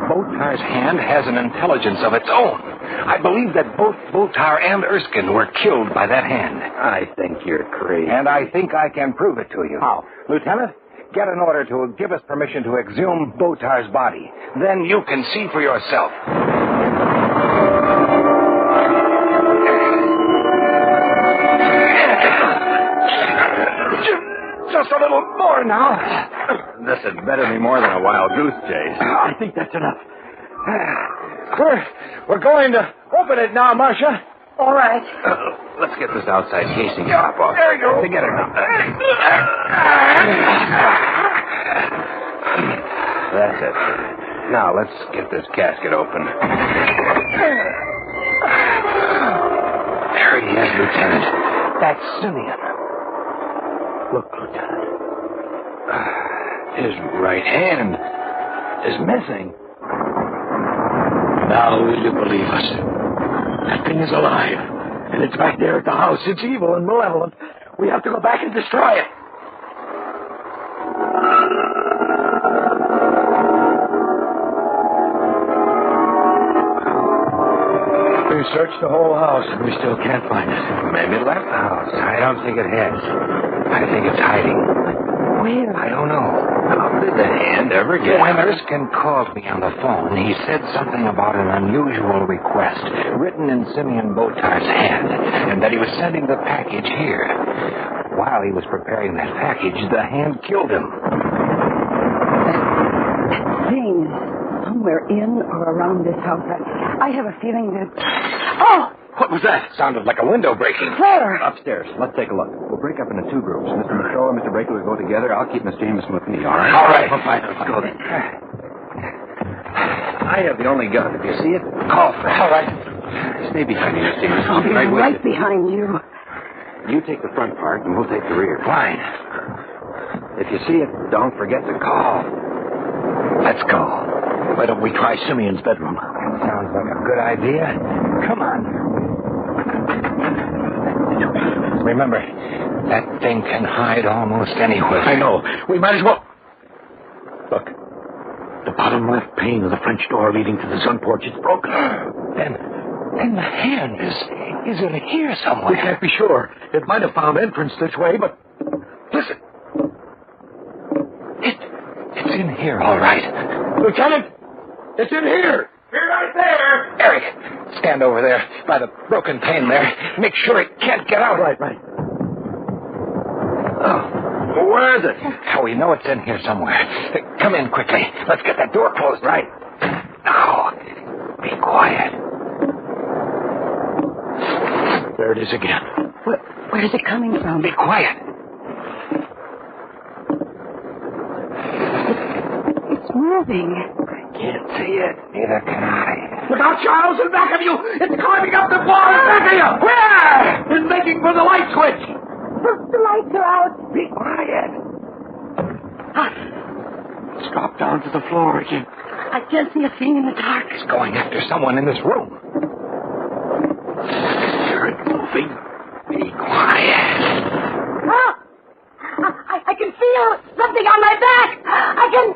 Botar's hand has an intelligence of its own. I believe that both Botar and Erskine were killed by that hand. I think you're crazy. And I think I can prove it to you. How? Lieutenant, get an order to give us permission to exhume Botar's body. Then you can see for yourself. Just a little more now. This had better be more than a wild goose chase. I think that's enough. We're going to open it now, Marcia. All right. Let's get this outside casing top off. There you go. Together now. That's it. Now, let's get this casket open. There he is, Lieutenant. That's Simeon. Look, Lieutenant. His right hand is missing. Now will you believe us? That thing is alive. And it's back there at the house. It's evil and malevolent. We have to go back and destroy it. We've searched the whole house, and we still can't find it. Maybe it left the house. I don't think it has. I think it's hiding. Where? I don't know. How did the hand ever get When out? Erskine called me on the phone, he said something about an unusual request written in Simeon Botar's hand, and that he was sending the package here. While he was preparing that package, the hand killed him. That thing is somewhere in or around this house. I have a feeling that... Oh! What was that? Sounded like a window breaking. Where? Upstairs. Let's take a look. We'll break up into 2 groups. Mr. McCrow and Mr. Baker will go together. I'll keep Miss Jameson with me, all right? All right. Let's go then. I have the only gun. If you see it, call for it. All right. Stay behind me, Miss Jameson. I'll be right with right behind you. You take the front part, and we'll take the rear. Fine. If you see it, don't forget to call. Let's go. Why don't we try Simeon's bedroom? Sounds like a good idea. Come on. Remember, that thing can hide almost anywhere. I know. We might as well... Look. The bottom left pane of the French door leading to the sun porch is broken. Then the hand is in here somewhere. We can't be sure. It might have found entrance this way, but... Listen. It's in here, all right. Lieutenant! It's in here! You're right there. Eric, stand over there by the broken pane there. Make sure it can't get out. Right. Oh. Where is it? How we know it's in here somewhere. Come in quickly. Let's get that door closed. Right. Now, be quiet. There it is again. Where is it coming from? Be quiet. It's moving. Can't see it. Neither can I. Look out, Charles, in back of you! It's climbing up the wall in back of you! Where? It's making for the light switch! The lights are out. Be quiet. It's dropped down to the floor again. I can't see a thing in the dark. It's going after someone in this room. Hear it moving. Be quiet. I can feel something on my back. I can...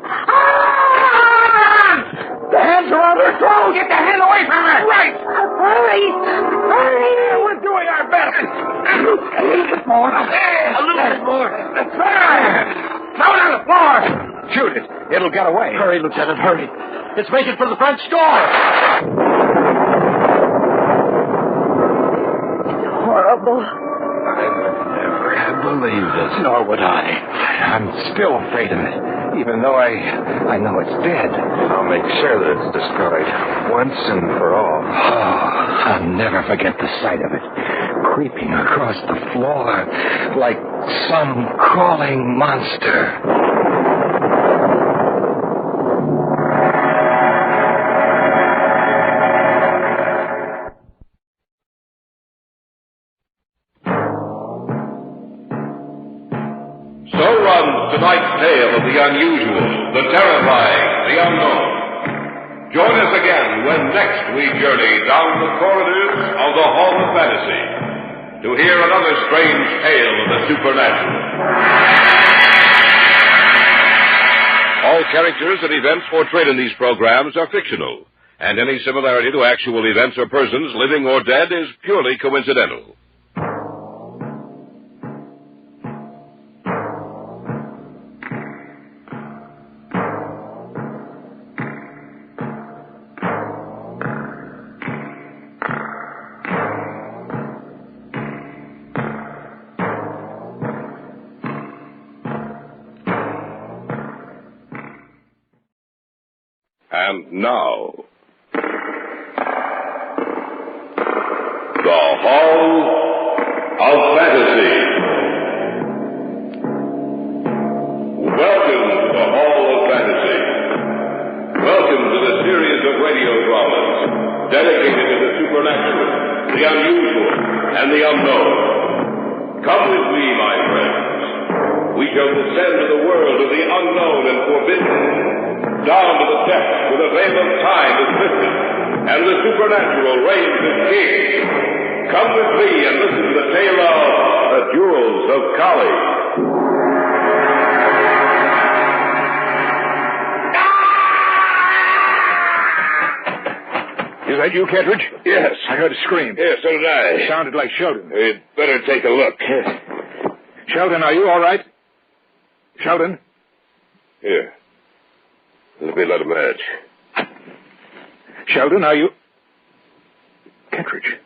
The hands are on her throat! Get the hand away from her! Right! Hurry! We're doing our best! A little bit more. A little bit more. Throw it on the floor! Shoot it. It'll get away. Hurry, Lieutenant, hurry. It's making for the French door! It's horrible. I would never have believed it. Nor would I. I'm still afraid of it, even though I know it's dead. I'll make sure that it's destroyed once and for all. Oh, I'll never forget the sight of it, creeping across the floor like some crawling monster. So runs tonight's tale of the unusual, the terrifying, the unknown. Join us again when next we journey down the corridors of the Hall of Fantasy to hear another strange tale of the supernatural. All characters and events portrayed in these programs are fictional, and any similarity to actual events or persons, living or dead, is purely coincidental. And now, the Hall of Fantasy. Welcome to the Hall of Fantasy. Welcome to the series of radio dramas dedicated to the supernatural, the unusual, and the unknown. Come with me, my friends. We shall descend to the world of the unknown and forbidden, down to the depths where the veil of time is lifted, and the supernatural reigns as king. Come with me and listen to the tale of the Jewels of Kali. You that you, Kettridge? Yes. I heard a scream. Yes, so did I. It sounded like Sheldon. We'd better take a look. Sheldon, are you all right? Sheldon? Here. Let me light a match. Sheldon, are you... Kettridge.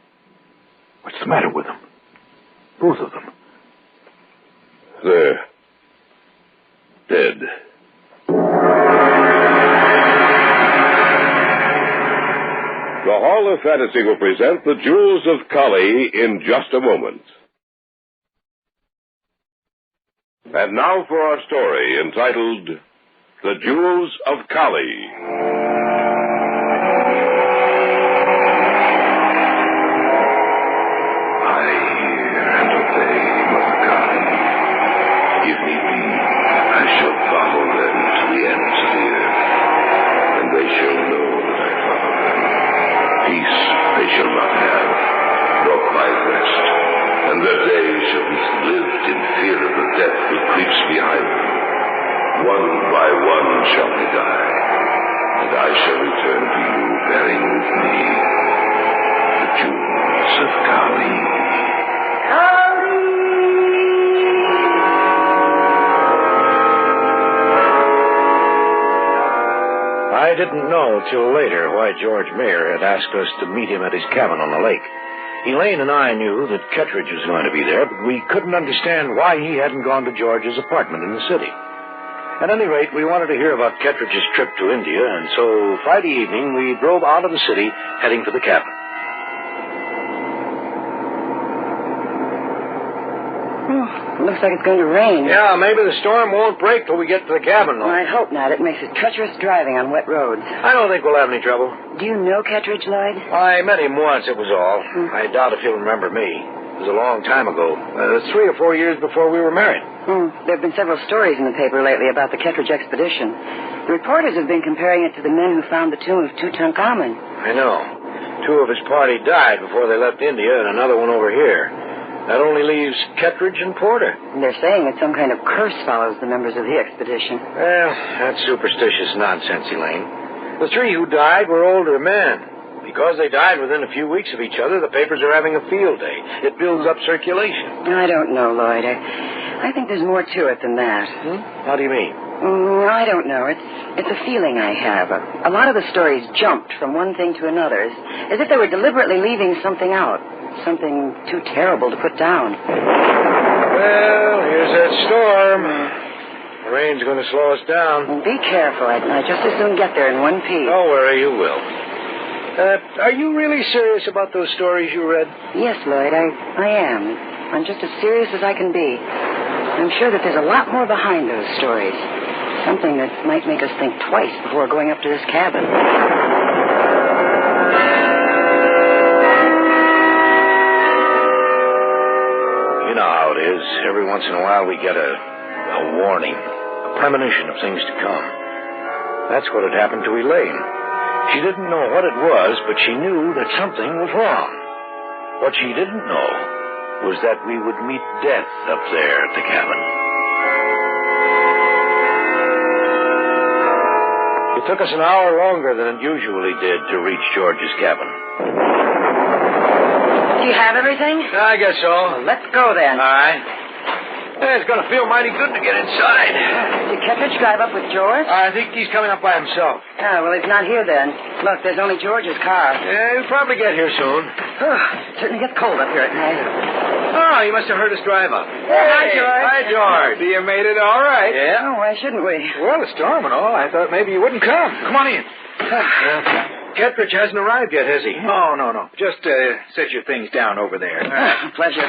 What's the matter with them? Both of them. They're dead. The Hall of Fantasy will present The Jewels of Kali in just a moment. And now for our story entitled The Jewels of Kali. And their days shall be lived in fear of the death that creeps behind them. One by one shall they die, and I shall return to you bearing with me the jewels of Kali. I didn't know till later why George Mayer had asked us to meet him at his cabin on the lake. Elaine and I knew that Kettridge was going to be there, but we couldn't understand why he hadn't gone to George's apartment in the city. At any rate, we wanted to hear about Kettridge's trip to India, and so Friday evening we drove out of the city, heading for the cabin. Looks like it's going to rain. Yeah, maybe the storm won't break till we get to the cabin, though. I hope not. It makes it treacherous driving on wet roads. I don't think we'll have any trouble. Do you know Kettridge, Lloyd? I met him once, it was all. I doubt if he'll remember me. It was a long time ago. 3 or 4 years before we were married. There have been several stories in the paper lately about the Kettridge expedition. The reporters have been comparing it to the men who found the tomb of Tutankhamun. I know. 2 of his party died before they left India, and another one over here. That only leaves Kettridge and Porter. They're saying that some kind of curse follows the members of the expedition. Well, that's superstitious nonsense, Elaine. The 3 who died were older men. Because they died within a few weeks of each other, the papers are having a field day. It builds up circulation. I don't know, Lloyd. I think there's more to it than that. How do you mean? I don't know. It's a feeling I have. A lot of the stories jumped from one thing to another, as if they were deliberately leaving something out. Something too terrible to put down. Well, here's that storm. The rain's going to slow us down. Be careful. I'd just as soon get there in one piece. Don't worry, you will. Are you really serious about those stories you read? Yes, Lloyd, I am. I'm just as serious as I can be. I'm sure that there's a lot more behind those stories. Something that might make us think twice before going up to this cabin. You know how it is. Every once in a while we get a warning, a premonition of things to come. That's what had happened to Elaine. She didn't know what it was, but she knew that something was wrong. What she didn't know was that we would meet death up there at the cabin. It took us an hour longer than it usually did to reach George's cabin. Do you have everything? I guess so. Well, let's go then. All right. It's going to feel mighty good to get inside. Did Kettridge drive up with George? I think he's coming up by himself. Well, he's not here then. Look, there's only George's car. Yeah, he'll probably get here soon. It certainly gets cold up here at night. Oh, you must have heard us drive up. Hi, George. Hi, George. You made it all right. Yeah? Oh, why shouldn't we? Well, a storm and all. I thought maybe you wouldn't come. Come on in. Kettridge hasn't arrived yet, has he? No. Just set your things down over there. Pleasure.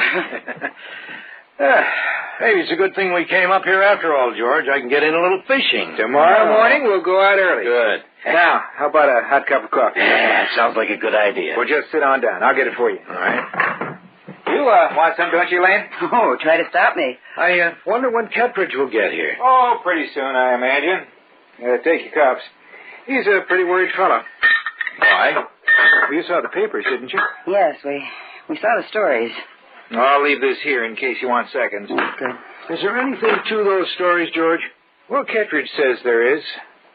Maybe it's a good thing we came up here after all, George. I can get in a little fishing. Tomorrow morning, we'll go out early. Good. Now, how about a hot cup of coffee? Yeah, sounds like a good idea. Well, just sit on down. I'll get it for you. All right. You want some, don't you, Elaine? Oh, try to stop me. I wonder when Kettridge will get here. Oh, pretty soon, I imagine. Take your cups. He's a pretty worried fellow. Why? You saw the papers, didn't you? Yes, we saw the stories. I'll leave this here in case you want seconds. Good. Is there anything to those stories, George? Well, Kettridge says there is.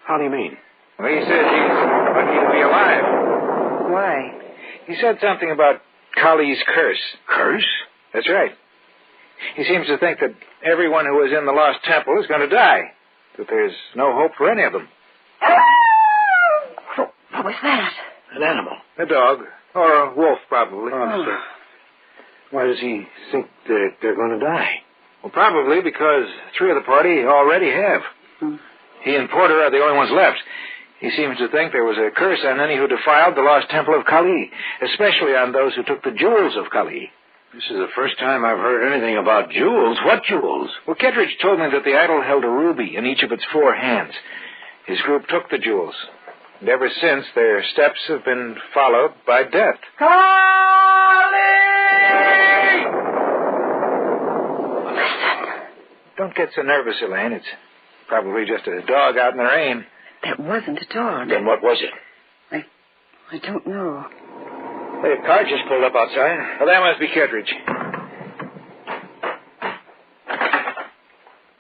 How do you mean? Well, he says he's lucky to be alive. Why? He said something about Kali's curse. Curse? That's right. He seems to think that everyone who is in the Lost Temple is going to die. That there's no hope for any of them. What was that? An animal. A dog. Or a wolf, probably. Oh. Why does he think they're going to die? Well, probably because 3 of the party already have. He and Porter are the only ones left. He seems to think there was a curse on any who defiled the Lost Temple of Kali, especially on those who took the jewels of Kali. This is the first time I've heard anything about jewels. What jewels? Well, Kittredge told me that the idol held a ruby in each of its 4 hands. His group took the jewels. And ever since, their steps have been followed by death. Don't get so nervous, Elaine. It's probably just a dog out in the rain. That wasn't a dog. Then what was it? I don't know. Hey, a car just pulled up outside. Well, that must be Kittredge.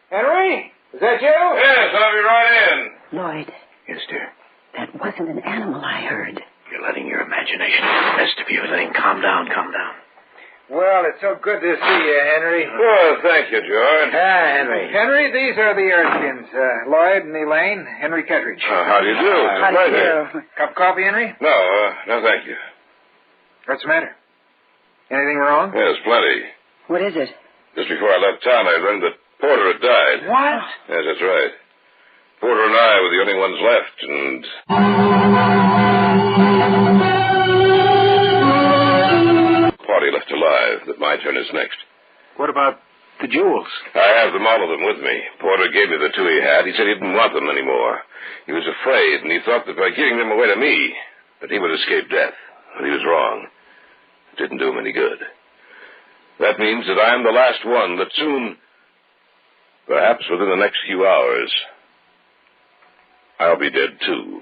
Henry? Is that you? Yes, I'll be right in. Lloyd. Yes, dear. That wasn't an animal I heard. You're letting your imagination get the best of you, Elaine. Calm down, calm down. Well, it's so good to see you, Henry. Well, thank you, George. Henry. Henry, these are the Erskines. Lloyd and Elaine. Henry Kittredge. How do you do? How do you do? Cup of coffee, Henry? No, thank you. What's the matter? Anything wrong? Yes, plenty. What is it? Just before I left town, I learned that Porter had died. What? Yes, that's right. Porter and I were the only ones left, and... party left alive, that my turn is next. What about the jewels? I have them, all of them, with me. Porter gave me the 2 he had. He said he didn't want them anymore. He was afraid, and he thought that by giving them away to me, that he would escape death. But he was wrong. It didn't do him any good. That means that I am the last one, that soon, perhaps within the next few hours, I'll be dead too.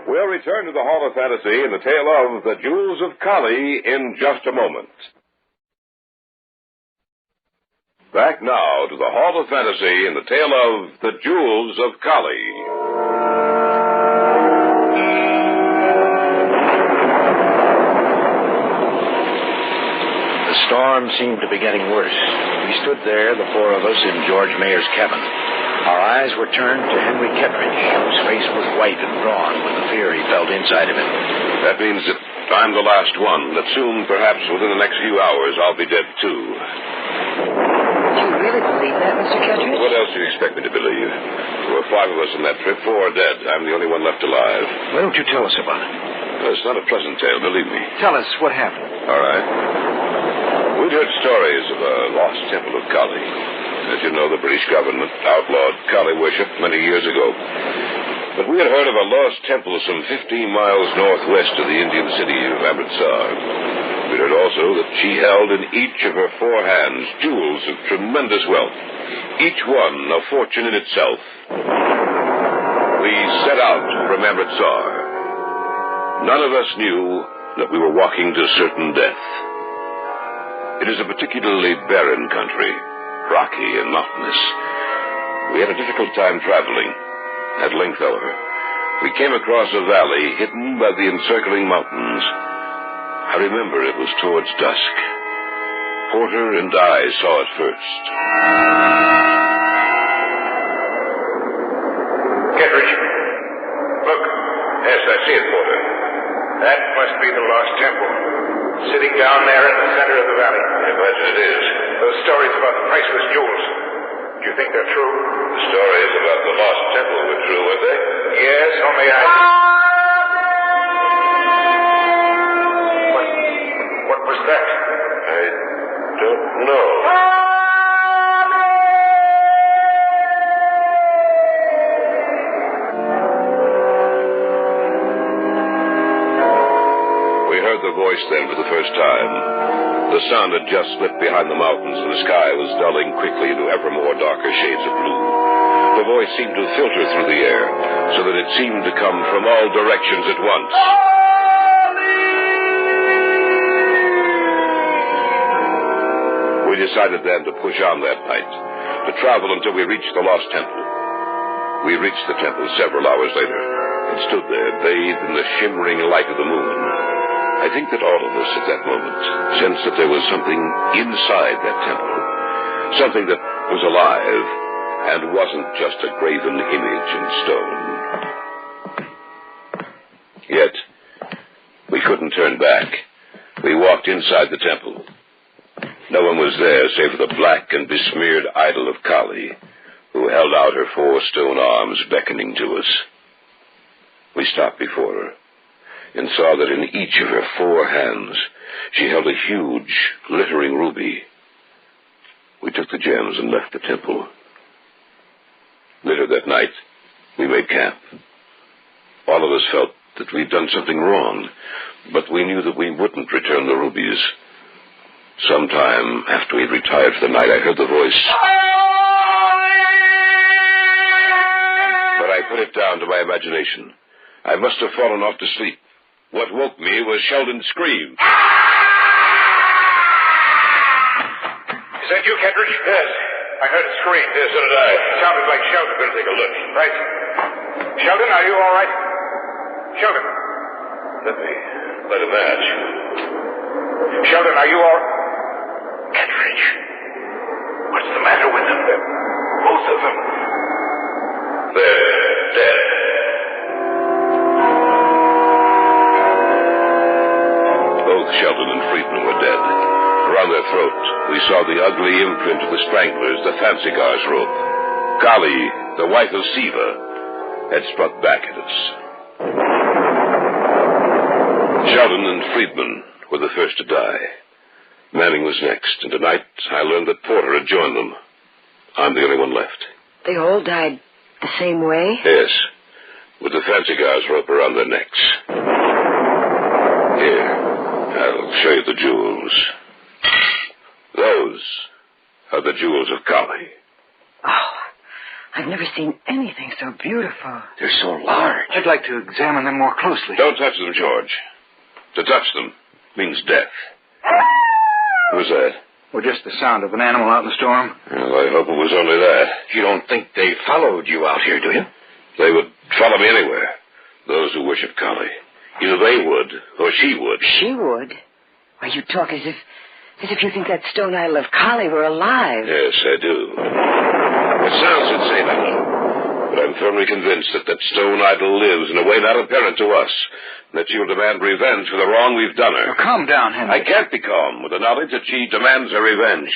We'll return to the Hall of Fantasy and the tale of the Jewels of Kali in just a moment. Back now to the Hall of Fantasy and the tale of the Jewels of Kali. The storm seemed to be getting worse. We stood there, the 4 of us, in George Mayer's cabin. Our eyes were turned to Henry Kittredge, whose face was white and drawn with the fear he felt inside of him. That means that I'm the last one, that soon, perhaps within the next few hours, I'll be dead too. Do you really believe that, Mr. Kittredge? What else do you expect me to believe? There were 5 of us on that trip, 4 are dead. I'm the only one left alive. Why don't you tell us about it? Well, it's not a pleasant tale, believe me. Tell us what happened. All right. We'd heard stories of a lost temple of Kali. As you know, the British government outlawed Kali worship many years ago. But we had heard of a lost temple some 15 miles northwest of the Indian city of Amritsar. We heard also that she held in each of her 4 hands jewels of tremendous wealth, each one a fortune in itself. We set out from Amritsar. None of us knew that we were walking to certain death. It is a particularly barren country, rocky and mountainous. We had a difficult time traveling. At length, however, we came across a valley hidden by the encircling mountains. I remember it was towards dusk. Porter and I saw it first. Kittredge, look. Yes, I see it, Porter. That must be the lost temple. Sitting down there in the center of the valley. I imagine it is. Those stories about the priceless jewels. Do you think they're true? The stories about the lost temple were true, were they? Yes, only What was that? I don't know. We heard the voice then for the first time. The sun had just slipped behind the mountains, and the sky was dulling quickly into ever more darker shades of blue. The voice seemed to filter through the air, so that it seemed to come from all directions at once. We We decided then to push on that night, to travel until we reached the Lost Temple. We reached the temple several hours later and stood there, bathed in the shimmering light of the moon. I think that all of us at that moment sensed that there was something inside that temple, something that was alive and wasn't just a graven image in stone. Yet, we couldn't turn back. We walked inside the temple. No one was there save for the black and besmeared idol of Kali, who held out her 4 stone arms beckoning to us. We stopped before her and saw that in each of her 4 hands she held a huge, glittering ruby. We took the gems and left the temple. Later that night, we made camp. All of us felt that we'd done something wrong, but we knew that we wouldn't return the rubies. Sometime after we'd retired for the night, I heard the voice. But I put it down to my imagination. I must have fallen off to sleep. What woke me was Sheldon's scream. Is that you, Kettridge? Yes. I heard a scream. Yes, so did I. It sounded like Sheldon. Better take a look. Right. Sheldon, are you all right? Sheldon. Let me light a match. Sheldon, are you all right? Kettridge. What's the matter with them? Both of them. They're dead. Both Sheldon and Friedman were dead. Around their throat, we saw the ugly imprint of the stranglers, the fancy gars rope. Kali, the wife of Siva, had struck back at us. Sheldon and Friedman were the first to die. Manning was next, and tonight I learned that Porter had joined them. I'm the only one left. They all died the same way? Yes, with the fancy gars rope around their necks. Here, I'll show you the jewels. Those are the jewels of Kali. Oh, I've never seen anything so beautiful. They're so large. I'd like to examine them more closely. Don't touch them, George. To touch them means death. Who's that? Well, just the sound of an animal out in the storm. Well, I hope it was only that. You don't think they followed you out here, do you? They would follow me anywhere. Those who worship Kali. Either they would, or she would. She would? Why, you talk as if you think that stone idol of Kali were alive. Yes, I do. It sounds insane, I know. But I'm firmly convinced that that stone idol lives in a way not apparent to us. And that she will demand revenge for the wrong we've done her. Now, calm down, Henry. I can't be calm with the knowledge that she demands her revenge.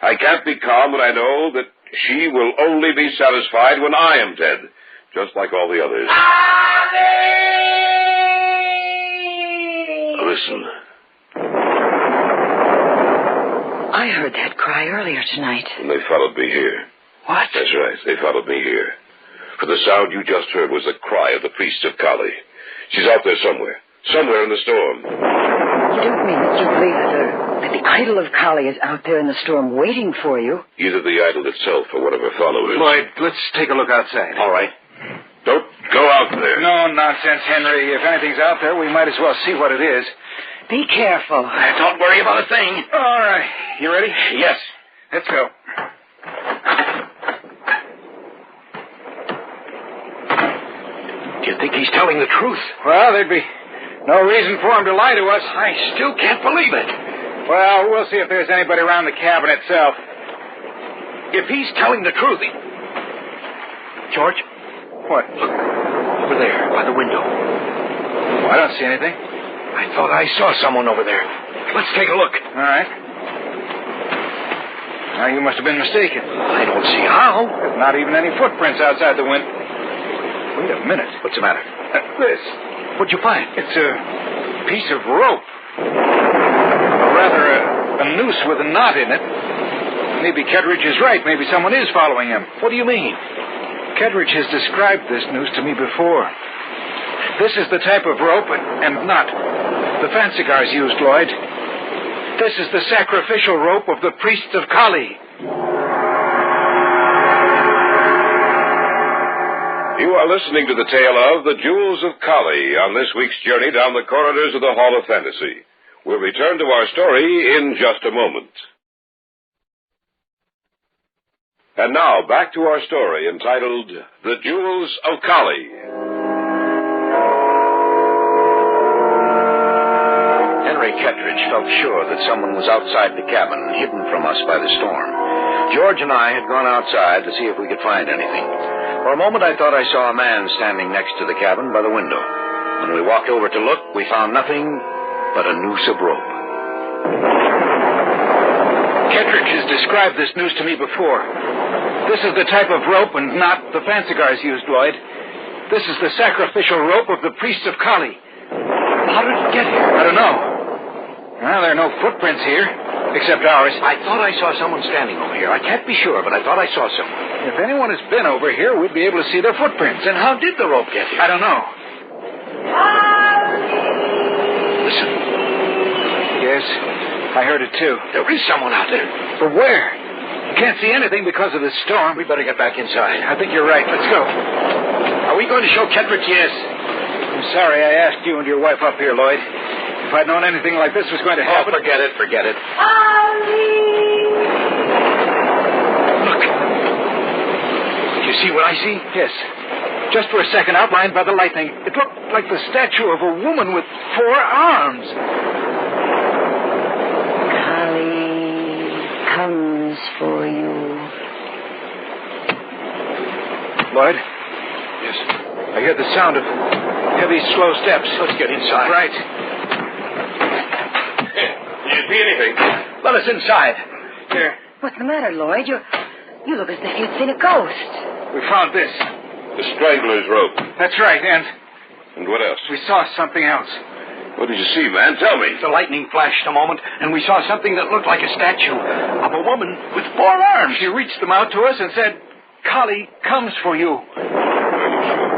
I can't be calm when I know that she will only be satisfied when I am dead, just like all the others. Listen. I heard that cry earlier tonight. And they followed me here. What? That's right. They followed me here. For the sound you just heard was the cry of the priest of Kali. She's out there somewhere. Somewhere in the storm. You don't mean that you believe that the idol of Kali is out there in the storm waiting for you? Either the idol itself or one of her followers. Lloyd, let's take a look outside. All right. Don't go out there. No nonsense, Henry. If anything's out there, we might as well see what it is. Be careful. Don't worry about a thing. All right. You ready? Yes. Let's go. Do you think he's telling the truth? Well, there'd be no reason for him to lie to us. I still can't believe it. Well, we'll see if there's anybody around the cabin itself. If he's telling the truth, George? What? Look, over there, by the window. Oh, I don't see anything. I thought I saw someone over there. Let's take a look. All right. Now, you must have been mistaken. I don't see how. There's not even any footprints outside the window. Wait a minute. What's the matter? This. What'd you find? It's a piece of rope. Or rather, a noose with a knot in it. Maybe Kettridge is right. Maybe someone is following him. What do you mean? Kettridge has described this noose to me before. This is the type of rope and knot the fancy guys used, Lloyd. This is the sacrificial rope of the priest of Kali. You are listening to the tale of The Jewels of Kali on this week's journey down the corridors of the Hall of Fantasy. We'll return to our story in just a moment. And now, back to our story entitled The Jewels of Kali. Henry Kettridge felt sure that someone was outside the cabin, hidden from us by the storm. George and I had gone outside to see if we could find anything. For a moment, I thought I saw a man standing next to the cabin by the window. When we walked over to look, we found nothing but a noose of rope. Kettridge has described this noose to me before. This is the type of rope and not the fancy guys used, Lloyd. This is the sacrificial rope of the priests of Kali. How did it get here? I don't know. Well, there are no footprints here, except ours. I thought I saw someone standing over here. I can't be sure, but I thought I saw someone. If anyone has been over here, we'd be able to see their footprints. Then how did the rope get here? I don't know. Listen. Yes, I heard it too. There is someone out there. But where? You can't see anything because of the storm. We better get back inside. I think you're right. Let's go. Are we going to show Kettridge? Yes. I'm sorry I asked you and your wife up here, Lloyd. If I'd known anything like this was going to happen... Oh, forget it. Look. Do you see what I see? Yes. Just for a second, outlined by the lightning. It looked like the statue of a woman with 4 arms. Kali comes for you. Lloyd? Yes? I hear the sound of heavy, slow steps. Let's get inside. Right. Do you see anything? Let us inside. Here. What's the matter, Lloyd? You look as if you'd seen a ghost. We found this. The strangler's rope. That's right, and And what else? we saw something else. What did you see, man? Tell me. The lightning flashed a moment, and we saw something that looked like a statue of a woman with 4 arms. She reached them out to us and said, Kali comes for you.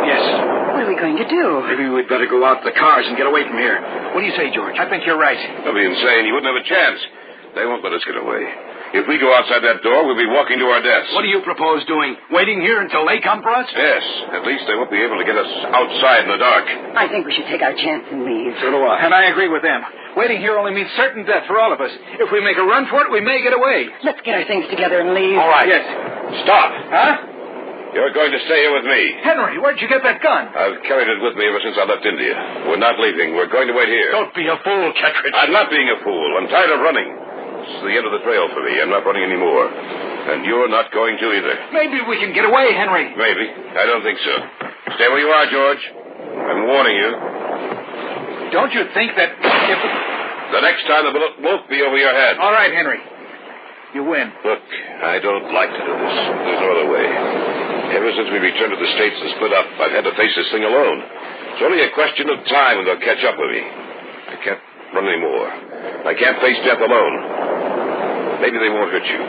Yes. What are we going to do? Maybe we'd better go out to the cars and get away from here. What do you say, George? I think you're right. That'd be insane. You wouldn't have a chance. They won't let us get away. If we go outside that door, we'll be walking to our deaths. What do you propose doing? Waiting here until they come for us? Yes. At least they won't be able to get us outside in the dark. I think we should take our chance and leave. So do I. And I agree with them. Waiting here only means certain death for all of us. If we make a run for it, we may get away. Let's get our things together and leave. All right. Yes. Stop. Huh? You're going to stay here with me. Henry, where'd you get that gun? I've carried it with me ever since I left India. We're not leaving. We're going to wait here. Don't be a fool, Kettridge. I'm not being a fool. I'm tired of running. This is the end of the trail for me. I'm not running anymore. And you're not going to either. Maybe we can get away, Henry. Maybe. I don't think so. Stay where you are, George. I'm warning you. Don't you think that if... The next time the bullet won't be over your head. All right, Henry. You win. Look, I don't like to do this. There's no other way. Ever since we returned to the States and split up, I've had to face this thing alone. It's only a question of time when they'll catch up with me. I can't run anymore. I can't face death alone. Maybe they won't hurt you.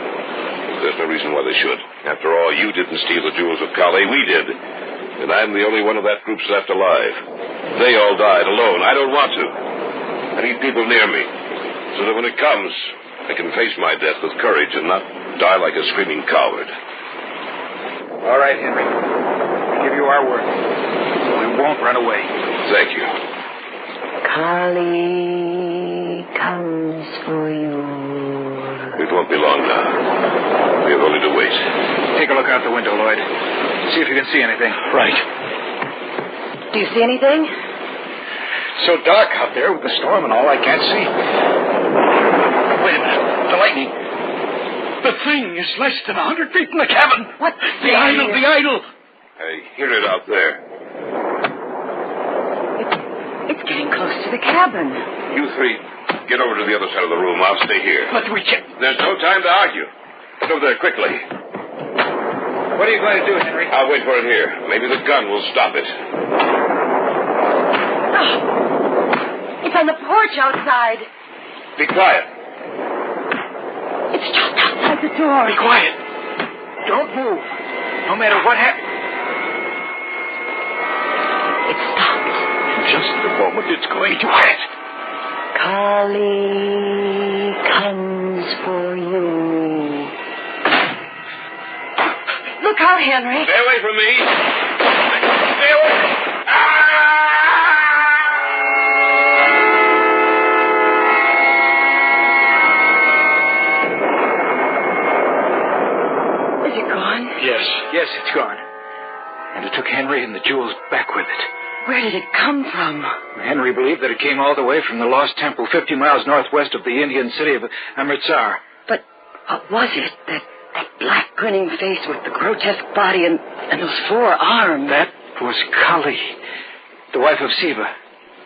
There's no reason why they should. After all, you didn't steal the jewels of Kali. We did. And I'm the only one of that group's left alive. They all died alone. I don't want to. I need people near me, so that when it comes, I can face my death with courage and not die like a screaming coward. All right, Henry. We give you our word. We won't run away. Thank you. Kali comes for you. It won't be long now. We have only to wait. Take a look out the window, Lloyd. See if you can see anything. Right. Do you see anything? So dark out there with the storm and all, I can't see. Wait a minute. The lightning. The thing is less than 100 feet from the cabin. What? The idol, the idol. I hear it out there. It's getting close to the cabin. You three, get over to the other side of the room. I'll stay here. But we can't. There's no time to argue. Get over there quickly. What are you going to do, Henry? I'll wait for it here. Maybe the gun will stop it. Oh, it's on the porch outside. Be quiet. It's just outside the door. Be quiet. Don't move. No matter what happens. It stopped. In just the moment it's going to hit. Kali comes for you. Look out, Henry. Stay away from me. Stay away. Is it gone? took Henry and the jewels back with it. Where did it come from? Henry believed that it came all the way from the lost temple 50 miles northwest of the Indian city of Amritsar. But what was it? That black grinning face with the grotesque body and those 4 arms. That was Kali, the wife of Shiva,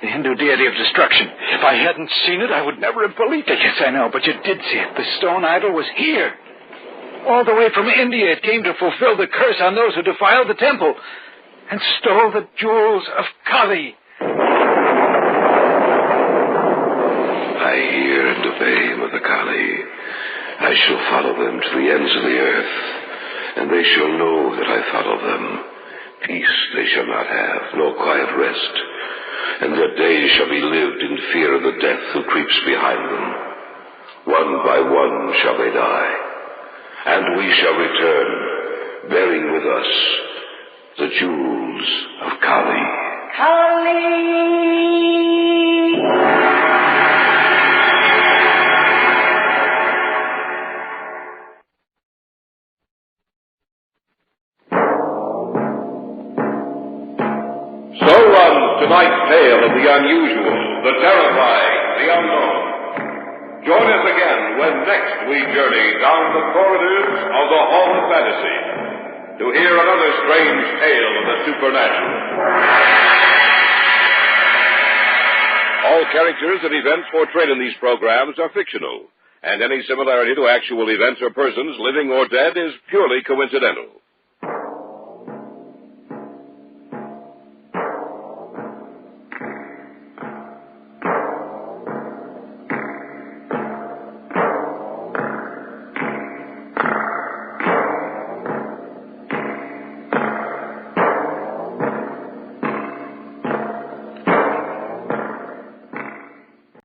the Hindu deity of destruction. If I hadn't seen it, I would never have believed it. Yes, I know, but you did see it. The stone idol was here. All the way from India, it came to fulfill the curse on those who defiled the temple and stole the jewels of Kali. I hear and obey, Mother Kali. I shall follow them to the ends of the earth, and they shall know that I follow them. Peace they shall not have, nor quiet rest, and their days shall be lived in fear of the death who creeps behind them. One by one shall they die, and we shall return, bearing with us the jewels of Kali. So runs tonight's tale of the unusual, the terrifying, the unknown. Join us again when next we journey down the corridors of the Hall of Fantasy to hear another strange tale of the supernatural. All characters and events portrayed in these programs are fictional, and any similarity to actual events or persons, living or dead, is purely coincidental.